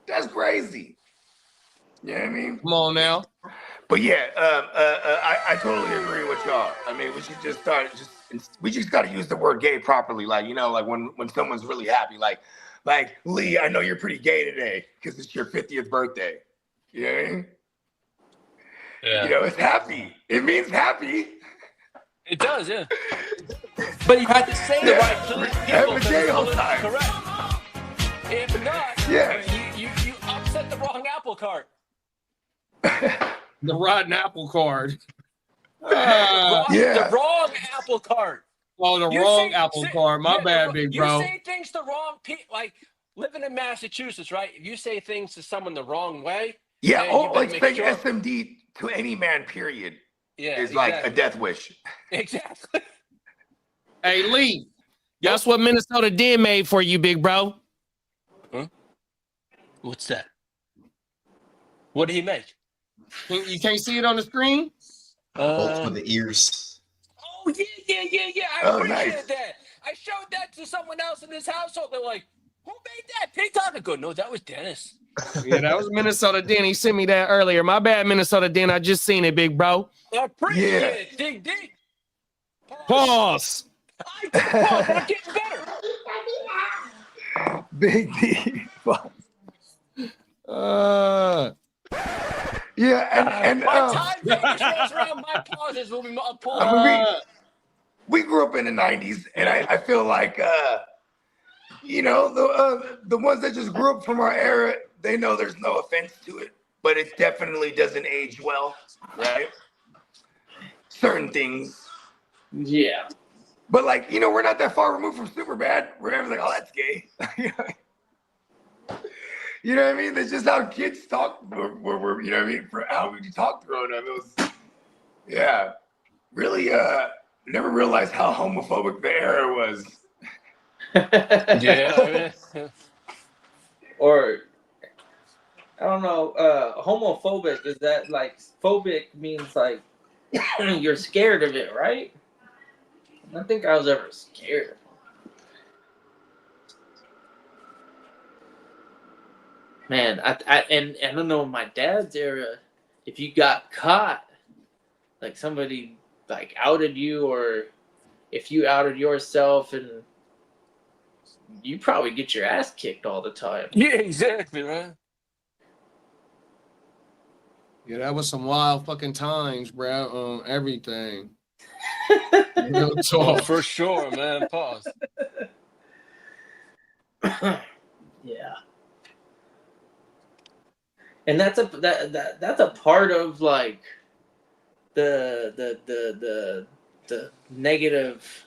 that's crazy. You know what I mean? Come on now. But yeah, I totally agree with y'all. I mean, we should just we just got to use the word gay properly. Like, like when someone's really happy, like Lee, I know you're pretty gay today because it's your 50th birthday. You know what I mean? Yeah. It's happy. It means happy. It does, yeah. But you have to say the right people. Correct. If not, you upset the wrong apple cart. The rotten apple card. The wrong apple cart. Oh, the wrong apple card. My bad, big bro. You say things the wrong like living in Massachusetts, right? If you say things to someone the wrong way, yeah, like saying SMD to any man, period, is like a death wish. Exactly. Hey, Lee, guess what Minnesota did made for you, big bro? Huh? What's that? What did he make? You can't see it on the screen? Both for the ears. Oh, yeah. I appreciate that. I showed that to someone else in this household. They're like, who made that? TikTok? I go, no, that was Dennis. Yeah, that was Minnesota Den. He sent me that earlier. My bad, Minnesota Den. I just seen it, big bro. I appreciate it. Dig deep. Pause. Pause, they're getting better. Big D. Yeah, and By the time Vegas rolls around, my pauses will be pulled. I mean, we grew up in the 90s, and I feel like you know, the ones that just grew up from our era, they know there's no offense to it, but it definitely doesn't age well, right? Certain things. Yeah. But like, you know, we're not that far removed from Superbad. We're never like, oh, that's gay. You know what I mean? That's just how kids talk. We're you know what I mean? For how we talk growing up, it was, yeah, really. Never realized how homophobic the era was. Yeah. Or I don't know. Homophobic, is that like phobic means like you're scared of it, right? I don't think I was ever scared. Man, I don't know, in my dad's era, if you got caught, like somebody like outed you, or if you outed yourself, and you probably get your ass kicked all the time. Yeah, exactly, right? Yeah, that was some wild fucking times, bro. Everything. Real Oh, talk. for sure, man. Pause. Yeah. And that's a part of like the negative,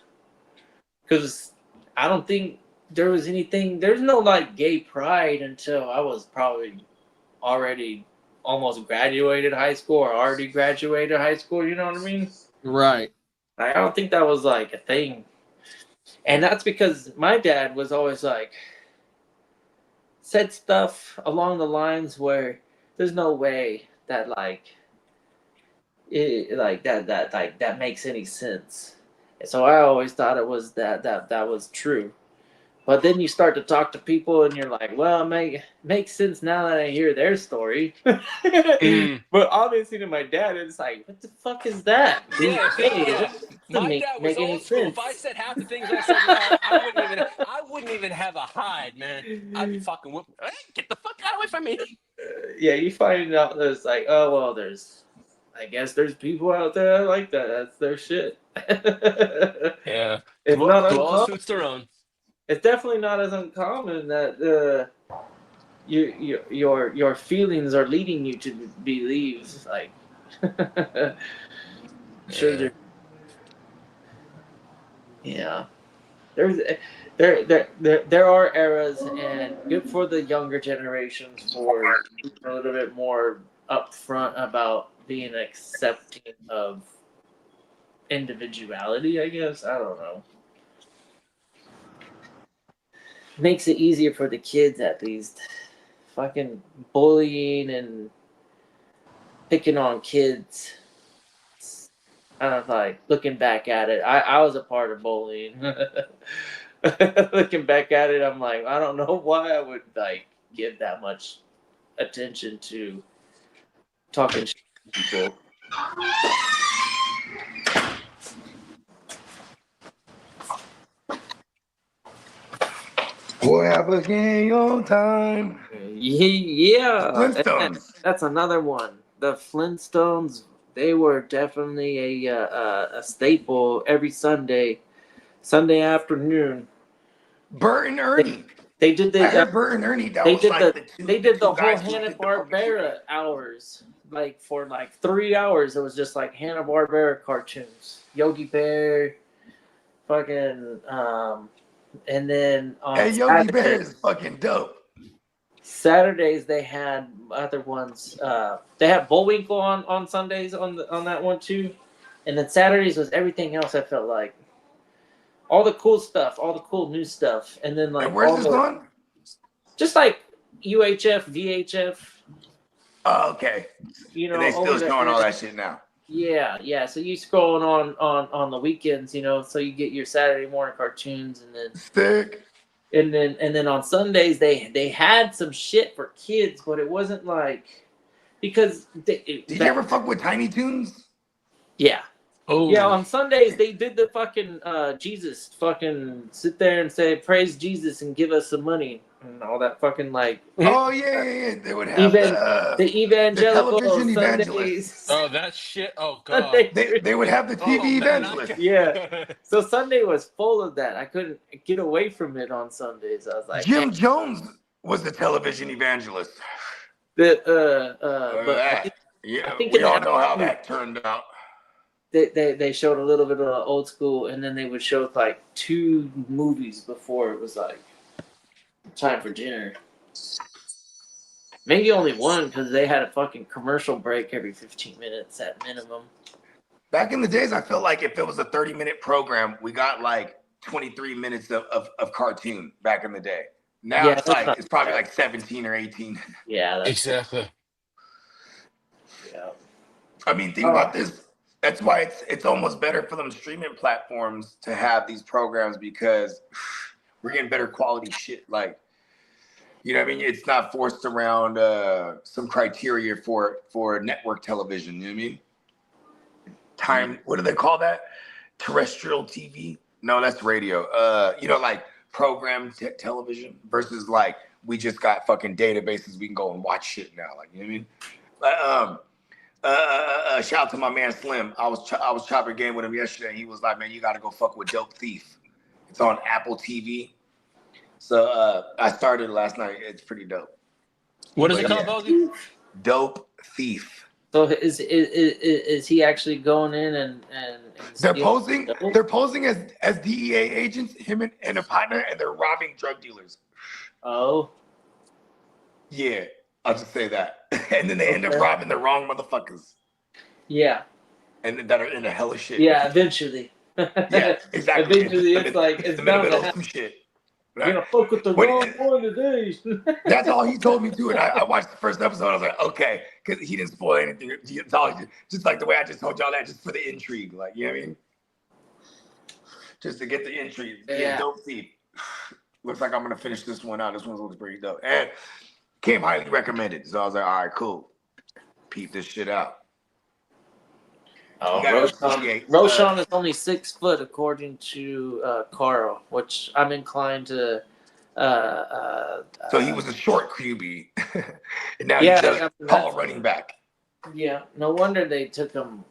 because I don't think there was anything. There's no like gay pride until I was probably already almost graduated high school, or already graduated high school. You know what I mean? Right. I don't think that was like a thing, and that's because my dad was always like said stuff along the lines where there's no way that like it like that makes any sense. And so I always thought it was that was true. But then you start to talk to people and you're like, well, it makes sense now that I hear their story. But obviously to my dad, it's like, what the fuck is that? Yeah, Hey, my dad was old school. If I said half the things I said now, I wouldn't even have a hide, man. I'd be fucking whooping. Hey, get the fuck out away from me. Yeah, you find out there's like, oh well, I guess there's people out there like that. That's their shit. Yeah, It's not to all uncommon. suits their own. It's definitely not as uncommon that your feelings are leading you to believe like sure. Yeah. There are eras, and good for the younger generations for being a little bit more upfront about being accepting of individuality, I guess. I don't know. Makes it easier for the kids, at least. Fucking bullying and picking on kids. I don't know, like looking back at it, I was a part of bullying. Looking back at it, I'm like, I don't know why I would like give that much attention to talking shit to people. We'll have a gay old time. Yeah. Flintstones. That's another one. The Flintstones, they were definitely a staple every Sunday afternoon. Bert and Ernie. They did the. I heard Bert and Ernie. They did the whole Hanna-Barbera hours, like for like 3 hours. It was just like Hanna-Barbera cartoons, Yogi Bear, fucking, and then on Yogi Saturday, Bear is fucking dope. Saturdays they had other ones. They had Bullwinkle on Sundays on that one too, and then Saturdays was everything else. I felt like all the cool stuff, all the cool new stuff, and then like and where's this going? Just like UHF, VHF. Oh, okay. You know, and they still showing all that shit now. Yeah. So you scrolling on the weekends, you know, so you get your Saturday morning cartoons, and then stick. And then on Sundays they had some shit for kids, but it wasn't like because did you ever fuck with Tiny Toons? Yeah. Oh Yeah, on Sundays they did the fucking Jesus fucking sit there and say praise Jesus and give us some money and all that fucking like Oh yeah. They would have the the evangelical television evangelists. Sundays. Oh, that shit. Oh god. Sunday, They would have the Oh TV man, I evangelists. yeah. So Sunday was full of that. I couldn't get away from it on Sundays. I was like, man, Jim Jones was the television evangelist. but Yeah, I think we in the all know how afternoon, that turned out. they showed a little bit of old school, and then they would show like 2 movies before it was like time for dinner. Maybe only 1 because they had a fucking commercial break every 15 minutes at minimum. Back in the days, I felt like if it was a 30-minute program, we got like 23 minutes of cartoon back in the day. Now Yeah, it's that's not it's probably bad. like 17 or 18. Yeah, that's exactly. yeah. I mean, think about this. That's why it's almost better for them streaming platforms to have these programs because we're getting better quality shit. Like, you know what I mean? It's not forced around some criteria for network television. You know what I mean? What do they call that? Terrestrial TV? No, that's radio. Like program television versus like we just got fucking databases we can go and watch shit now. Like, you know what I mean? Shout out to my man Slim. I was chopping game with him yesterday. He was like, "Man, you got to go fuck with Dope Thief. It's on Apple TV." So I started last night. It's pretty dope. What is it called, Bogey? Dope Thief. So is he actually going in and They're posing as DEA agents, him and a partner, and they're robbing drug dealers. Oh. Yeah, I'll just say that. And then they end up robbing the wrong motherfuckers. Yeah. And that are in a hell of shit. Yeah, eventually. Yeah, exactly. Eventually it's like it's bound to happen. Some shit. You're gonna fuck with the wrong one today. That's all he told me too. And I watched the first episode. I was like, okay, because he didn't spoil anything. It's all just like the way I just told y'all that, just for the intrigue. Like, you know what I mean? Just to get the intrigue. Yeah, Dope Thief. Looks like I'm gonna finish this one out. This one looks pretty dope. And came highly recommended. So I was like, all right, cool. Peep this shit out. Oh, Roshan is only 6 foot according to Carl, which I'm inclined to. So he was a short QB, and now he's a tall running back. Yeah, no wonder they took him.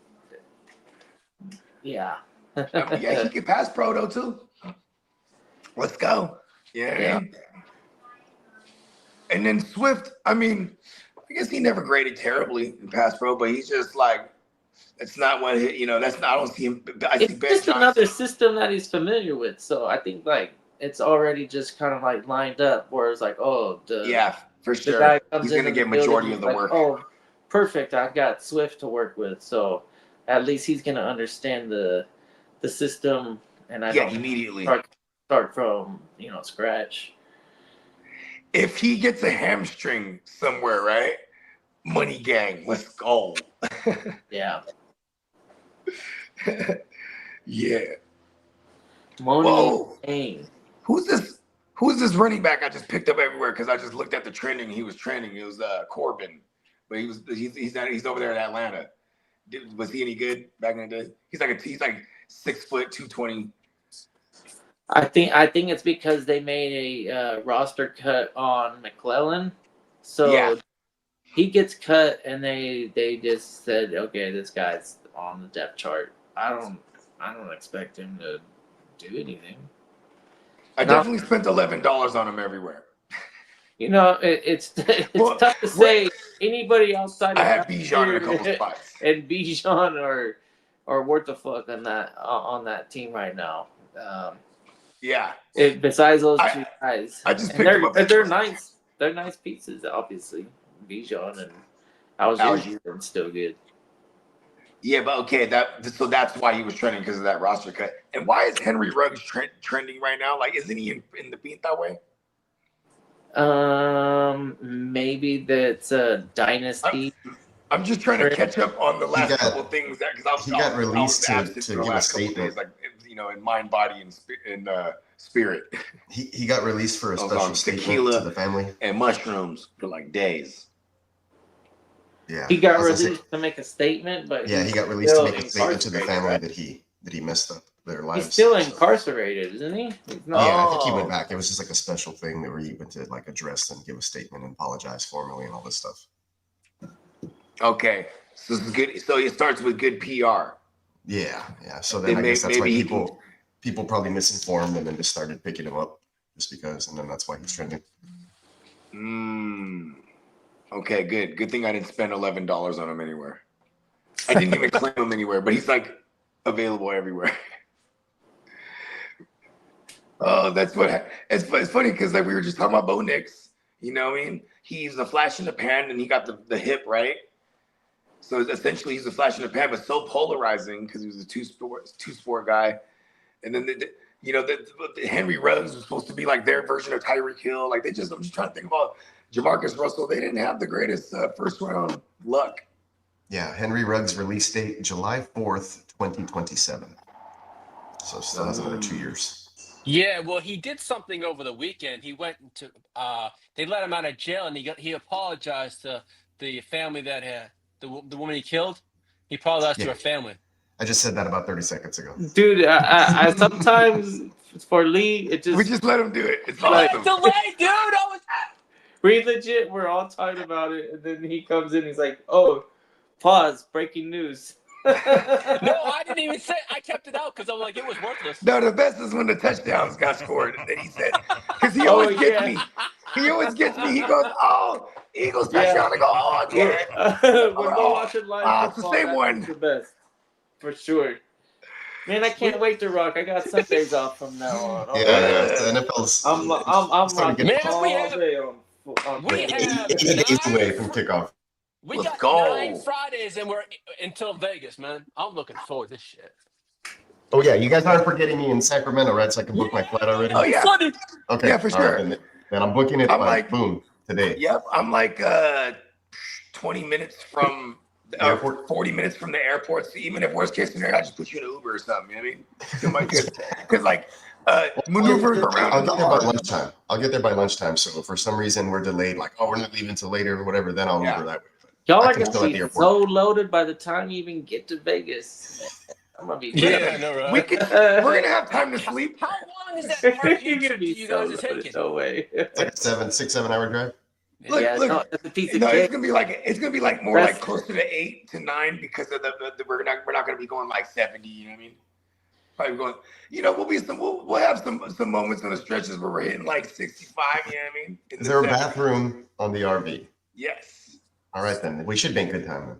Yeah. Yeah, he can pass pro though too. Let's go. Yeah. And then Swift, I mean, I guess he never graded terribly in pass pro, but he's just like. It's not what that's not. I don't see him. It's just another system that he's familiar with. So I think like it's already just kind of like lined up. Where it's like, for sure, the guy comes he's gonna get majority of the work. Oh, perfect! I've got Swift to work with, so at least he's gonna understand the system, and I don't immediately start from scratch. If he gets a hamstring somewhere, right? Money gang, let's go. Yeah. Yeah. Money gang. Who's this running back I just picked up everywhere because I just looked at the trending. He was trending. It was Corbin, but he's over there in Atlanta. Was he any good back in the day? He's like 6 foot 220. I think it's because they made a roster cut on McClellan, so he gets cut, and they just said, okay, this guy's on the depth chart. I don't expect him to do anything. I definitely spent $11 on him everywhere. It's tough to say anybody outside. I have Bijan in a couple spots, and Bijan are worth the fuck on that team right now. Besides those 2 guys, I just picked them up. They're nice. They're nice pieces, obviously. Bijan and Algier still good. Yeah, but okay, so that's why he was trending because of that roster cut. And why is Henry Ruggs trending right now? Like, isn't he in the beat that way? Maybe that's a dynasty. I'm just trying to catch up on the last couple of things because he got released to give a statement, like in mind, body, and spirit. He got released for a special statement tequila to the family and mushrooms for like days. Yeah. He got released to make a statement, but yeah, he got released to make a statement to the family that he messed up their lives. He's still incarcerated, isn't he? Yeah, I think he went back. It was just like a special thing where he went to like address and give a statement and apologize formally and all this stuff. Okay, so this is good. So it starts with good PR. Yeah. So then I guess that's why people probably misinformed and then just started picking him up just because, and then that's why he's trending. Okay, good. Good thing I didn't spend $11 on him anywhere. I didn't even claim him anywhere, but he's like available everywhere. Oh, that's what. It's funny because like we were just talking about Bo Nix. You know what I mean? He's a flash in the pan, and he got the hip right. So essentially, he's a flash in the pan, but so polarizing because he was a two sport guy. And then the Henry Ruggs was supposed to be like their version of Tyreek Hill. Like I'm just trying to think about Jamarcus Russell. They didn't have the greatest first round luck. Yeah, Henry Ruggs release date July 4th, 2027. So still has another 2 years. Yeah, well, he did something over the weekend. He went to they let him out of jail, and he apologized to the family that had the woman he killed. He apologized to her family. I just said that about 30 seconds ago. Dude, I sometimes for Lee, it just we just let him do it. It's like awesome. delay, dude. We're all talking about it, and then he comes in. He's like, "Oh, pause, breaking news." No, I didn't even say. I kept it out because I'm like, it was worthless. No, the best is when the touchdowns got scored. And then he said, because he always gets me. He always gets me. He goes, "Oh, Eagles touchdown." I go, "Oh, again." We're watching live. It's the same one. The best, for sure. Man, I can't wait to rock. I got Sundays off from now on. The NFL's. I'm rocking Man, all day on we have 8 days away from kickoff. We got 9 Fridays, and we're until Vegas, man. I'm looking forward to this shit. Oh yeah, you guys aren't forgetting me in Sacramento, right? So I can book my flight already. Oh yeah. Okay. Yeah, for sure. Right, then I'm booking it. Boom today. Yep, I'm like 20 minutes from the airport, 40 minutes from the airport. So even if worst case scenario, I just put you in an Uber or something. You know what I mean? Because like maneuvers around. I'll get there by lunchtime. So if for some reason we're delayed, like we're not leaving till later or whatever, then I'll Uber that way. Y'all are gonna be so loaded by the time you even get to Vegas. I'm gonna be I know, right? We're gonna have time to sleep. How long is that parking You're gonna be you guys are taking? No way. It's like a 6-7 hour drive. Look, no, it's a piece of cake. It's gonna be like more like closer to 8 to 9 because of the we're not gonna be going like 70. You know what I mean? Probably going. We'll have some moments on the stretches where we're hitting like 65. You know what I mean? Is there a bathroom on the RV? Yes. All right, then. We should make good time then.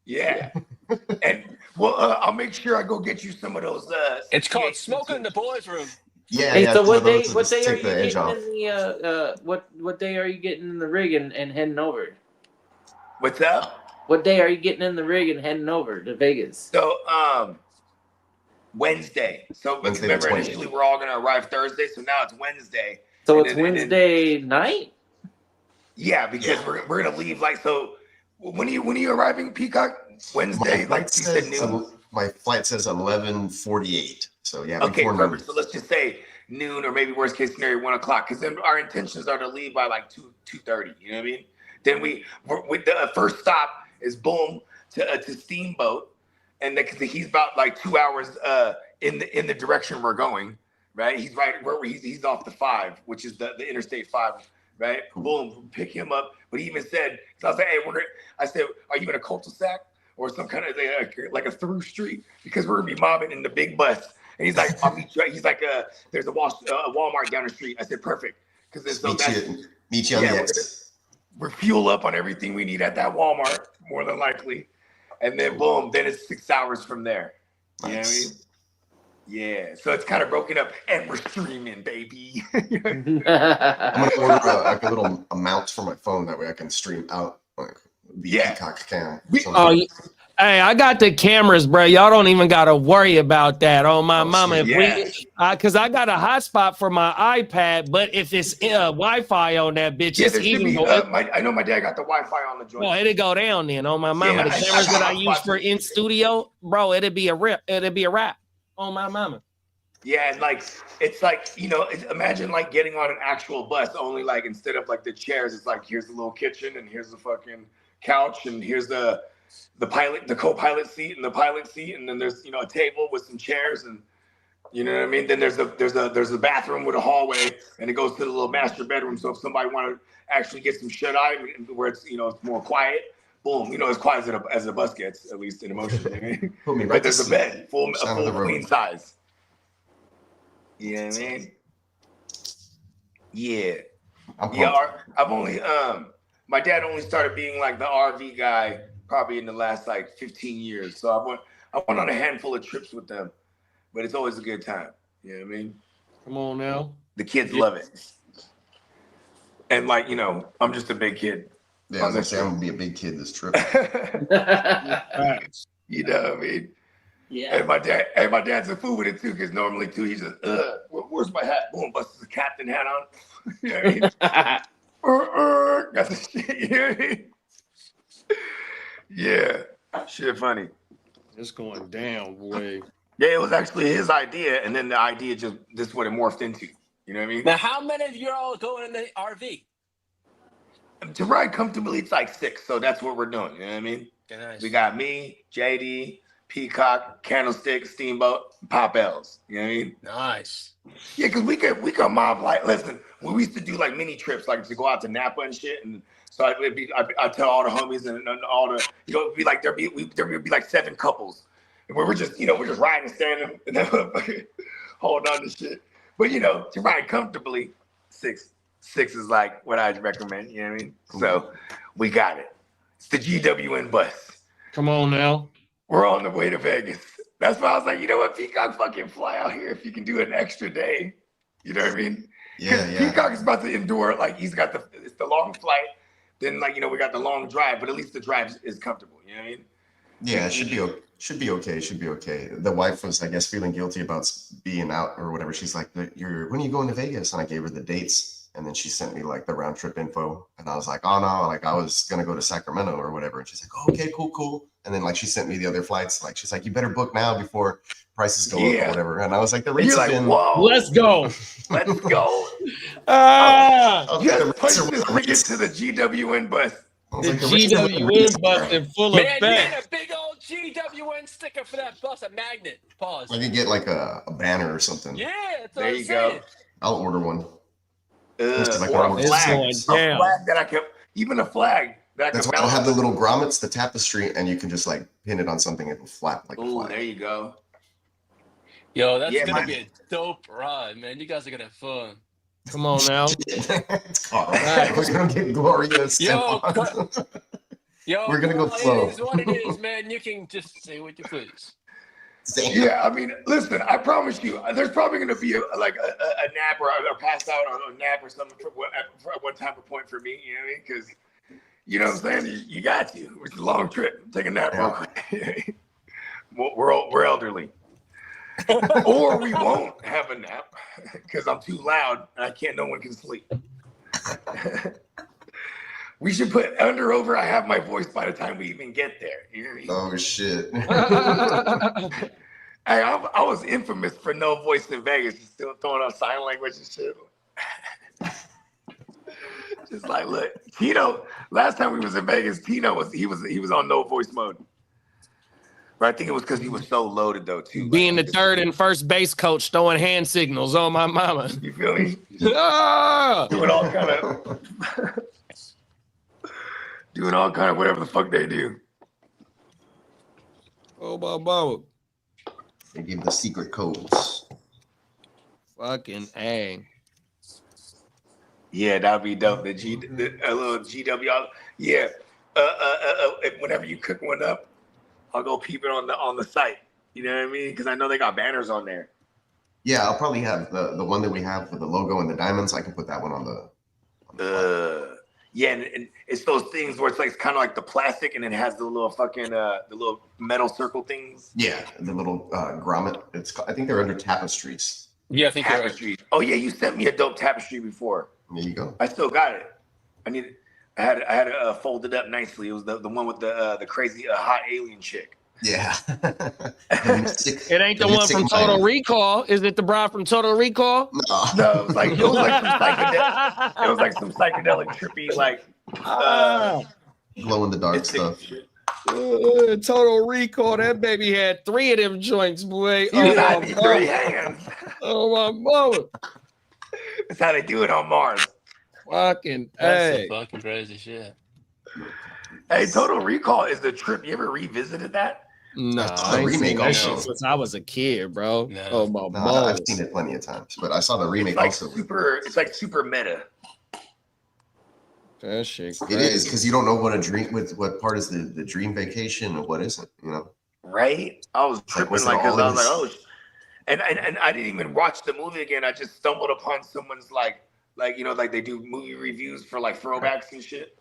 Yeah. And I'll make sure I go get you some of those. It's called smoking in the boys' room. Yeah. Hey, yeah. So what day are you getting in the what day are you getting in the rig and heading over? What's up? What day are you getting in the rig and heading over to Vegas? So Wednesday. So remember initially we're all gonna arrive Thursday, so now it's Wednesday. So it's Wednesday night? Yeah, because we're gonna leave like so. When are you arriving, Peacock? Wednesday, like you said, noon. My flight says 11:48. So yeah. Okay, perfect. So let's just say noon, or maybe worst case scenario 1 o'clock, because then our intentions are to leave by like 2:30. You know what I mean? Then the first stop is boom to Steamboat, and because he's about like 2 hours in the direction we're going. Right? He's right where he's off the 5, which is the Interstate 5. Right, boom, pick him up. But he even said, so I was like, "Hey, I said, are you in a cul-de-sac or some kind of like a through street? Because we're gonna be mobbing in the big bus." And he's like, "I'll meet you." He's like, "There's a Walmart down the street." I said, "Perfect," because meet you on the exit. We're fuel up on everything we need at that Walmart, more than likely, and then boom, then it's 6 hours from there. Nice. You know what I mean? Yeah, so it's kind of broken up, and we're streaming, baby. I'm gonna order like a little mount for my phone. That way I can stream out like the Peacock cam. Hey, I got the cameras, bro. Y'all don't even gotta worry about that. Oh my mama, because I got a hotspot for my iPad, but if it's Wi-Fi on that bitch, it's even. I know my dad got the Wi-Fi on the joint. Well, it'll go down then. Oh my mama, the cameras that I use for in studio, bro, it'll be a rip. It'll be a wrap. Oh my mama. Yeah, and like it's like imagine like getting on an actual bus, only like instead of like the chairs, it's like here's the little kitchen and here's the fucking couch, and here's the co-pilot seat, and the pilot seat, and then there's a table with some chairs, and you know what I mean. Then there's a bathroom with a hallway, and it goes to the little master bedroom. So if somebody want to actually get some shut eye where it's it's more quiet, boom, as quiet as a bus gets, at least in emotion. Put me right. But there's a bed, full queen size. You know what I mean? Yeah. I've only my dad only started being like the RV guy probably in the last like 15 years. So I went on a handful of trips with them, but it's always a good time. You know what I mean? Come on now. The kids love it. And like, I'm just a big kid. Yeah, I was gonna say I'm gonna be a big kid this trip. You know what I mean? Yeah. And my dad's a fool with it too, because normally too he's just where's my hat? Boom, busts the captain hat on. You know what I mean? Got the shit, you know what I mean? Yeah. Shit funny. It's going down, boy. Yeah, it was actually his idea, and then the idea this is what it morphed into. You know what I mean? Now, how many of you are all going in the RV? To ride comfortably, it's like 6, so that's what we're doing. You know what I mean? Nice. We got me, JD, Peacock, Candlestick, Steamboat, Pop L's. You know what I mean? Nice. Yeah, because we could mob like, listen, we used to do like mini trips, like to go out to Napa and shit, and so I tell all the homies and all the it'd be like there would be like 7 couples, and we're just we're just riding and standing and then holding on to shit. But to ride comfortably, 6 is like what I'd recommend. You know what I mean? So we got it. It's the GWN bus. Come on now. We're on the way to Vegas. That's why I was like, you know what, Peacock, fucking fly out here if you can do an extra day. You know what I mean? Yeah. Peacock is about to endure, like he's got it's the long flight. Then we got the long drive, but at least the drive is comfortable. You know what I mean? Yeah, it should be okay. The wife was, I guess, feeling guilty about being out or whatever. She's like, when are you going to Vegas? And I gave her the dates. And then she sent me like the round trip info. And I was like, oh no, like I was going to go to Sacramento or whatever. And she's like, oh, okay, cool. And then like she sent me the other flights. Like she's like, you better book now before prices go up or whatever. And I was like, the rates have been. Whoa, let's go. Let's go. Just push this ticket to the GWN bus. The GWN bus in full effect. Man, you had a big old GWN sticker for that bus, a magnet. Pause. I could get like a banner or something. Yeah, that's what There I'm you saying. go. I'll order one. Or a flag that I kept, even a flag that I That's could why I'll have the little grommets, the tapestry, and you can just like pin it on something. It'll flap like a flag. There you go. Yo, that's gonna be a dope ride, man. You guys are gonna have fun. Come on now. It's called. We're gonna get glorious. Yo, we're gonna go slow. It is what it is, man. You can just say what you please. Yeah, I mean, listen, I promise you, there's probably going to be a nap or a pass out or a nap or something for one type of point for me, you know what I mean? Because, you know what I'm saying? You got to. It's a long trip. Take a nap real quick. We're elderly. Or we won't have a nap because I'm too loud and no one can sleep. We should put under over. I have my voice by the time we even get there. You know what I mean? Oh shit! Hey, I was infamous for no voice in Vegas, just still throwing out sign language and shit. Just like, look, Tino. Last time we was in Vegas, Tino was on no voice mode. But I think it was because he was so loaded though too. Being the third and first base coach, throwing hand signals on my mama. You feel me? Doing all kind of whatever the fuck they do. Oh my mama. They give the secret codes. Fucking A. Yeah, that'd be dope. A little GW. Yeah. Whenever you cook one up, I'll go peep it on the site. You know what I mean? Because I know they got banners on there. Yeah, I'll probably have the one that we have with the logo and the diamonds. I can put that one on the yeah, and it's those things where it's like kind of like the plastic, and it has the little fucking the little metal circle things. Yeah, the little grommet. I think they're under tapestries. Yeah, I think tapestries. Oh yeah, you sent me a dope tapestry before. There you go. I still got it. I had it folded up nicely. It was the one with the crazy hot alien chick. Yeah. It ain't the one from Total Recall. Is it the bride from Total Recall? No, it was like some psychedelic trippy glow in the dark It's sick stuff. as shit. Total Recall. That baby had 3 of them joints, boy. You Oh got my these 3 mama. hands. Oh my mama. That's how they do it on Mars. Fucking That's hey. some fucking crazy shit. Hey, Total Recall is the trip. You ever revisited that? No, Nah, I ain't remake seen that also. shit since I was a kid, bro. No. Oh my No, I've balls. seen it plenty of times, but I saw the remake It's like also. It's like super meta. That shit It crazy. is because you don't know what a dream with what part is the dream vacation and what isn't. You know, Right? I was like, tripping was it like because all I in was like, his- oh, and I didn't even watch the movie again. I just stumbled upon someone's like you know, like they do movie reviews for like throwbacks and shit.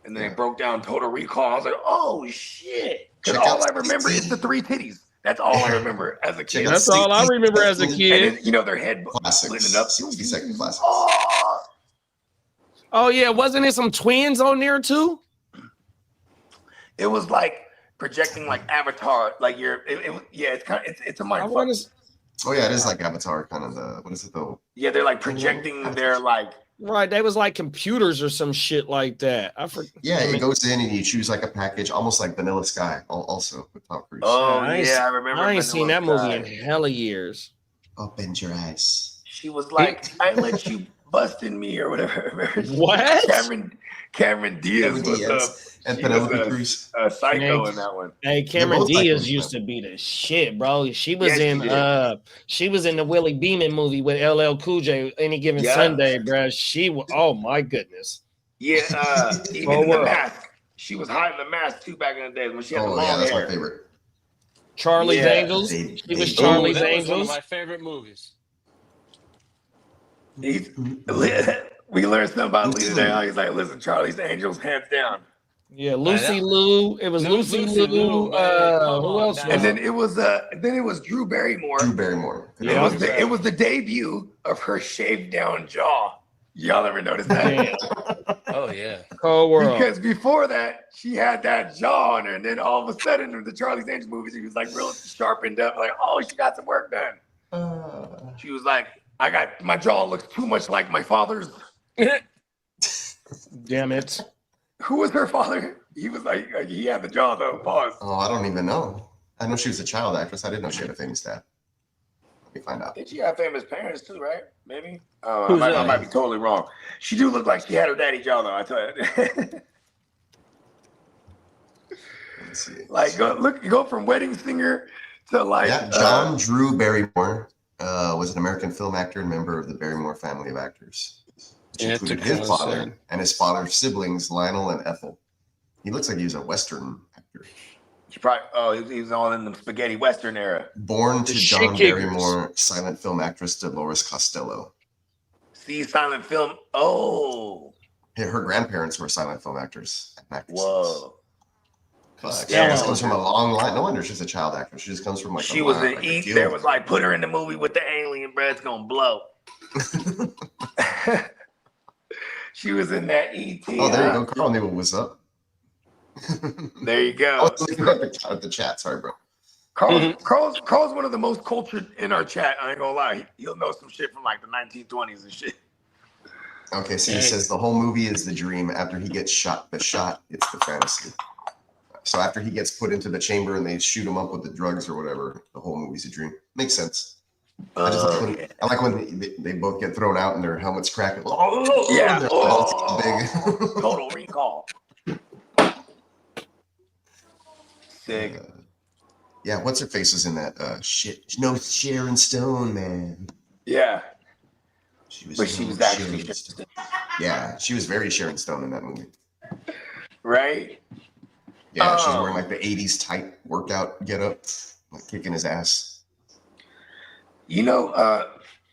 And then Yeah. they broke down Total Recall. I was like, oh shit. Because Check all out I remember is the 3 titties. That's all I remember as a Check kid. out That's all I remember as a And kid. then, you know, their head classics, splitting up. 60-second classics. Oh, Oh yeah, wasn't it some twins on there too? it was like projecting like Avatar. Like yeah, it's kind of, it's a I mind fuck. want to. Oh yeah, it is like Avatar, kind of the what is it though? Yeah, they're like projecting their like, Right, they was like computers or some shit like that. I forget. Yeah, it goes in and you choose like a package, almost like Vanilla Sky, also with Tom Cruise. oh I ain't, yeah, I remember. I ain't seen that Vanilla movie in Sky. hella years. Open your eyes. She was like, I let you bust in me or whatever. What? Cameron Diaz Cameron Diaz and she Penelope was Cruz. a psycho Man, in that one. Hey, Cameron both like Diaz those, used man. to be the shit, bro. She was Yeah, she in the Willie Beeman movie with LL Cool J Any Given Yeah. Sunday, bro. She was, oh my goodness. Yeah, even Oh, in the wow. mask. She was hiding the mask too back in the days when she had the Oh long yeah, that's hair. my favorite. Charlie's Yeah. Angels. They- She was they- Ooh, Charlie's that was one of Angels. my favorite movies. We learned something about Lee today. He's like, listen, Charlie's Angels, hands down. Yeah, Lucy know. Liu. It was Lucy Lucy Liu. Liu, man. Come Who on else now. was And it? then it was Drew Barrymore. Drew Barrymore. Yeah. It was the debut of her shaved down jaw. Y'all ever notice that? Damn. Oh yeah. Cold World. Because before that, she had that jaw on her, and then all of a sudden, in the Charlie's Angels movies, she was like real sharpened up, like, oh, she got some work done. She was like, my jaw looks too much like my father's. Damn it. Who was her father? He was like, he had the jaw though. Pause. Oh, I don't even know. I know she was a child actress. I didn't know she had a famous dad. Let me find I out. think she had famous parents too, right? Maybe. I Who's might that? be totally wrong. She do look like she had her daddy jaw though. I tell you. Let's see. Like go from wedding singer to like Yeah, John Drew Barrymore was an American film actor and member of the Barrymore family of actors, which Yeah, included it's a his father concert. and his father's siblings, Lionel and Ethel. He looks like he was a Western actor. she probably he was all in the spaghetti western era. Born to The John shit kickers. Barrymore, silent film actress Dolores Costello. See silent film. Oh, Her grandparents were silent film actors and actresses. whoa. But she Yeah. just comes from a long line. No wonder she's a child actress. She just comes from like She a was line, in like a E. guild. There was like put her in the movie with the alien, bro. It's gonna blow. She was in that E.T. Oh, there you go. Carl knew what was up. There you I go. was looking at the chat. Sorry, bro. Carl's one of the most cultured in our chat. I ain't gonna lie. He'll know some shit from like the 1920s and shit. Okay, so he says the whole movie is the dream. After he gets shot, it's the fantasy. So after he gets put into the chamber and they shoot him up with the drugs or whatever, the whole movie's a dream. Makes sense. I like when they both get thrown out and their helmets crack. Oh, Yeah. they're Oh. all big. Total Recall. Sick. Yeah, what's her face was in that? Shit, no Sharon Stone, man. Yeah. She was. But she no was actually Sharon Stone. Yeah, she was very Sharon Stone in that movie. right. Yeah, she's wearing like the '80s tight workout getup, like kicking his ass. You know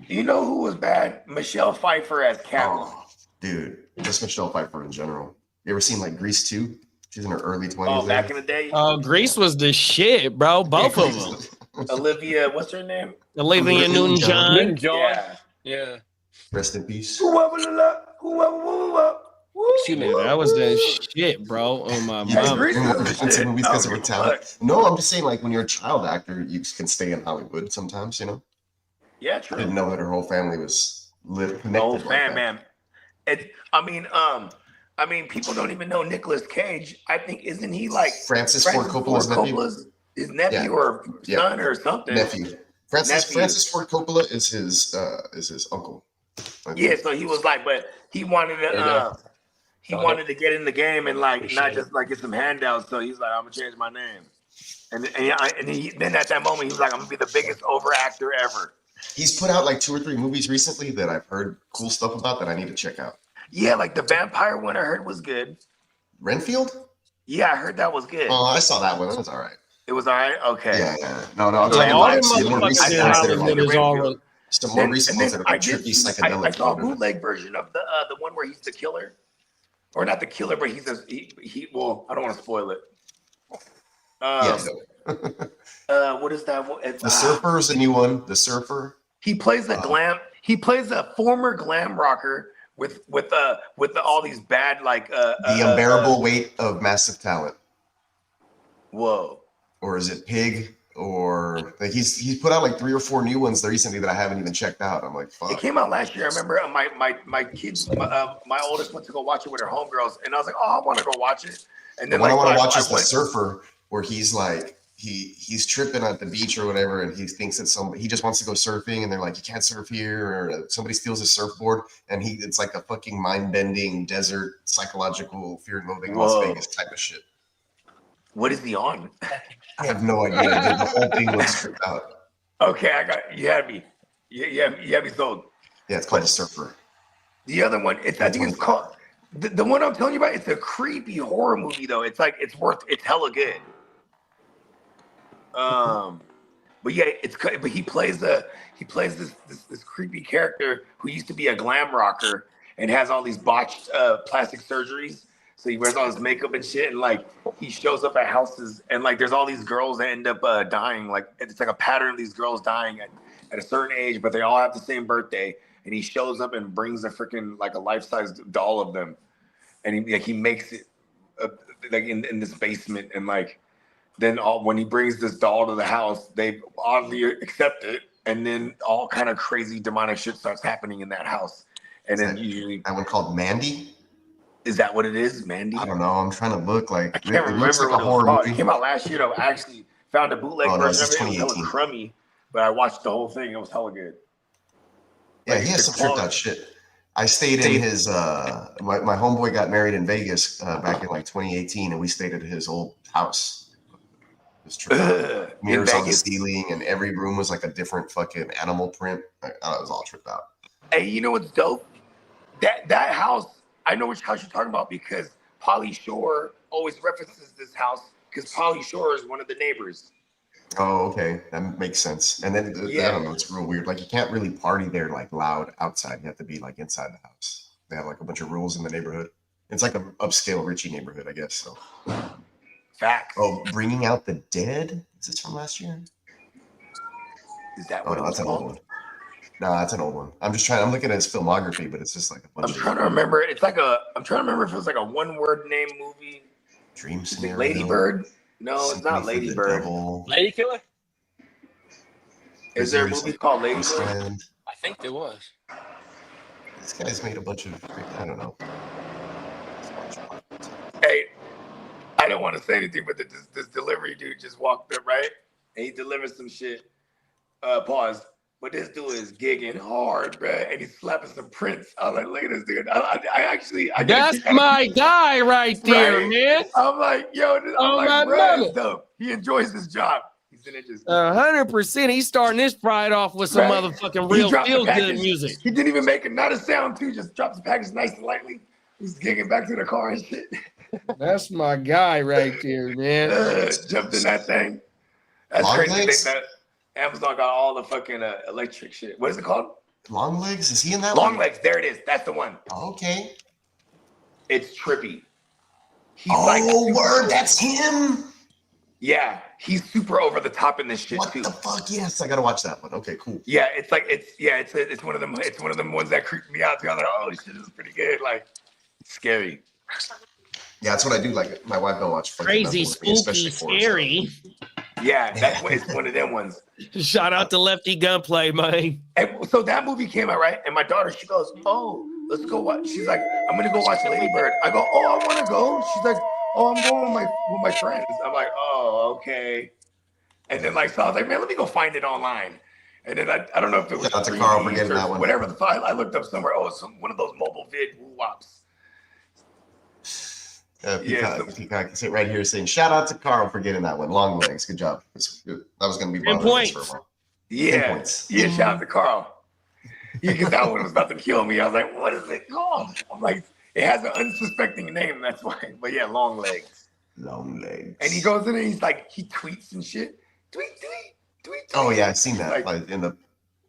who was bad? Michelle Pfeiffer as Catwoman. Oh, dude, just Michelle Pfeiffer in general. You ever seen like Grease 2? She's in her early 20s. Oh, back in the day. Oh, Grease was the shit, bro. Both of them. Olivia, what's her name? Olivia Newton-John. Newton John. Yeah. Yeah. Rest in peace. Excuse me. Yeah, that was the shit, bro. Oh my Yeah, mama. Grease You know, was the defensive shit. movies I because don't of her give a talent. fuck. No, I'm just saying, like when you're a child actor, you can stay in Hollywood sometimes. You know, Yeah, I true. didn't know that her whole family was connected. Oh, like fan, that. man. I mean, people don't even know Nicolas Cage. I think isn't he like Francis Ford Coppola's nephew? His nephew or son or something? Nephew. Francis Ford Coppola is his uncle. Yeah, so he was like, but he wanted to get in the game and like not just like get some handouts. So he's like, I'm gonna change my name. And then at that moment he was like, I'm gonna be the biggest overactor ever. He's put out like 2 or 3 movies recently that I've heard cool stuff about that I need to check out. Yeah, like the vampire one I heard was good. Renfield? Yeah, I heard that was good. Oh, I saw that one. That was all right. It was all right? Okay. Yeah. No, I'm talking about some more recent ones that are like some more recent ones that are like trippy psychedelic. I saw a bootleg version of the one where he's the killer. Or not the killer, but he well, I don't want to spoil it. What is that? The Surfer is a new one. The Surfer. He plays a former glam rocker with all these bad like the unbearable weight of massive talent. Whoa. Or is it Pig? Or like he's put out like 3 or 4 new ones recently that I haven't even checked out. I'm like, fuck. It came out last year. I remember my kids, my oldest went to go watch it with her homegirls, and I was like, oh, I want to go watch it. And then what I want to watch is The Surfer, where he's like he's tripping at the beach or whatever, and he thinks that he just wants to go surfing, and they're like, you can't surf here, or somebody steals his surfboard, and it's like a fucking mind-bending desert psychological fear and loathing Las Vegas type of shit. What is he on? I have no idea. The whole thing was stripped out. Okay, you had me. You had me sold. Yeah, it's called The Surfer. The other one, I think it's called the one I'm telling you about. It's a creepy horror movie though. It's like it's hella good. But yeah, but he plays this creepy character who used to be a glam rocker and has all these botched plastic surgeries. So he wears all his makeup and shit, and like he shows up at houses, and like there's all these girls that end up dying. Like it's like a pattern of these girls dying at a certain age, but they all have the same birthday. And he shows up and brings a freaking like a life-size doll of them, and he makes it like in this basement, and like then when he brings this doll to the house, they oddly accept it, and then all kind of crazy demonic shit starts happening in that house, and then usually that one called Mandy. Is that what it is, Mandy? I don't know. I'm trying to look like I can't remember like a horror movie. It came out last year though. I actually found a bootleg version of it. It was hella crummy, but I watched the whole thing. It was hella good. Yeah, he has some tripped out shit. I stayed in his my homeboy got married in Vegas back in like 2018, and we stayed at his old house. It was tripped out. Mirrors on the ceiling, and every room was like a different fucking animal print. It was all tripped out. Hey, you know what's dope? That house. I know which house you're talking about because Pauly Shore always references this house because Pauly Shore is one of the neighbors. Oh, okay. That makes sense. And then, I don't know, it's real weird. Like, you can't really party there, like, loud outside. You have to be, like, inside the house. They have, like, a bunch of rules in the neighborhood. It's like an upscale Richie neighborhood, I guess, so. Facts. Oh, Bringing Out the Dead? Is this from last year? Is that what that's an old one. No, that's an old one. I'm looking at his filmography, but it's just like a bunch I'm trying to remember. I'm trying to remember if it was like a one-word name movie. Dream Scenario. Lady Bird? No, it's not Lady Bird. Lady Killer? Is there a movie called Lady Bird? I think there was. This guy's made a bunch of, I don't know. Hey, I don't want to say anything, but this delivery dude just walked up, right? And he delivered some shit. Pause. But this dude is gigging hard, bro, and he's slapping some prints. I was like, look at this dude. That's my guy right there, right? Man. I'm like, yo, bro, dope. He enjoys his job. He's in it just 100%. He's starting this Pride off with some motherfucking real feel-good music. He didn't even make it, not a sound, too. Just drops the package nice and lightly. He's gigging back to the car and shit. That's my guy right there, man. Jumped in that thing. That's Long crazy. Legs? That Amazon got all the fucking electric shit. What is it called? Long Legs? Is he in that Long Legs. There it is. That's the one. Okay. It's trippy. He's word. That's him. Yeah. He's super over the top in this shit too. What the fuck? Yes, I gotta watch that one. Okay, cool. Yeah, it's one of them. It's one of them ones that creeped me out too. I'm like, oh shit, this is pretty good. Like, scary. Yeah, that's what I do. Like, my wife don't watch crazy, spooky, scary. Yeah, it's one of them ones. Shout out to Lefty Gunplay, man. And so that movie came out, right? And my daughter, she goes, oh, let's go watch. She's like, I'm gonna go watch Lady Bird. I go, oh, I want to go. She's like, oh, I'm going with my friends. I'm like, oh, okay. And then like, so I was like, man, let me go find it online. And then I don't know if it was Shout out to Carl for getting that one. whatever the fuck. I looked up somewhere. Oh, it's one of those mobile vid woo-wops. Peacock can sit right here saying, shout out to Carl for getting that one. Long legs. Good job. That was going to be 10 points. For a while. Yeah. 10 points. Yeah, shout out to Carl. Yeah, because that one was about to kill me. I was like, what is it called? I'm like, it has an unsuspecting name. That's why. But yeah, long legs. Long legs. And he goes in and he's like, he tweets and shit. Tweet. Oh, yeah, I've seen that like, in the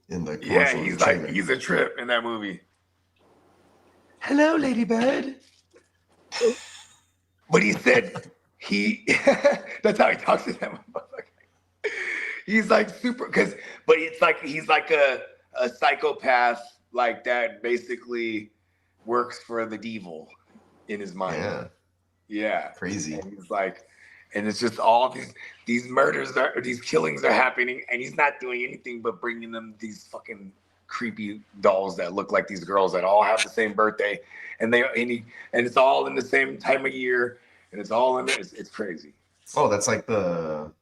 commercial. Yeah, he's like, he's a trip in that movie. Hello, Lady Bird. But he said that's how he talks to them. He's like super but it's like he's like a psychopath like that basically works for the devil in his mind. Yeah. Crazy. And he's like, and it's just all these murders these killings are happening, and he's not doing anything but bringing them these fucking creepy dolls that look like these girls that all have the same birthday, and it's all in the same time of year, and it's all in it's crazy. Oh, that's like the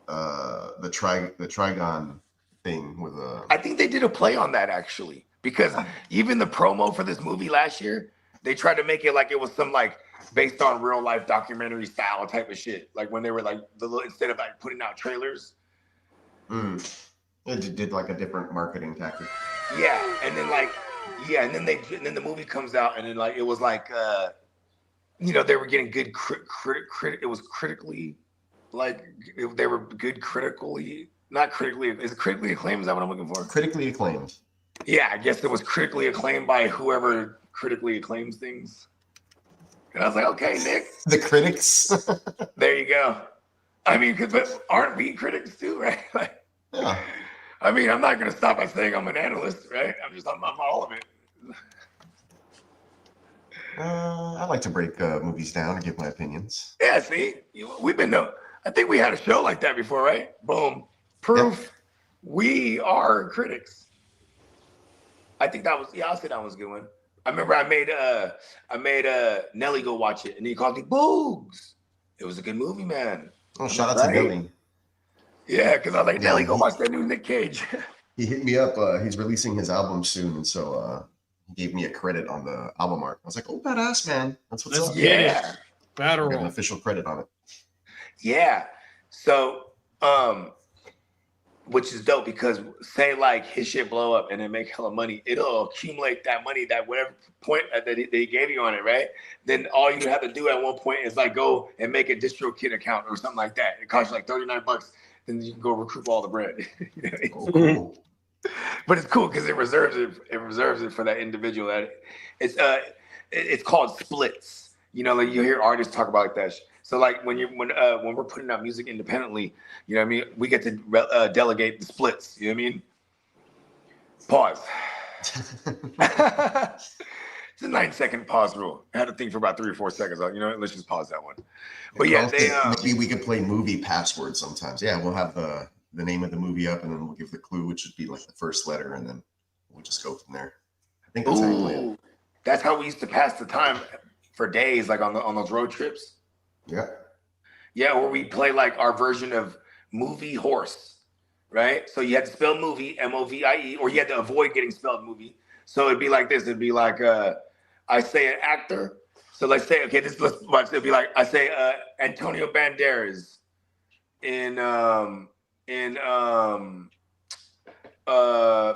Trigon thing with I think they did a play on that actually, because even the promo for this movie last year, they tried to make it like it was some like based on real life documentary style type of shit. Like when they were like instead of like putting out trailers. It did like a different marketing tactic. Yeah, and then like and then the movie comes out, and then like it was like they were getting good it was critically like they were good critically, not critically. Is it critically acclaimed? Is that what I'm looking for? Critically acclaimed. Yeah, I guess it was critically acclaimed by whoever critically acclaims things. And I was like, okay, Nick. The critics. There you go. I mean, but aren't we critics too, right? Like, yeah. I mean, I'm not going to stop by saying I'm an analyst, right? I'm all of it. I like to break movies down and give my opinions. Yeah, see, we've been I think we had a show like that before, right? Boom, proof. Yep. We are critics. I think that was I'll say that was a good one. I remember I made Nelly go watch it, and he called me Boogs. It was a good movie, man. Oh, shout out to Nelly. Yeah, because I was like, Nelly, go watch that new Nick Cage. He hit me up. He's releasing his album soon, and so he gave me a credit on the album art. I was like, oh, badass, man. That's what's up. Yeah. Got an official credit on it. Yeah. So, which is dope, because say like his shit blow up and then make hella money, it'll accumulate that money, that whatever point that they gave you on it, right? Then all you have to do at one point is like go and make a DistroKid account or something like that. It costs you like $39. Then you can go recoup all the bread. Cool. But it's cool because it reserves it for that individual. That it's called splits. Like you hear artists talk about that. So like when we're putting out music independently, you know what I mean, we get to delegate the splits. You know what I mean? Pause. It's a 9-second pause rule. I had to think for about 3 or 4 seconds. Let's just pause that one. But yeah, maybe we could play movie passwords sometimes. Yeah, we'll have the name of the movie up, and then we'll give the clue, which would be like the first letter, and then we'll just go from there. I think that's how you play it. That's how we used to pass the time for days, like on those road trips. Yeah. Yeah, where we play like our version of movie horse, right? So you had to spell movie, M-O-V-I-E, or you had to avoid getting spelled movie. So it'd be like this. It'd be like I say an actor. So let's say, okay, let's watch. It'd be like I say Antonio Banderas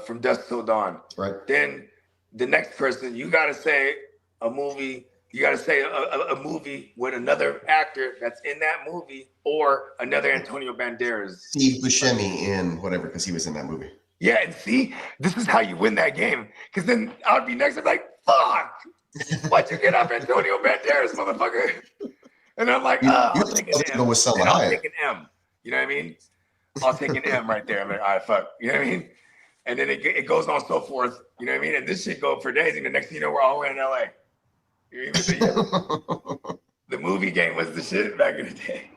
from Dusk Till Dawn. Right. Then the next person, you gotta say a movie. You got to say a movie with another actor that's in that movie, or another Antonio Banderas. Steve Buscemi in whatever, because he was in that movie. Yeah, and see, this is how you win that game. Because then I'd be next, I'm like, fuck, why'd you get up Antonio Banderas, motherfucker? And I'm like, I'll take an M. And I'll take an M. You know what I mean? I'll take an M right there. I'm like, all right, fuck. You know what I mean? And then it goes on so forth. You know what I mean? And this shit go for days. And the next thing you know, we're all in LA. The movie game was the shit back in the day.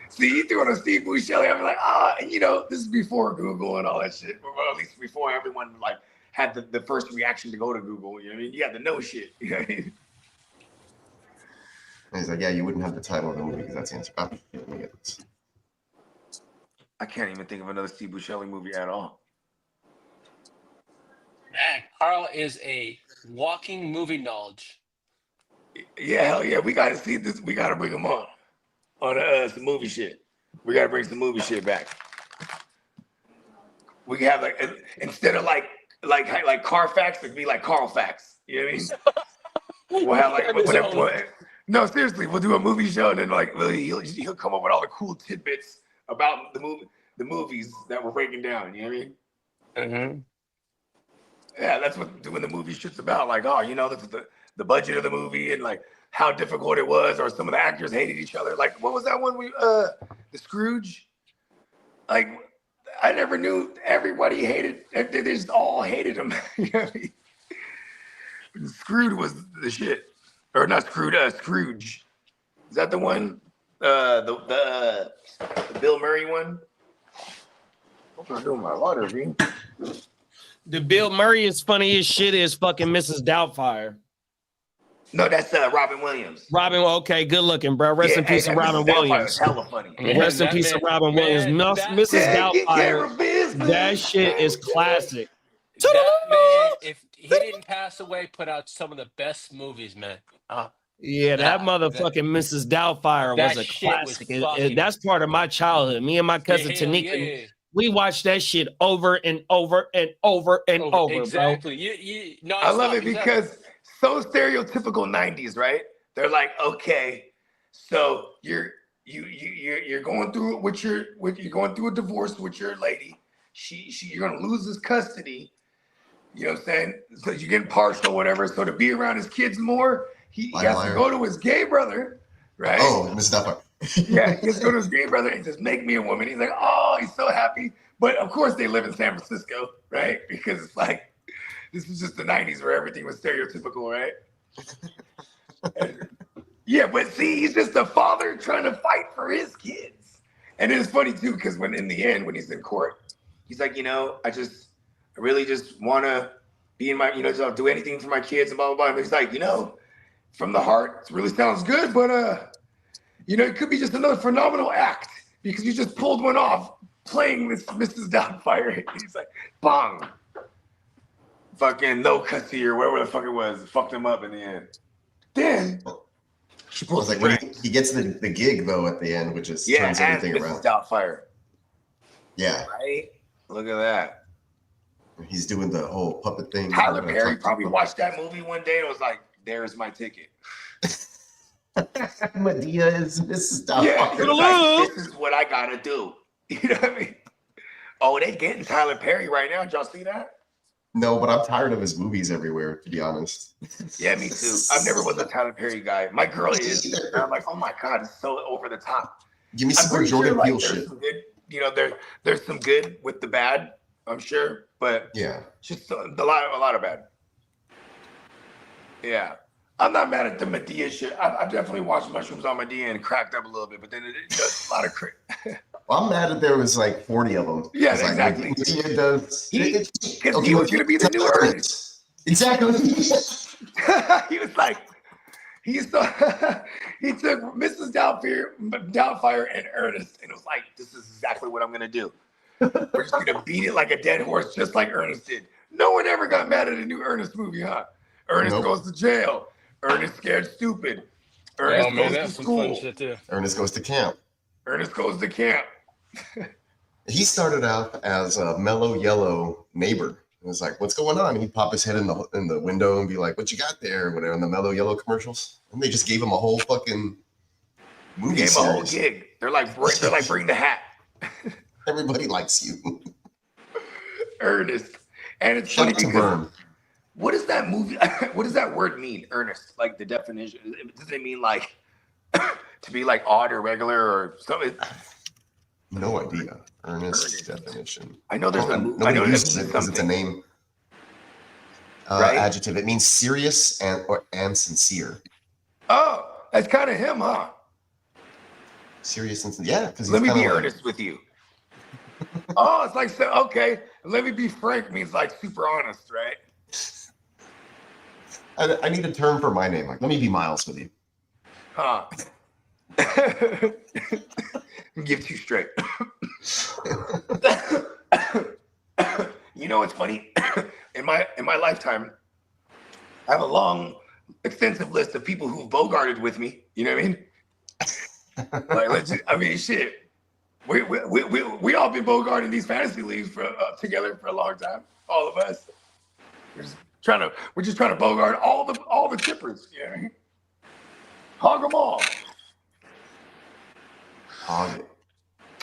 See, you threw on a Steve Buscemi, I'm like, and this is before Google and all that shit. Well, at least before everyone like had the first reaction to go to Google. You know what I mean? You have to know shit. You know what I mean? And he's like, yeah, you wouldn't have the title of the movie because that's the answer. Oh, let me get this. I can't even think of another Steve Buscemi movie at all. Man, Carl is a walking movie knowledge. Yeah, hell yeah. We got to see this. We got to bring him on some movie shit. We got to bring some movie shit back. We can have like, instead of like Carfax, it'd be like Carlfax. You know what I mean? We'll have like whatever. No, seriously, we'll do a movie show and then like he'll come up with all the cool tidbits about the movies that we're breaking down. You know what I mean? Mm-hmm. Yeah, that's what doing the movie shit's about. Like, oh, you know, the budget of the movie and like how difficult it was, or some of the actors hated each other. Like, what was that one? The Scrooge. Like, I never knew everybody hated. They just all hated him. You know what I mean? Scrooge was the shit, or not Scrooge. Scrooge. Is that the one? The Bill Murray one. What am I doing my water, man? The Bill Murray is funny as shit is fucking Mrs. Doubtfire. No, that's Robin Williams. Robin, okay, good looking, bro. Rest in peace to Robin Williams. Hella funny. Rest in peace to Robin Williams. Mrs. Doubtfire. That shit is classic. That man, if he didn't pass away, put out some of the best movies, man. Yeah, that motherfucking Mrs. Doubtfire was a classic. That's part of my childhood. Me and my cousin Tanika, we watched that shit over and over and over and over. Exactly. Bro. I love it because so stereotypical 90s, right? They're like, okay, so you're going through it with you're going through a divorce with your lady. You're gonna lose his custody. You know what I'm saying? So you're getting partial, whatever. So to be around his kids more, he has to go to his gay brother, right? Oh, Mrs. Doubtfire. Yeah, he has to go to his gay brother and says, make me a woman. He's like, oh, he's so happy. But of course they live in San Francisco, right? Because it's like, this was just the 90s where everything was stereotypical, right? Yeah, but see, he's just a father trying to fight for his kids. And it's funny too, because in the end, when he's in court, he's like, you know, I really just want to be in my, you know, just do anything for my kids and blah, blah, blah. And he's like, you know, from the heart, it really sounds good, but, you know, it could be just another phenomenal act because you just pulled one off playing this Mrs. Doubtfire. He's like, bong. Fucking no custody or whatever the fuck it was. Fucked him up in the end. Then she pulls like when he gets the gig though at the end, which is turns everything around. Doubtfire. Yeah. Right? Look at that. He's doing the whole puppet thing. Tyler Perry probably watched that movie one day and was like, there's my ticket. Medea is Mrs. Doubtfire. Yeah, like, this is what I gotta do. You know what I mean? Oh, they getting Tyler Perry right now. Did y'all see that? No, but I'm tired of his movies everywhere, to be honest. Yeah, me too. I've never was a Tyler Perry guy. My girl is. And I'm like, oh my God, it's so over the top. Give me some more Jordan Peele shit. Good, you know, there's some good with the bad, I'm sure, but yeah, just a lot of bad. Yeah. I'm not mad at the Medea shit. I've definitely watched Mushrooms on Medea and cracked up a little bit, but then it does a lot of Well, I'm mad that there was like 40 of them. Yeah, exactly. Like, Medea does. Because he was going to be the new Ernest. Exactly. He was like, he took Mrs. Doubtfire and Ernest, and it was like, this is exactly what I'm going to do. We're just going to beat it like a dead horse, just like Ernest did. No one ever got mad at a new Ernest movie, huh? Ernest goes to jail. Ernest scared stupid. Ernest goes to school. Ernest goes to camp. Ernest goes to camp. He started out as a mellow yellow neighbor. It was like, what's going on? He'd pop his head in the window and be like, what you got there? Whatever, in the mellow yellow commercials. And they just gave him a whole fucking movie Gave series. him a whole gig. They're like, bring the hat. Everybody likes you. Ernest. And it's funny because what does that movie, what does that word mean, Ernest? Like the definition, does it mean like to be like odd or regular or something? No idea. Ernest definition. I know there's nobody uses it because it's a name. Right? Adjective. It means serious and sincere. Oh, that's kind of him, huh? Serious and sincere. Yeah. Let me be earnest with you. Oh, it's like, so, okay, let me be frank means like super honest, right? I need a term for my name. Like, let me be Miles with you. Huh. Give two straight. You know what's funny? In my lifetime, I have a long, extensive list of people who've bogarted with me. You know what I mean? Like, shit. We all been bogarting these fantasy leagues for together for a long time. All of us. We're just trying to bogart all the chippers. You know what I mean? Hog them all. Hog it.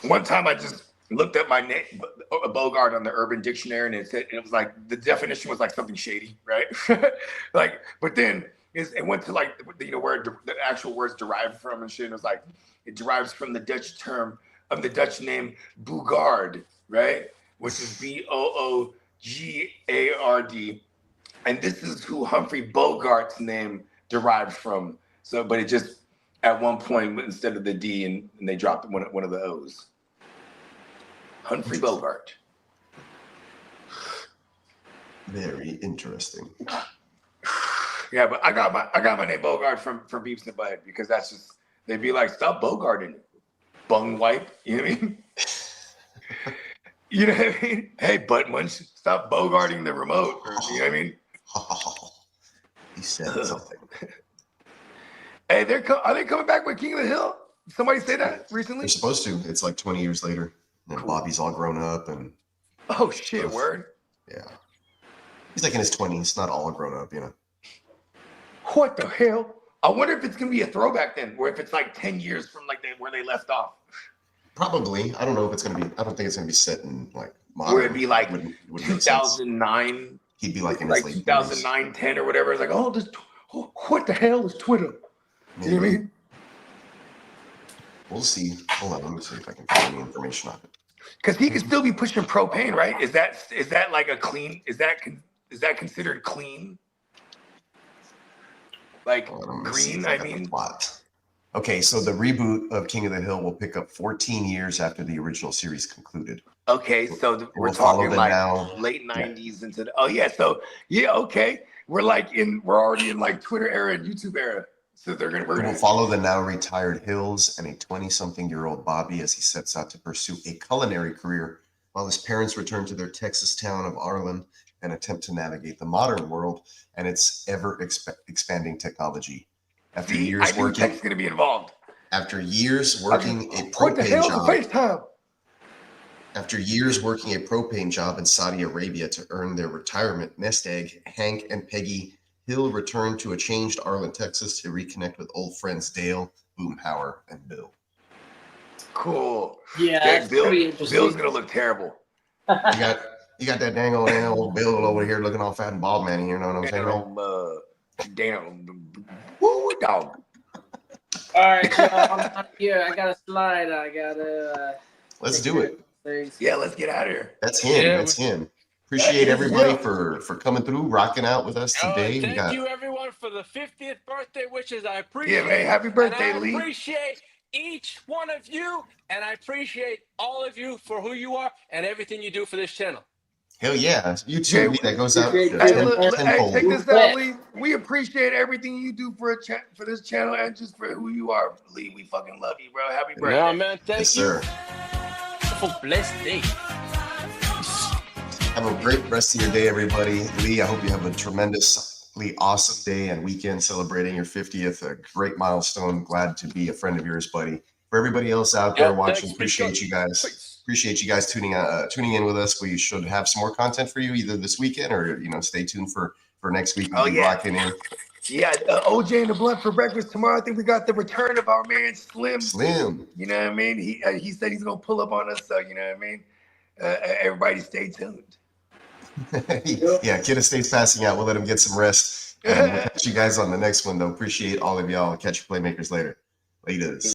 One time I just looked up my name, Bogart, on the Urban Dictionary, and it was like the definition was like something shady, right? Like, but then it went to like where the actual words derived from and shit. And it was like it derives from the Dutch term of the Dutch name Boogard, right? Which is Boogard, and this is who Humphrey Bogart's name derived from. So, but it just at one point instead of the D, and they dropped one of the O's. Humphrey Bogart. Very interesting. Yeah, but I got my name Bogart from Beeps and Butthead because that's just they'd be like, stop bogarting, bung wipe. You know what I mean? You know what I mean? Hey, butt munch, stop bogarting the remote. Or, you know what I mean? Oh, he said something. Hey, are they coming back with King of the Hill? Somebody say that recently? They're supposed to. It's like 20 years later. And cool. Bobby's all grown up and oh shit, word. Yeah. He's like in his 20s, not all grown up, you know. What the hell? I wonder if it's gonna be a throwback then, or if it's like 10 years from like where they left off. Probably. I don't know if it's gonna be. I don't think it's gonna be set in like modern. Where it'd be like 2009. He'd be like in like his late 2009, 10 or whatever. It's like, what the hell is Twitter? Maybe. You know what I mean? We'll see. Hold on, let me see if I can find any information on it. Because he could still be pushing propane, right? Is that like a clean? Is that considered clean? Like green? I mean, plot. Okay, so the reboot of King of the Hill will pick up 14 years after the original series concluded. Okay, so we're talking like late 90s into the, oh yeah, so yeah, okay. We're already in like Twitter era and YouTube era. So we're gonna follow the now retired Hills and a 20-something-year-old Bobby as he sets out to pursue a culinary career while his parents return to their Texas town of Arlen and attempt to navigate the modern world and its ever-expanding technology. After years working, Tech's gonna be involved. After years working a propane job. After years working a propane job in Saudi Arabia to earn their retirement nest egg, Hank and Peggy Hill returned to a changed Arlen, Texas to reconnect with old friends Dale, Boomhauer, and Bill. Cool. Yeah, Bill's gonna look terrible. You got that dang old Bill over here looking all fat and bald man here, you know what I'm saying? Damn. Woo, dog. All right, so I'm not here. I got a slide. I gotta. Let's do it. Things. Yeah, let's get out of here. That's him. Yeah, that's him. Appreciate everybody for coming through, rocking out with us today. Thank you everyone for the 50th birthday wishes. I appreciate it. Yeah, man. Happy birthday, and I Lee. appreciate each one of you, and I appreciate all of you for who you are and everything you do for this channel. Hell yeah. You too, Lee, that goes out Hey, tenfold. take this out, Lee. We appreciate everything you do for this channel and just for who you are, Lee. We fucking love you, bro. Happy birthday. Yeah, man. Thank Yes, you. sir. Wonderful, blessed day. Have a great rest of your day, everybody. Lee, I hope you have a tremendously awesome day and weekend celebrating your 50th. A great milestone. Glad to be a friend of yours, buddy. For everybody else out there watching, appreciate you guys. Appreciate you guys tuning in with us. We should have some more content for you either this weekend or stay tuned for next week. We'll be rocking in. Yeah, OJ and the Blunt for breakfast tomorrow. I think we got the return of our man Slim. You know what I mean? He said he's gonna pull up on us, so you know what I mean. Everybody, stay tuned. Yeah, Kidda stays passing out. We'll let him get some rest. And we'll catch you guys on the next one, though. Appreciate all of y'all. Catch you playmakers later. Laters.